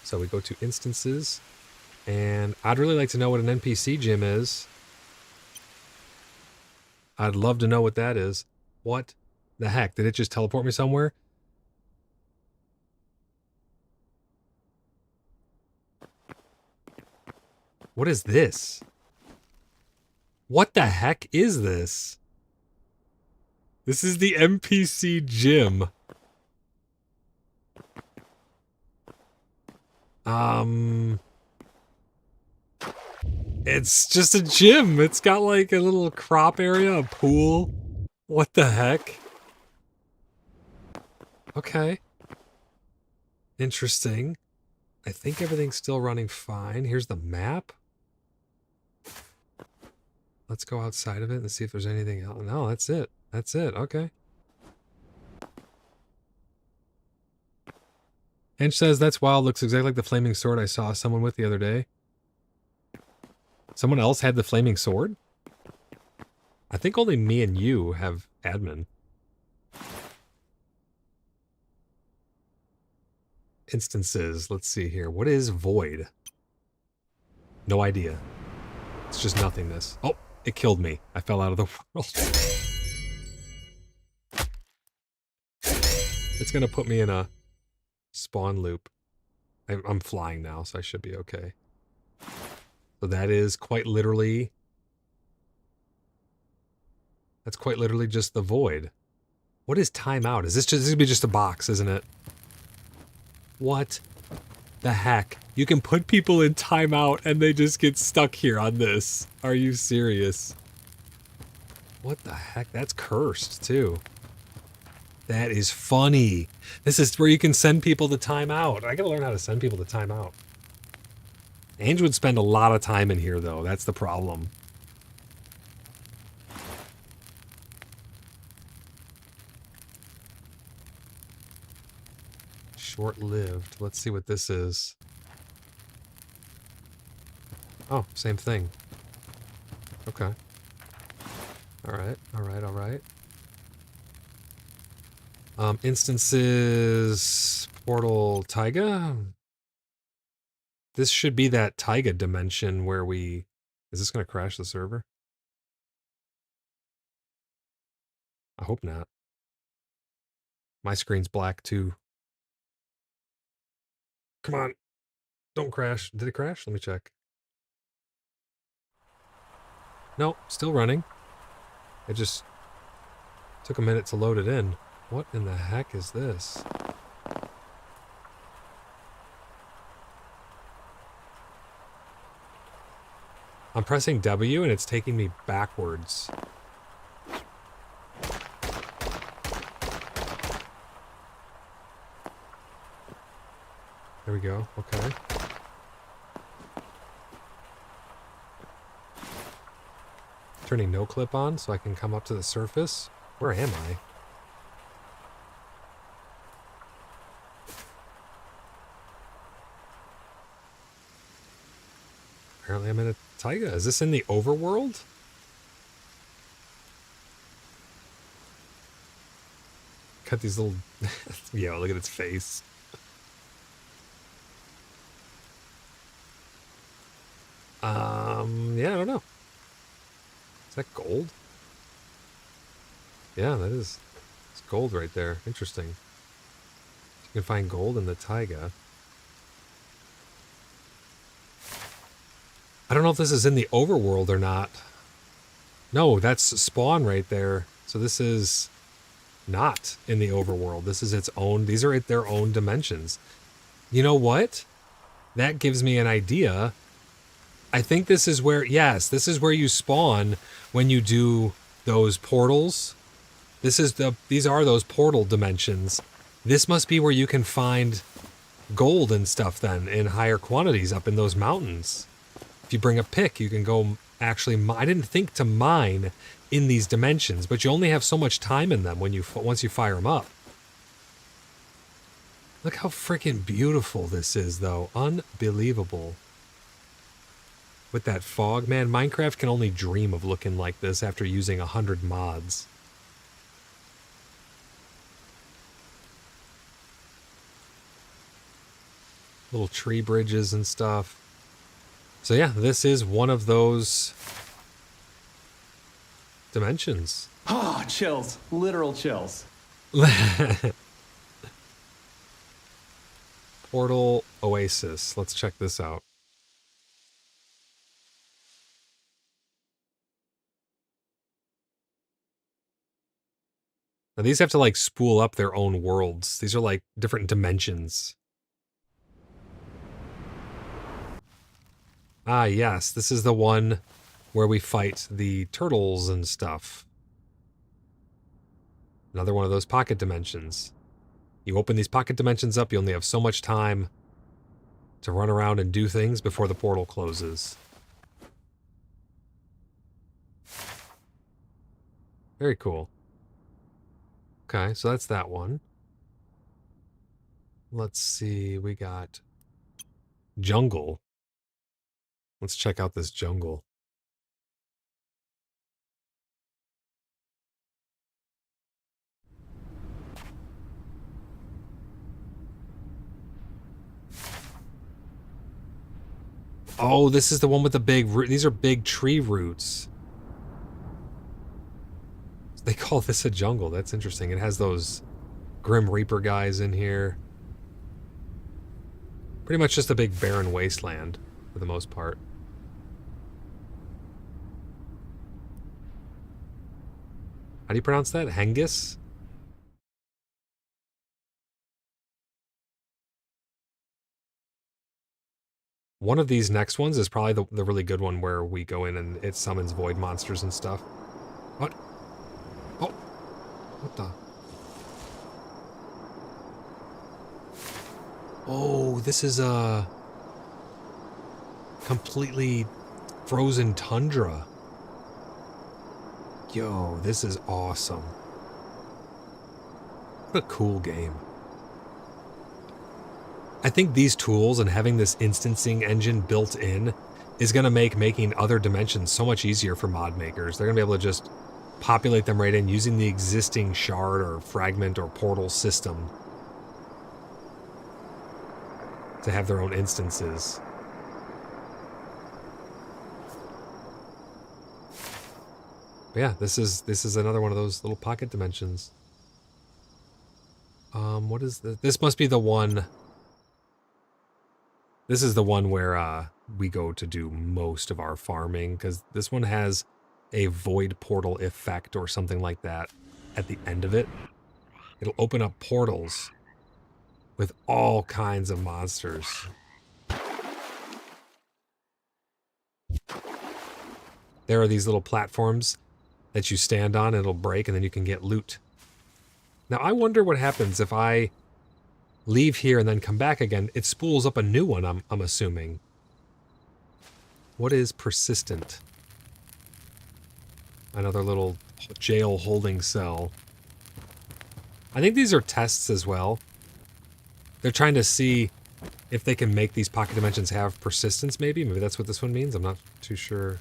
[SPEAKER 2] So we go to instances, and I'd really like to know what an NPC gym is. I'd love to know what that is. What the heck? Did it just teleport me somewhere? What is this? What the heck is this? This is the NPC gym. It's just a gym. It's got like a little crop area, a pool. What the heck? Okay. Interesting. I think everything's still running fine. Here's the map. Let's go outside of it and see if there's anything else. No, that's it. That's it. Okay. Hench says, that's wild. Looks exactly like the flaming sword I saw someone with the other day. Someone else had the flaming sword? I think only me and you have admin. Instances. Let's see here. What is void? No idea. It's just nothingness. Oh, it killed me. I fell out of the world. It's going to put me in a spawn loop. I'm flying now, so I should be okay. So that is quite literally That's quite literally just the void. What is timeout? Is this gonna be just a box, isn't it? What the heck? You can put people in timeout and they just get stuck here on this. Are you serious? What the heck? That's cursed, too. That is funny. This is where you can send people to timeout. I gotta learn how to send people to timeout. Ange would spend a lot of time in here, though. That's the problem. Short-lived. Let's see what this is. Oh, same thing. Okay. Alright, alright, alright. Instances... Portal Taiga? This should be that Taiga dimension where we... Is this going to crash the server? I hope not. My screen's black, too. Come on. Don't crash. Did it crash? Let me check. No, still running. It just took a minute to load it in. What in the heck is this? I'm pressing W and it's taking me backwards. There we go. Okay. Turning no clip on so I can come up to the surface. Where am I? Apparently I'm in a taiga. Is this in the overworld? Got these little... Yeah, look at its face. Yeah, I don't know. Is that gold? Yeah, that is. It's gold right there. Interesting. You can find gold in the taiga. I don't know if this is in the overworld or not. No, that's spawn right there. So this is not in the overworld. This is its own. These are their own dimensions. You know what? That gives me an idea. I think this is where, yes, this is where you spawn when you do those portals. These are those portal dimensions. This must be where you can find gold and stuff then in higher quantities up in those mountains. If you bring a pick, you can go actually mine. I didn't think to mine in these dimensions, but you only have so much time in them when once you fire them up. Look how freaking beautiful this is, though. Unbelievable. With that fog, man, Minecraft can only dream of looking like this after using 100 mods. Little tree bridges and stuff. So yeah, this is one of those dimensions.
[SPEAKER 8] Oh, chills. Literal chills.
[SPEAKER 2] Portal Oasis. Let's check this out. Now these have to like spool up their own worlds. These are like different dimensions. Ah, yes, this is the one where we fight the turtles and stuff. Another one of those pocket dimensions. You open these pocket dimensions up, you only have so much time to run around and do things before the portal closes. Very cool. Okay, so that's that one. Let's see, we got jungle. Let's check out this jungle. Oh, this is the one with the big root. These are big tree roots. They call this a jungle. That's interesting. It has those Grim Reaper guys in here. Pretty much just a big barren wasteland for the most part. How do you pronounce that? Hengis? One of these next ones is probably the really good one where we go in and it summons void monsters and stuff. What? Oh. What the? Oh, this is a completely frozen tundra. Yo, this is awesome. What a cool game. I think these tools and having this instancing engine built in is going to make making other dimensions so much easier for mod makers. They're going to be able to just populate them right in using the existing shard or fragment or portal system to have their own instances. But yeah, this is another one of those little pocket dimensions. What is this? This must be the one. This is the one where we go to do most of our farming, because this one has a void portal effect or something like that at the end of it. It'll open up portals with all kinds of monsters. There are these little platforms that you stand on, and it'll break, and then you can get loot. Now, I wonder what happens if I leave here and then come back again. It spools up a new one, I'm assuming. What is persistent? Another little jail holding cell. I think these are tests as well. They're trying to see if they can make these pocket dimensions have persistence, maybe. Maybe that's what this one means. I'm not too sure.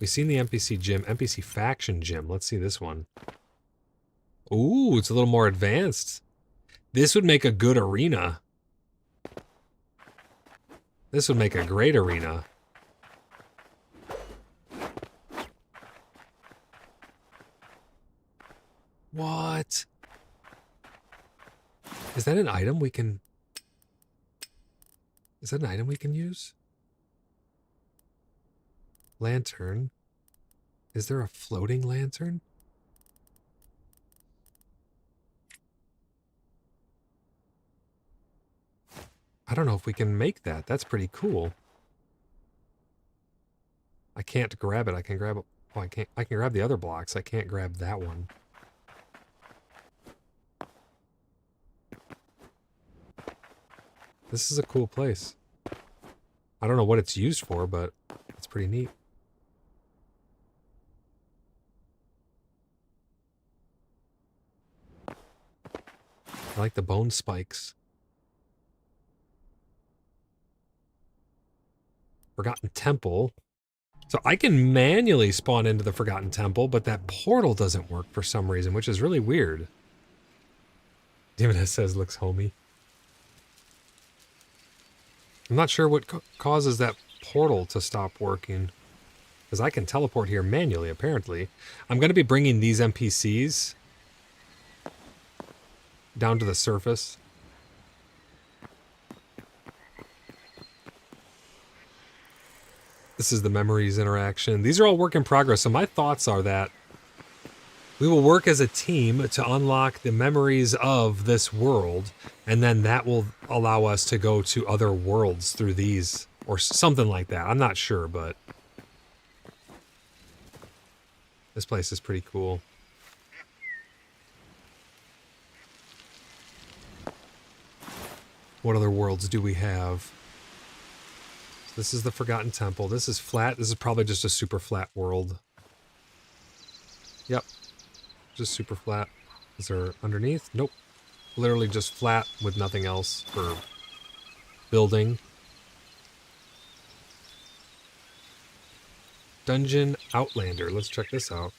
[SPEAKER 2] We've seen the NPC gym, NPC faction gym. Let's see this one. Ooh, it's a little more advanced. This would make a good arena. This would make a great arena. What? Is that an item we can... Is that an item we can use? Lantern. Is there a floating lantern? I don't know if we can make that. That's pretty cool. I can't grab it. I can grab... Oh, I can't. I can grab the other blocks. I can't grab that one. This is a cool place. I don't know what it's used for, but it's pretty neat. I like the bone spikes. Forgotten Temple. So I can manually spawn into the Forgotten Temple, but that portal doesn't work for some reason, which is really weird. David says looks homey. I'm not sure what causes that portal to stop working, because I can teleport here manually, apparently. I'm going to be bringing these NPCs down to the surface. This is the memories interaction. These are all work in progress, so my thoughts are that we will work as a team to unlock the memories of this world, and then that will allow us to go to other worlds through these, or something like that. I'm not sure, but this place is pretty cool. What other worlds do we have? This is the Forgotten Temple. This is flat. This is probably just a super flat world. Yep. Just super flat. Is there underneath? Nope. Literally just flat with nothing else for building. Dungeon Outlander. Let's check this out.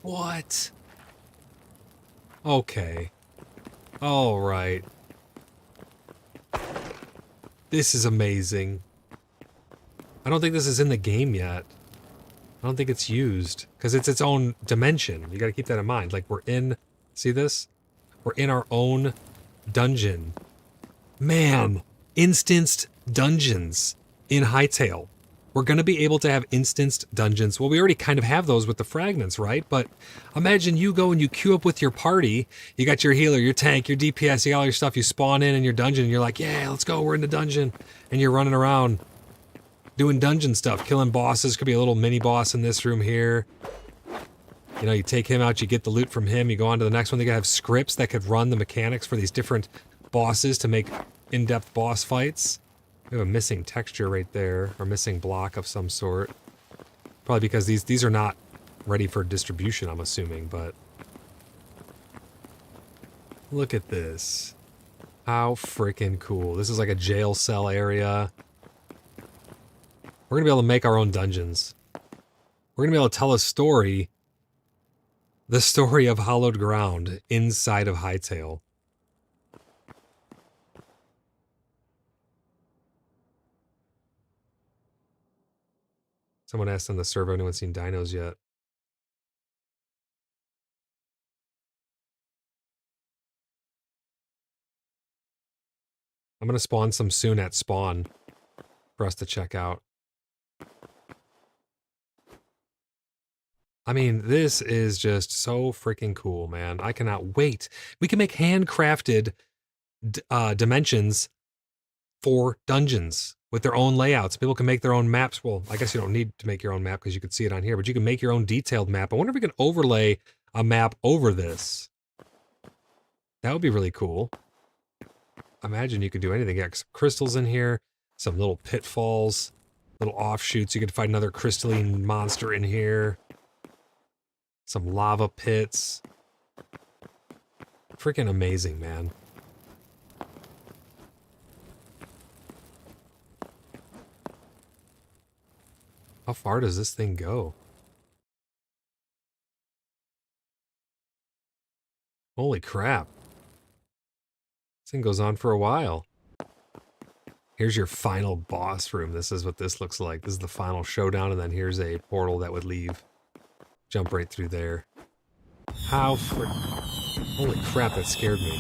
[SPEAKER 2] What? Okay. All right. This is amazing. I don't think this is in the game yet. I don't think it's used, because it's its own dimension. You got to keep that in mind. Like, we're in... See this? We're in our own dungeon. Man! Instanced dungeons in Hytale. We're going to be able to have instanced dungeons. Well, we already kind of have those with the fragments, right? But imagine you go and you queue up with your party. You got your healer, your tank, your DPS, you got all your stuff. You spawn in your dungeon. And you're like, yeah, let's go. We're in the dungeon. And you're running around doing dungeon stuff, killing bosses. Could be a little mini boss in this room here. You know, you take him out, you get the loot from him, you go on to the next one. They could have scripts that could run the mechanics for these different bosses to make in-depth boss fights. We have a missing texture right there, or missing block of some sort. Probably because these are not ready for distribution, I'm assuming, but... Look at this. How freaking cool. This is like a jail cell area. We're gonna be able to make our own dungeons. We're gonna be able to tell a story. The story of hallowed ground inside of Hytale. Someone asked on the server, anyone seen dinos yet? I'm gonna spawn some soon at spawn for us to check out. I mean, this is just so freaking cool, man. I cannot wait. We can make handcrafted dimensions for dungeons with their own layouts. People can make their own maps. Well, I guess you don't need to make your own map because you can see it on here, but you can make your own detailed map. I wonder if we can overlay a map over this. That would be really cool. Imagine you could do anything. Got some crystals in here, some little pitfalls, little offshoots. You could find another crystalline monster in here. Some lava pits. Freaking amazing, man. How far does this thing go? Holy crap. This thing goes on for a while. Here's your final boss room. This is what this looks like. This is the final showdown, and then here's a portal that would leave. Jump right through there. How holy crap, that scared me.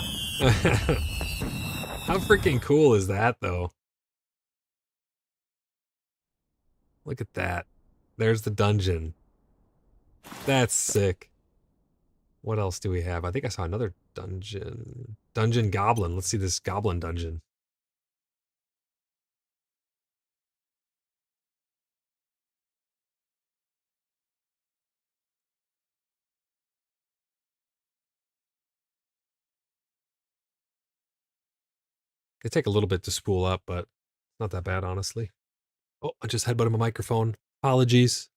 [SPEAKER 2] How freaking cool is that, though? Look at that. There's the dungeon. That's sick. What else do we have? I think I saw another dungeon. Dungeon Goblin. Let's see this Goblin dungeon. They take a little bit to spool up, but not that bad, honestly. Oh, I just headbutted my microphone. Apologies.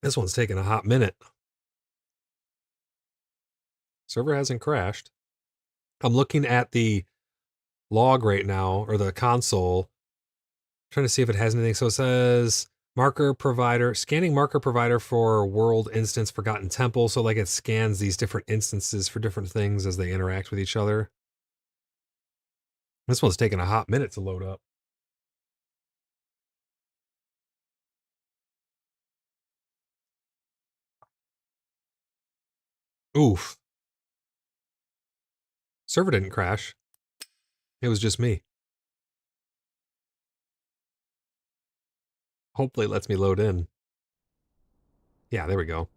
[SPEAKER 2] This one's taking a hot minute. Server hasn't crashed. I'm looking at the log right now, or the console, trying to see if it has anything. So it says marker provider, scanning marker provider for world instance forgotten temple. So like it scans these different instances for different things as they interact with each other. This one's taking a hot minute to load up. Oof. Server didn't crash. It was just me. Hopefully it lets me load in. Yeah, there we go.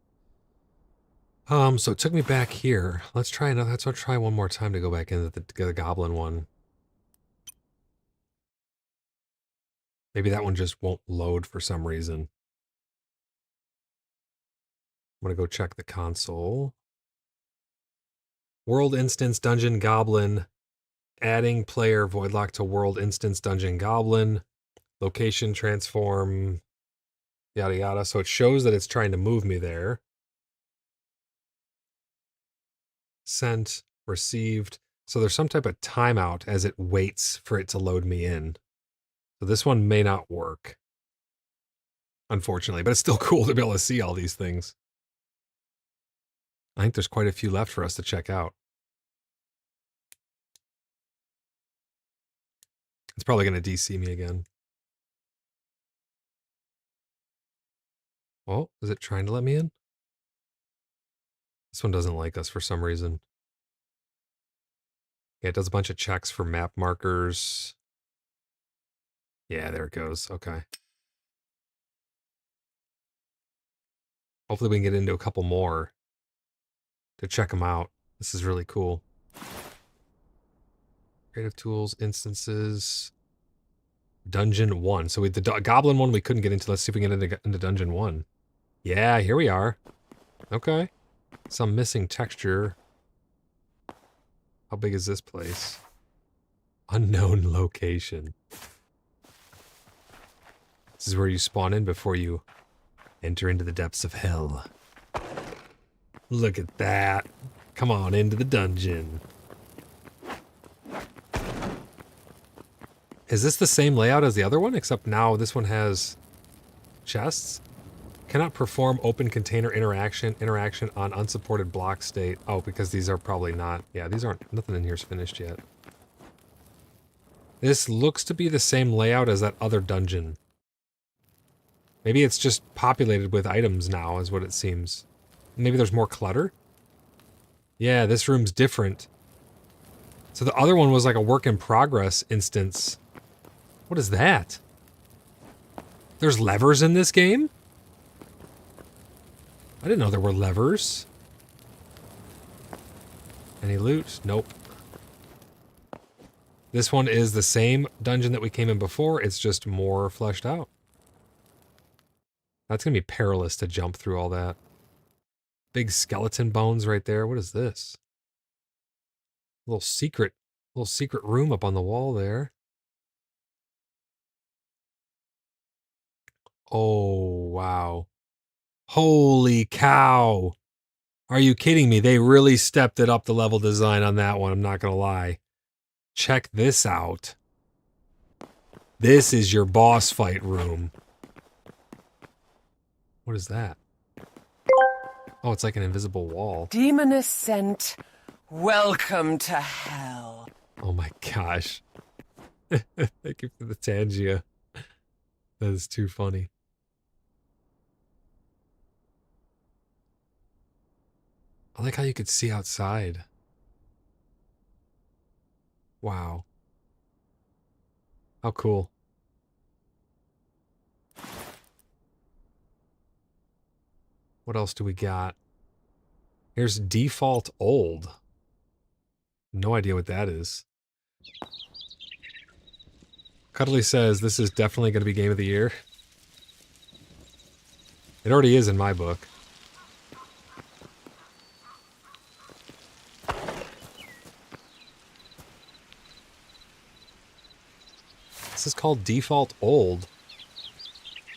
[SPEAKER 2] So it took me back here. Let's try another. Let's try one more time to go back into the goblin one. Maybe that one just won't load for some reason. I'm gonna go check the console. World instance dungeon goblin. Adding player voidlock to world instance dungeon goblin. Location transform. Yada yada. So it shows that it's trying to move me there. Sent, received. So there's some type of timeout as it waits for it to load me in. So this one may not work, unfortunately, but it's still cool to be able to see all these things. I think there's quite a few left for us to check out. It's probably going to DC me again. Oh, is it trying to let me in? This one doesn't like us for some reason. Yeah, it does a bunch of checks for map markers. Yeah, there it goes. Okay. Hopefully we can get into a couple more to check them out. This is really cool. Creative tools, instances, dungeon 1. So the goblin one we couldn't get into. Let's see if we can get into dungeon 1. Yeah, here we are. Okay. Some missing texture. How big is this place? Unknown location. This is where you spawn in before you enter into the depths of hell. Look at that. Come on into the dungeon. Is this the same layout as the other one? Except now this one has chests? Cannot perform open container interaction on unsupported block state. Oh, because these are probably not. Yeah, these aren't. Nothing in here is finished yet. This looks to be the same layout as that other dungeon. Maybe it's just populated with items now, is what it seems. Maybe there's more clutter? Yeah, this room's different. So the other one was like a work in progress instance. What is that? There's levers in this game? I didn't know there were levers. Any loot? Nope. This one is the same dungeon that we came in before. It's just more fleshed out. That's going to be perilous to jump through all that. Big skeleton bones right there. What is this? Little secret room up on the wall there. Oh, wow. Holy cow. Are you kidding me? They really stepped it up the level design on that one. I'm not going to lie. Check this out. This is your boss fight room. What is that? Oh, it's like an invisible wall.
[SPEAKER 9] Demon Ascent, welcome to hell.
[SPEAKER 2] Oh my gosh. Thank you for the Tangia. That is too funny. I like how you could see outside. Wow. How cool. What else do we got? Here's default old. No idea what that is. Cuddly says this is definitely going to be game of the year. It already is in my book. This is called default old.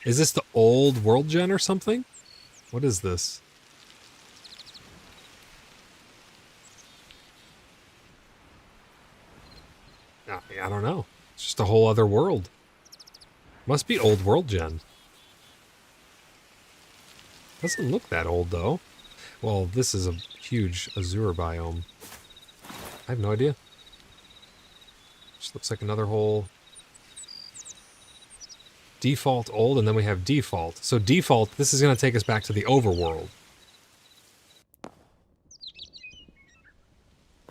[SPEAKER 2] Is this the old world gen or something? What is this? I don't know. It's just a whole other world. Must be old world gen. Doesn't look that old though. Well, this is a huge azure biome. I have no idea. Just looks like another whole default old, and then we have default. So default, this is going to take us back to the overworld.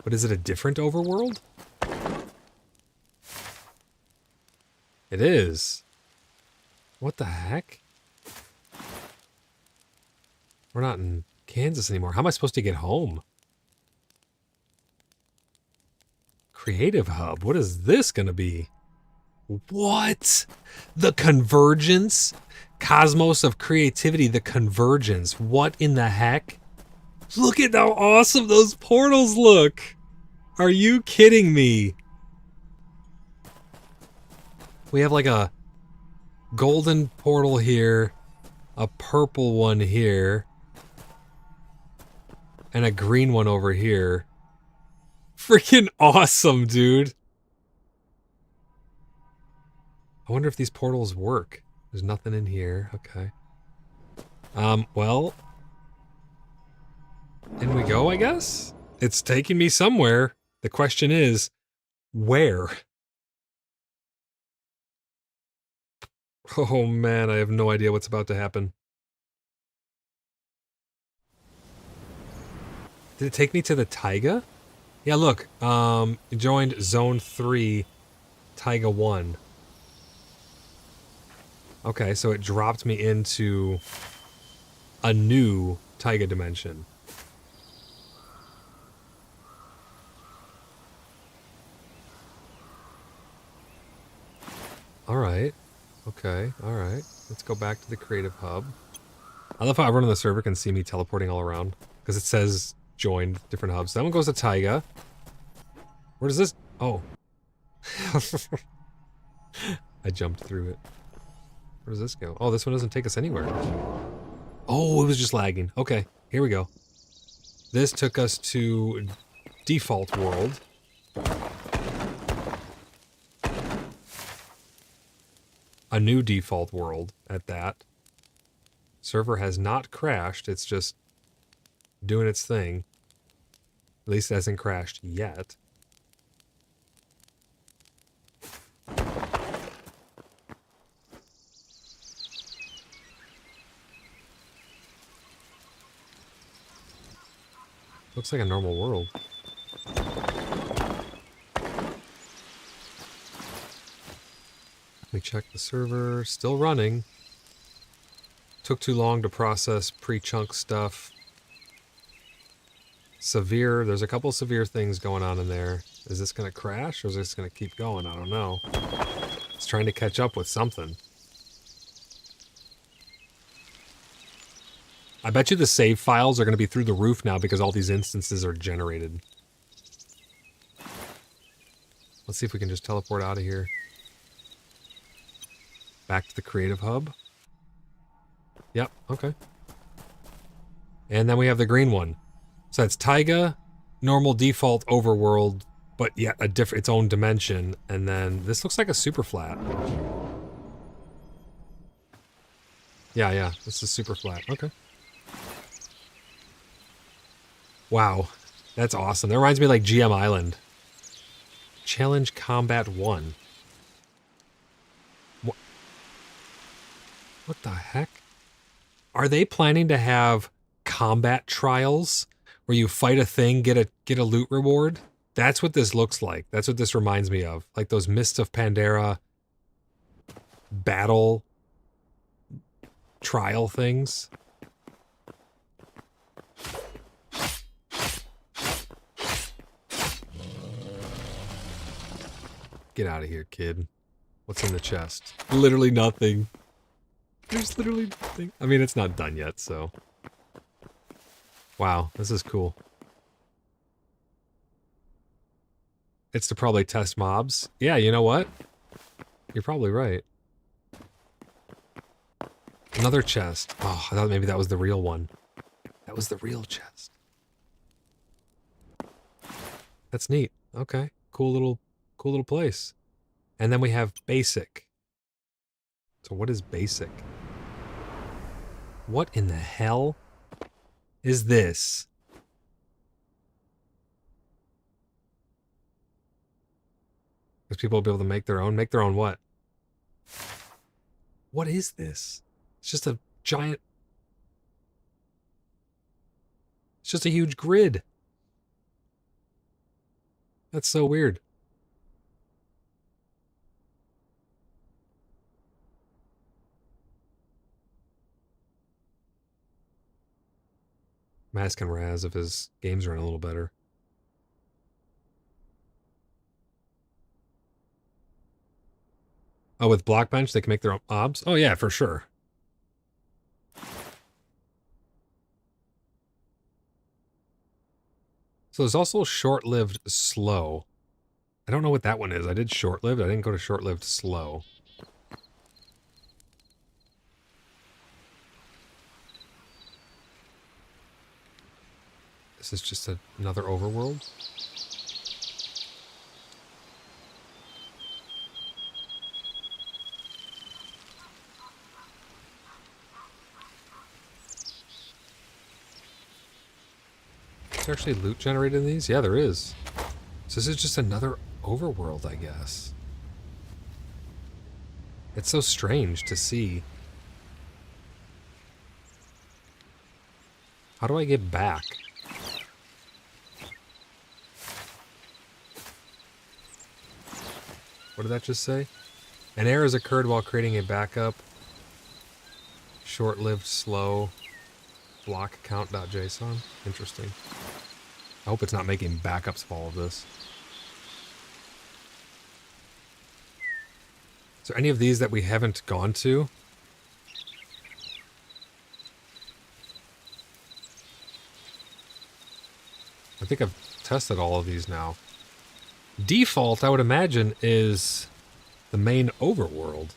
[SPEAKER 2] But is it a different overworld? It is. What the heck? We're not in Kansas anymore. How am I supposed to get home? Creative Hub. What is this going to be? What? The Convergence? Cosmos of Creativity, the Convergence. What in the heck? Look at how awesome those portals look. Are you kidding me? We have like a golden portal here, a purple one here, and a green one over here. Freaking awesome, dude. I wonder if these portals work. There's nothing in here. Okay. Well, in we go, I guess? It's taking me somewhere. The question is, where? Oh man, I have no idea what's about to happen. Did it take me to the taiga? Yeah, look. Joined Zone 3, Taiga 1. Okay, so it dropped me into a new Taiga dimension. Alright. Okay, alright. Let's go back to the creative hub. I love how everyone on the server can see me teleporting all around. Because it says joined different hubs. That one goes to Taiga. Where does this... Oh. I jumped through it. Where does this go? Oh, this one doesn't take us anywhere. Oh, it was just lagging. Okay, here we go. This took us to default world. A new default world at that. Server has not crashed. It's just doing its thing. At least it hasn't crashed yet. Looks like a normal world. Let me check the server. Still running. Took too long to process pre-chunk stuff. Severe. There's a couple severe things going on in there. Is this going to crash or is this going to keep going? I don't know. It's trying to catch up with something. I bet you the save files are going to be through the roof now because all these instances are generated. Let's see if we can just teleport out of here. Back to the creative hub. Yep, okay. And then we have the green one. So that's Taiga, normal default overworld, but yet a different, its own dimension. And then this looks like a super flat. Yeah, this is super flat. Okay. Wow, that's awesome. That reminds me of like GM Island. Challenge Combat 1. What the heck? Are they planning to have combat trials where you fight a thing, get a loot reward? That's what this looks like. That's what this reminds me of. Like those Mists of Pandaria battle trial things. Get out of here, kid. What's in the chest? Literally nothing. There's literally nothing. I mean, it's not done yet, so. Wow, this is cool. It's to probably test mobs. Yeah, you know what? You're probably right. Another chest. Oh, I thought maybe that was the real one. That was the real chest. That's neat. Okay. Cool little place. And then we have basic. So what is basic? What in the hell is this? Because people will be able to make their own. Make their own what? What is this? It's just a giant... It's just a huge grid. That's so weird. I'm asking Raz if his games run a little better. Oh, with Blockbench, they can make their own obs? Oh, yeah, for sure. So there's also short-lived slow. I don't know what that one is. I did short-lived. I didn't go to short-lived slow. This is just another overworld? Is there actually loot generated in these? Yeah, there is. So this is just another overworld, I guess. It's so strange to see. How do I get back? What did that just say? An error has occurred while creating a backup. Short-lived, slow. Block count.json. Interesting. I hope it's not making backups of all of this. Is there any of these that we haven't gone to? I think I've tested all of these now. Default, I would imagine, is the main overworld.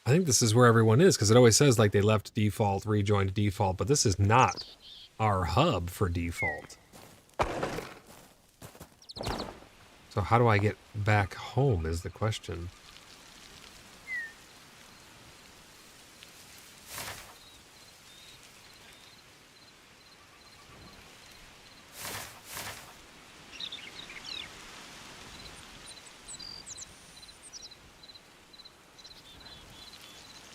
[SPEAKER 2] I think this is where everyone is, because it always says like they left default, rejoined default, but this is not our hub for default. So how do I get back home is the question.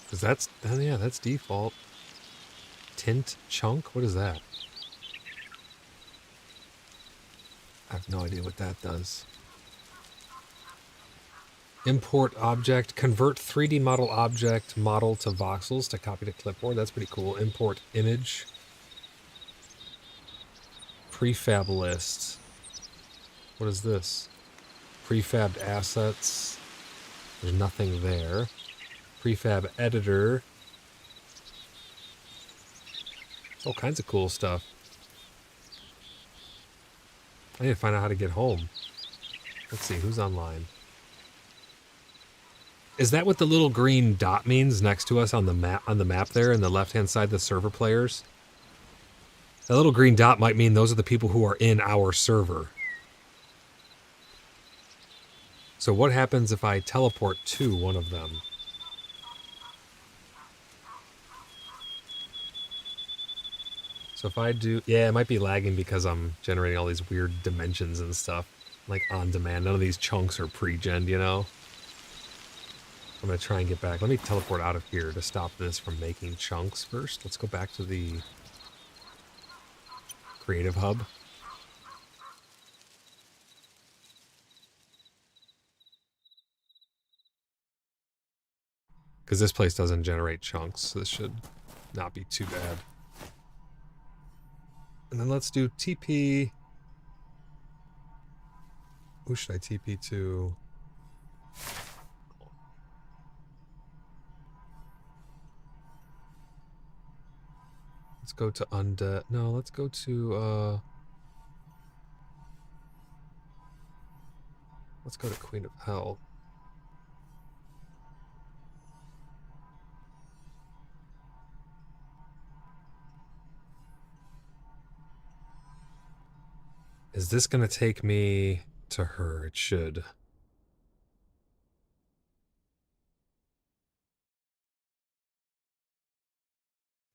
[SPEAKER 2] Because that's, yeah, that's default. Tint chunk? What is that? I have no idea what that does. Import object, convert 3D model object model to voxels to copy to clipboard. That's pretty cool. Import image. Prefab list. What is this? Prefabbed assets. There's nothing there. Prefab editor. All kinds of cool stuff. I need to find out how to get home. Let's see, who's online? Is that what the little green dot means next to us on the map there in the left-hand side, the server players? That little green dot might mean those are the people who are in our server. So what happens if I teleport to one of them? So if I do, yeah, it might be lagging because I'm generating all these weird dimensions and stuff, like on demand. None of these chunks are pre-gen, you know? I'm going to try and get back. Let me teleport out of here to stop this from making chunks first. Let's go back to the creative hub. Because this place doesn't generate chunks, so this should not be too bad. And then let's do TP. Who should I TP to? Let's go to undead. No, let's go to let's go to Queen of Hell. Is this gonna take me to her? It should.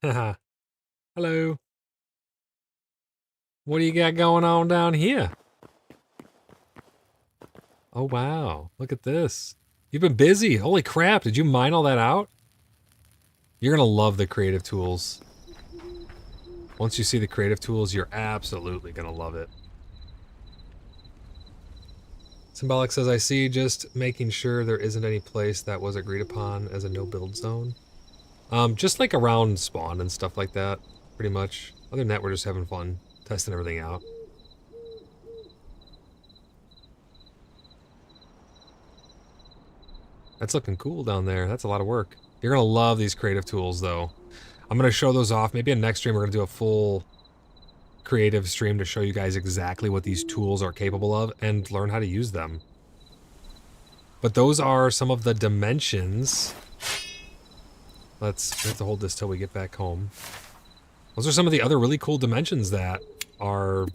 [SPEAKER 2] Haha. Hello. What do you got going on down here? Oh, wow. Look at this. You've been busy. Holy crap. Did you mine all that out? You're going to love the creative tools. Once you see the creative tools, you're absolutely going to love it. Symbolic says, I see, just making sure there isn't any place that was agreed upon as a no-build zone. Just like around spawn and stuff like that. Pretty much. Other than that, we're just having fun, testing everything out. That's looking cool down there. That's a lot of work. You're going to love these creative tools, though. I'm going to show those off. Maybe in next stream, we're going to do a full creative stream to show you guys exactly what these tools are capable of and learn how to use them. But those are some of the dimensions. We have to hold this till we get back home. Those are some of the other really cool dimensions that are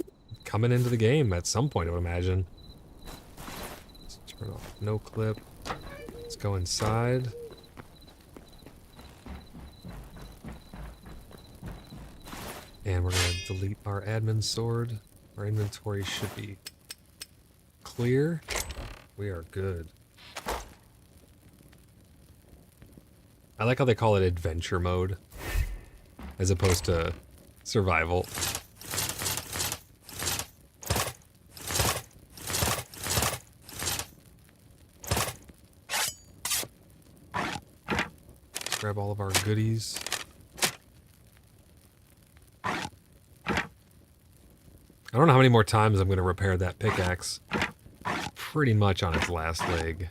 [SPEAKER 2] coming into the game at some point, I would imagine. Let's turn off no clip. Let's go inside. And we're going to delete our admin sword. Our inventory should be clear. We are good. I like how they call it adventure mode as opposed to survival. Grab all of our goodies. I don't know how many more times I'm going to repair that pickaxe. Pretty much on its last leg.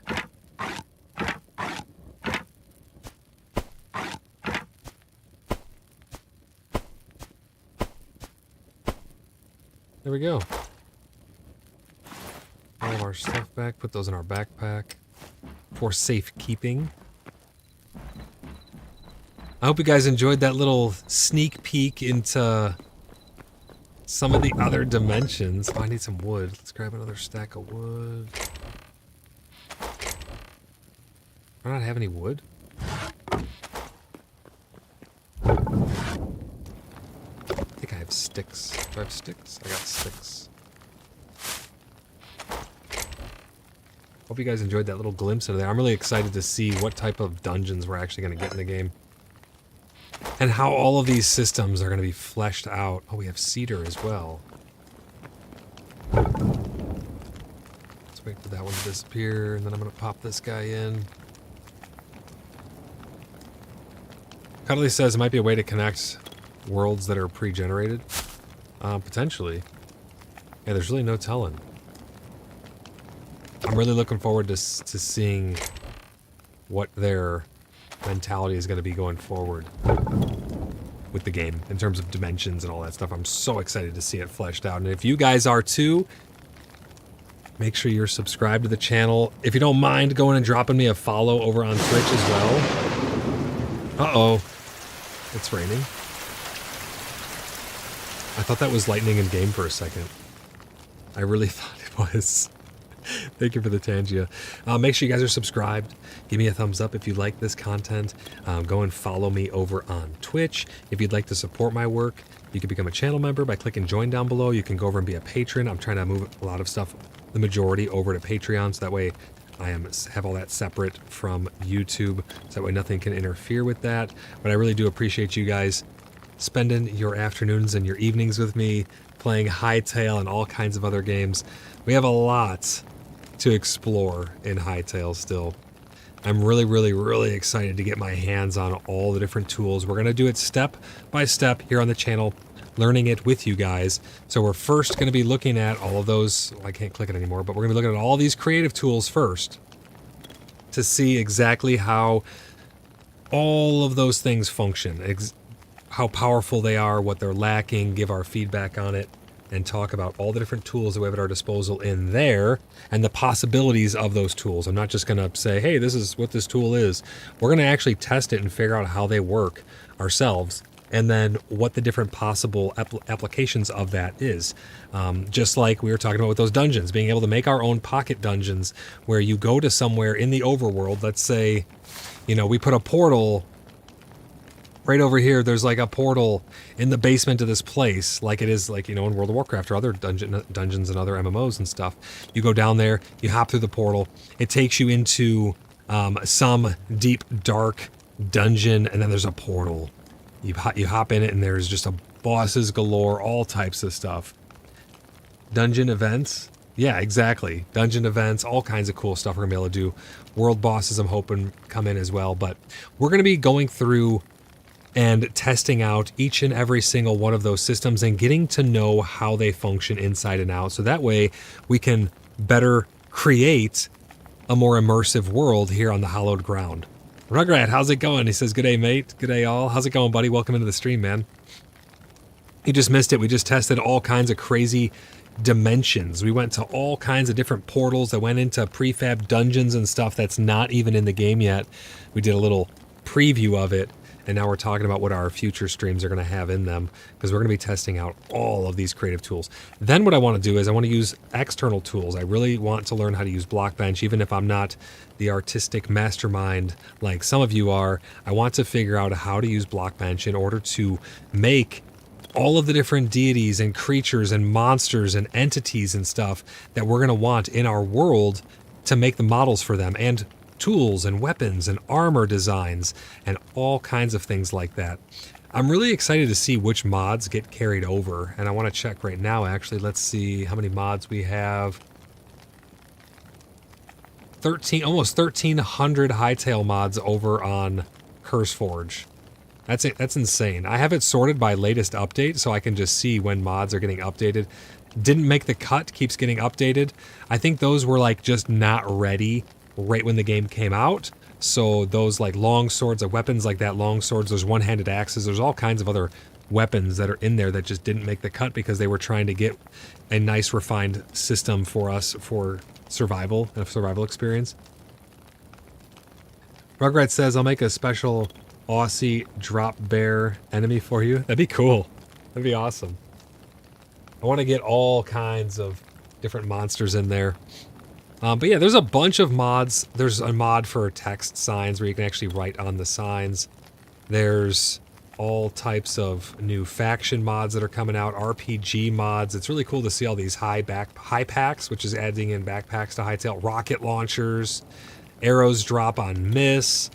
[SPEAKER 2] There we go. All of our stuff back. Put those in our backpack for safekeeping. I hope you guys enjoyed that little sneak peek into some of the other dimensions. Oh, I need some wood. Let's grab another stack of wood. Do I not have any wood? I think I have sticks. Do I have sticks? I got sticks. Hope you guys enjoyed that little glimpse into there. I'm really excited to see what type of dungeons we're actually going to get in the game. And how all of these systems are going to be fleshed out. Oh, we have cedar as well. Let's wait for that one to disappear, and then I'm going to pop this guy in. Cuddly says it might be a way to connect worlds that are pre-generated. Potentially. Yeah, there's really no telling. I'm really looking forward to seeing what their mentality is going to be going forward with the game in terms of dimensions and all that stuff. I'm so excited to see it fleshed out. And if you guys are too, make sure you're subscribed to the channel. If you don't mind going and dropping me a follow over on Twitch as well. Uh-oh. It's raining. I thought that was lightning in game for a second. I really thought it was. Thank you for the Tangia. Make sure you guys are subscribed. Give me a thumbs up if you like this content. Go and follow me over on Twitch. If you'd like to support my work, you can become a channel member by clicking join down below. You can go over and be a patron. I'm trying to move a lot of stuff, the majority, over to Patreon, so that way I have all that separate from YouTube, so that way nothing can interfere with that. But I really do appreciate you guys spending your afternoons and your evenings with me, playing Hytale and all kinds of other games. We have a lot to explore in Hytale still. I'm really excited to get my hands on all the different tools. We're going to do it step by step here on the channel, learning it with you guys. So we're first going to be looking at all of those, I can't click it anymore, but we're going to be looking at all these creative tools first to see exactly how all of those things function, how powerful they are, what they're lacking, give our feedback on it, and talk about all the different tools that we have at our disposal in there and the possibilities of those tools. I'm not just going to say, hey, this is what this tool is. We're going to actually test it and figure out how they work ourselves, and then what the different possible applications of that is. Just like we were talking about with those dungeons, being able to make our own pocket dungeons where you go to somewhere in the overworld. Let's say, you know, we put a portal right over here. There's like a portal in the basement of this place, like it is, like, you know, in World of Warcraft or other dungeons and other MMOs and stuff. You go down there, you hop through the portal, it takes you into some deep, dark dungeon, and then there's a portal. You hop in it, and there's just bosses galore, all types of stuff. Dungeon events. Yeah, exactly. Dungeon events, all kinds of cool stuff we're going to be able to do. World bosses, I'm hoping, come in as well. But we're going to be going through and testing out each and every single one of those systems and getting to know how they function inside and out. So that way we can better create a more immersive world here on the hallowed ground. Rugrat, how's it going? He says, good day, mate. Good day, all. How's it going, buddy? Welcome into the stream, man. You just missed it. We just tested all kinds of crazy dimensions. We went to all kinds of different portals that went into prefab dungeons and stuff that's not even in the game yet. We did a little preview of it, and now we're talking about what our future streams are going to have in them, because we're going to be testing out all of these creative tools. Then what I want to do is I want to use external tools. I really want to learn how to use Blockbench, even if I'm not the artistic mastermind like some of you are. I want to figure out how to use Blockbench in order to make all of the different deities and creatures and monsters and entities and stuff that we're going to want in our world, to make the models for them, and tools and weapons and armor designs and all kinds of things like that. I'm really excited to see which mods get carried over, and I want to check right now, actually. Let's see how many mods we have. Almost 1,300 Hytale mods over on Curse Forge. That's it. That's insane. I have it sorted by latest update, so I can just see when mods are getting updated. Didn't make the cut, keeps getting updated. I think those were like just not ready right when the game came out. So those like long swords, like weapons like that, long swords, there's one-handed axes, there's all kinds of other weapons that are in there that just didn't make the cut because they were trying to get a nice refined system for us for survival, and a survival experience. Rugrat says, I'll make a special Aussie drop bear enemy for you. That'd be cool. That'd be awesome. I want to get all kinds of different monsters in there. But yeah, there's a bunch of mods. There's a mod for text signs where you can actually write on the signs. There's all types of new faction mods that are coming out, RPG mods. It's really cool to see all these high packs, which is adding in backpacks to Hytale, rocket launchers, arrows drop on miss.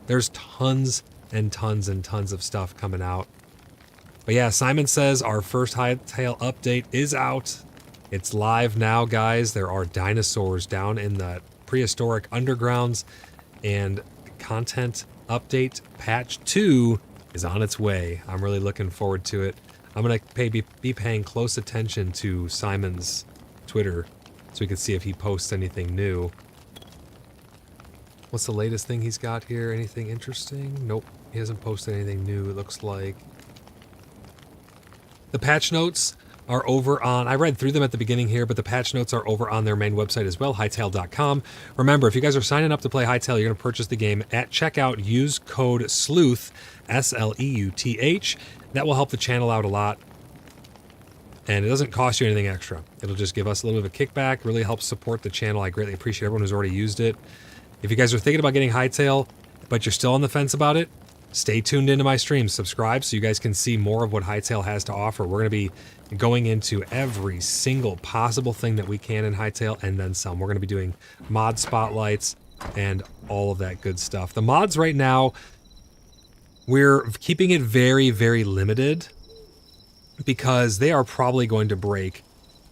[SPEAKER 2] There's tons and tons and tons of stuff coming out. But yeah, Simon says our first Hytale update is out. It's live now, guys. There are dinosaurs down in the prehistoric undergrounds, and content update patch 2 is on its way. I'm really looking forward to it. I'm going to be paying close attention to Simon's Twitter so we can see if he posts anything new. What's the latest thing he's got here? Anything interesting? Nope, he hasn't posted anything new, it looks like. The patch notes are over on, I read through them at the beginning here, but the patch notes are over on their main website as well, Hytale.com. Remember, if you guys are signing up to play Hytale, you're going to purchase the game at checkout. Use code SLEUTH, S-L-E-U-T-H. That will help the channel out a lot. And it doesn't cost you anything extra. It'll just give us a little bit of a kickback, really helps support the channel. I greatly appreciate everyone who's already used it. If you guys are thinking about getting Hytale, but you're still on the fence about it, stay tuned into my streams. Subscribe so you guys can see more of what Hytale has to offer. We're going to be going into every single possible thing that we can in Hytale and then some. We're going to be doing mod spotlights and all of that good stuff. The mods right now, we're keeping it very, very limited because they are probably going to break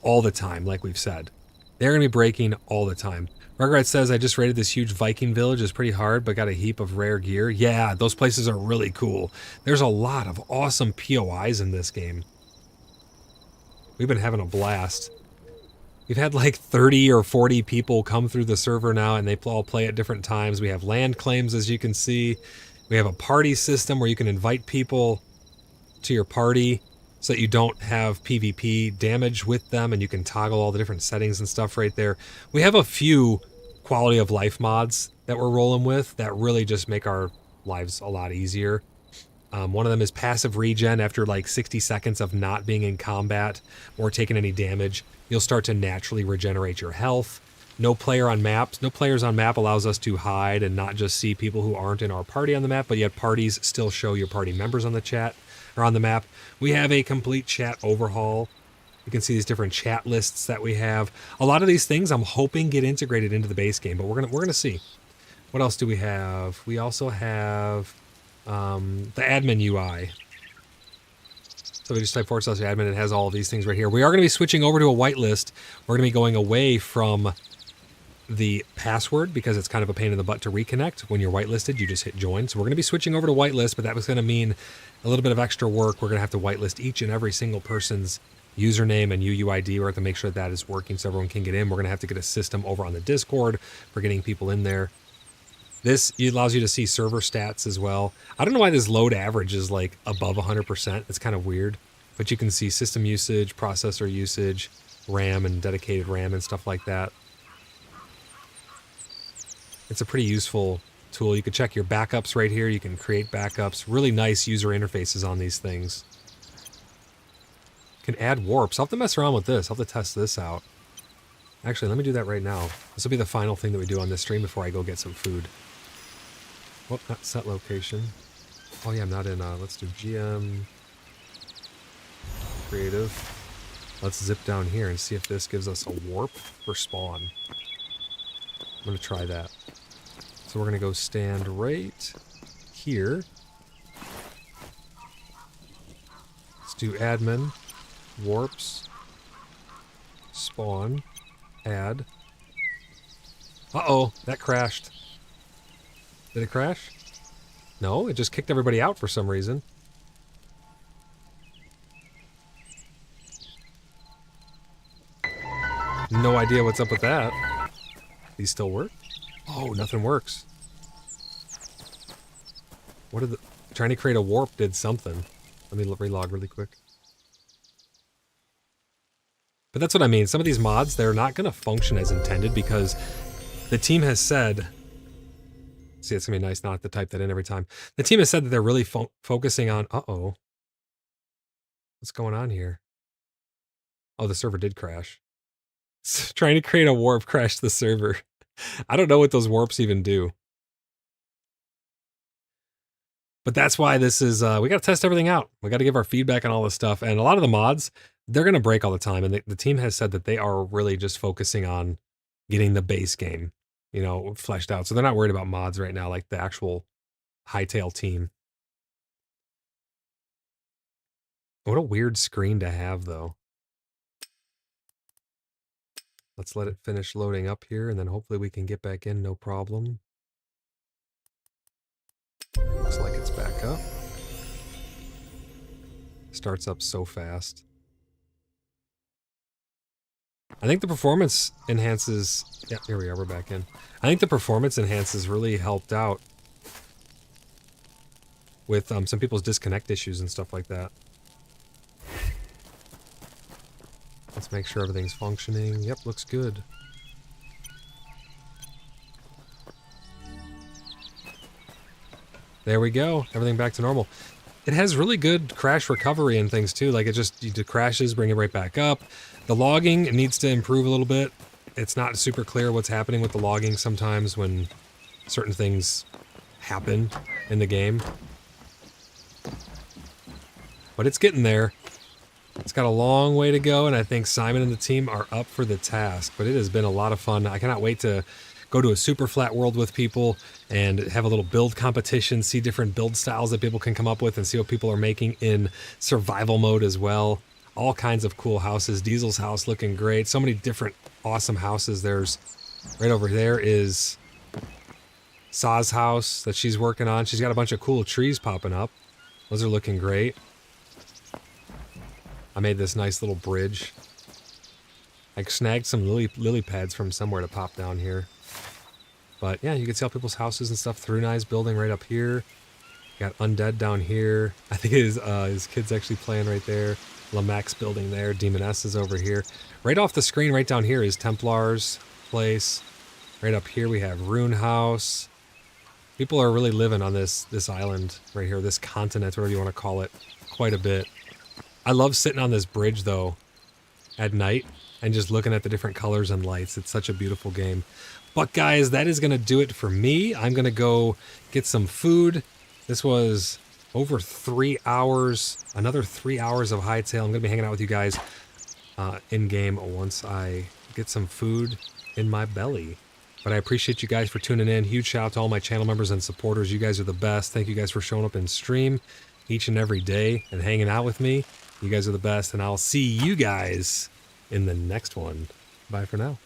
[SPEAKER 2] all the time, like we've said. They're going to be breaking all the time. Rugrat says, I just raided this huge Viking village. It's pretty hard, but got a heap of rare gear. Yeah, those places are really cool. There's a lot of awesome POIs in this game. We've been having a blast. We've had like 30 or 40 people come through the server now, and they all play at different times. We have land claims, as you can see. We have a party system where you can invite people to your party so that you don't have PvP damage with them, and you can toggle all the different settings and stuff right there. We have a few quality of life mods that we're rolling with that really just make our lives a lot easier. One of them is passive regen. After like 60 seconds of not being in combat or taking any damage, you'll start to naturally regenerate your health. No players on map allows us to hide and not just see people who aren't in our party on the map, but yet parties still show your party members on the chat or on the map. We have a complete chat overhaul. You can see these different chat lists that we have. A lot of these things I'm hoping get integrated into the base game, but we're gonna see. What else do we have? We also have the admin UI. So we just type /admin. It has all of these things right here. We are going to be switching over to a whitelist. We're going to be going away from the password because it's kind of a pain in the butt to reconnect. When you're whitelisted, you just hit join. So we're going to be switching over to whitelist, but that was going to mean a little bit of extra work. We're going to have to whitelist each and every single person's username and UUID. We're going to have to make sure that is working so everyone can get in. We're going to have to get a system over on the Discord for getting people in there. This allows you to see server stats as well. I don't know why this load average is like above 100%. It's kind of weird, but you can see system usage, processor usage, RAM and dedicated RAM and stuff like that. It's a pretty useful tool. You can check your backups right here. You can create backups. Really nice user interfaces on these things. You can add warps. I'll have to mess around with this. I'll have to test this out. Actually, let me do that right now. This will be the final thing that we do on this stream before I go get some food. Whoop, not set location. Oh yeah, I'm not in, let's do GM. Creative. Let's zip down here and see if this gives us a warp for spawn. I'm gonna try that. So we're gonna go stand right here. Let's do admin, warps, spawn, add. Uh-oh, that crashed. Did it crash? No, it just kicked everybody out for some reason. No idea what's up with that. These still work? Oh, nothing works. What did the... Trying to create a warp did something. Let me relog really quick. But that's what I mean. Some of these mods, they're not going to function as intended because the team has said... See, it's going to be nice not to type that in every time. The team has said that they're really focusing on... Uh-oh. What's going on here? Oh, the server did crash. Trying to create a warp crashed the server. I don't know what those warps even do. But that's why this is, we got to test everything out. We got to give our feedback on all this stuff. And a lot of the mods, they're going to break all the time. And the team has said that they are really just focusing on getting the base game, you know, fleshed out. So they're not worried about mods right now, like the actual Hytale team. What a weird screen to have, though. Let's let it finish loading up here, and then hopefully we can get back in, no problem. Looks like it's back up. Starts up so fast. I think the performance enhances... Yeah, here we are, we're back in. I think the performance enhances really helped out with some people's disconnect issues and stuff like that. Let's make sure everything's functioning. Yep, looks good. There we go. Everything back to normal. It has really good crash recovery and things too. Like it crashes, bring it right back up. The logging needs to improve a little bit. It's not super clear what's happening with the logging sometimes when certain things happen in the game. But it's getting there. It's got a long way to go, and I think Simon and the team are up for the task. But it has been a lot of fun. I cannot wait to go to a super flat world with people and have a little build competition, see different build styles that people can come up with, and see what people are making in survival mode as well. All kinds of cool houses. Diesel's house looking great. So many different awesome houses. There's right over there is Saw's house that she's working on. She's got a bunch of cool trees popping up. Those are looking great. I made this nice little bridge. I snagged some lily pads from somewhere to pop down here. But yeah, you can see all people's houses and stuff. Through Nice building right up here. Got Undead down here. I think his kid's actually playing right there. Lamax building there. Demoness is over here. Right off the screen right down here is Templar's place. Right up here we have Rune House. People are really living on this island right here, this continent, whatever you want to call it, quite a bit. I love sitting on this bridge, though, at night and just looking at the different colors and lights. It's such a beautiful game. But, guys, that is going to do it for me. I'm going to go get some food. This was over 3 hours, another 3 hours of Hytale. I'm going to be hanging out with you guys in-game once I get some food in my belly. But I appreciate you guys for tuning in. Huge shout out to all my channel members and supporters. You guys are the best. Thank you guys for showing up in stream each and every day and hanging out with me. You guys are the best, and I'll see you guys in the next one. Bye for now.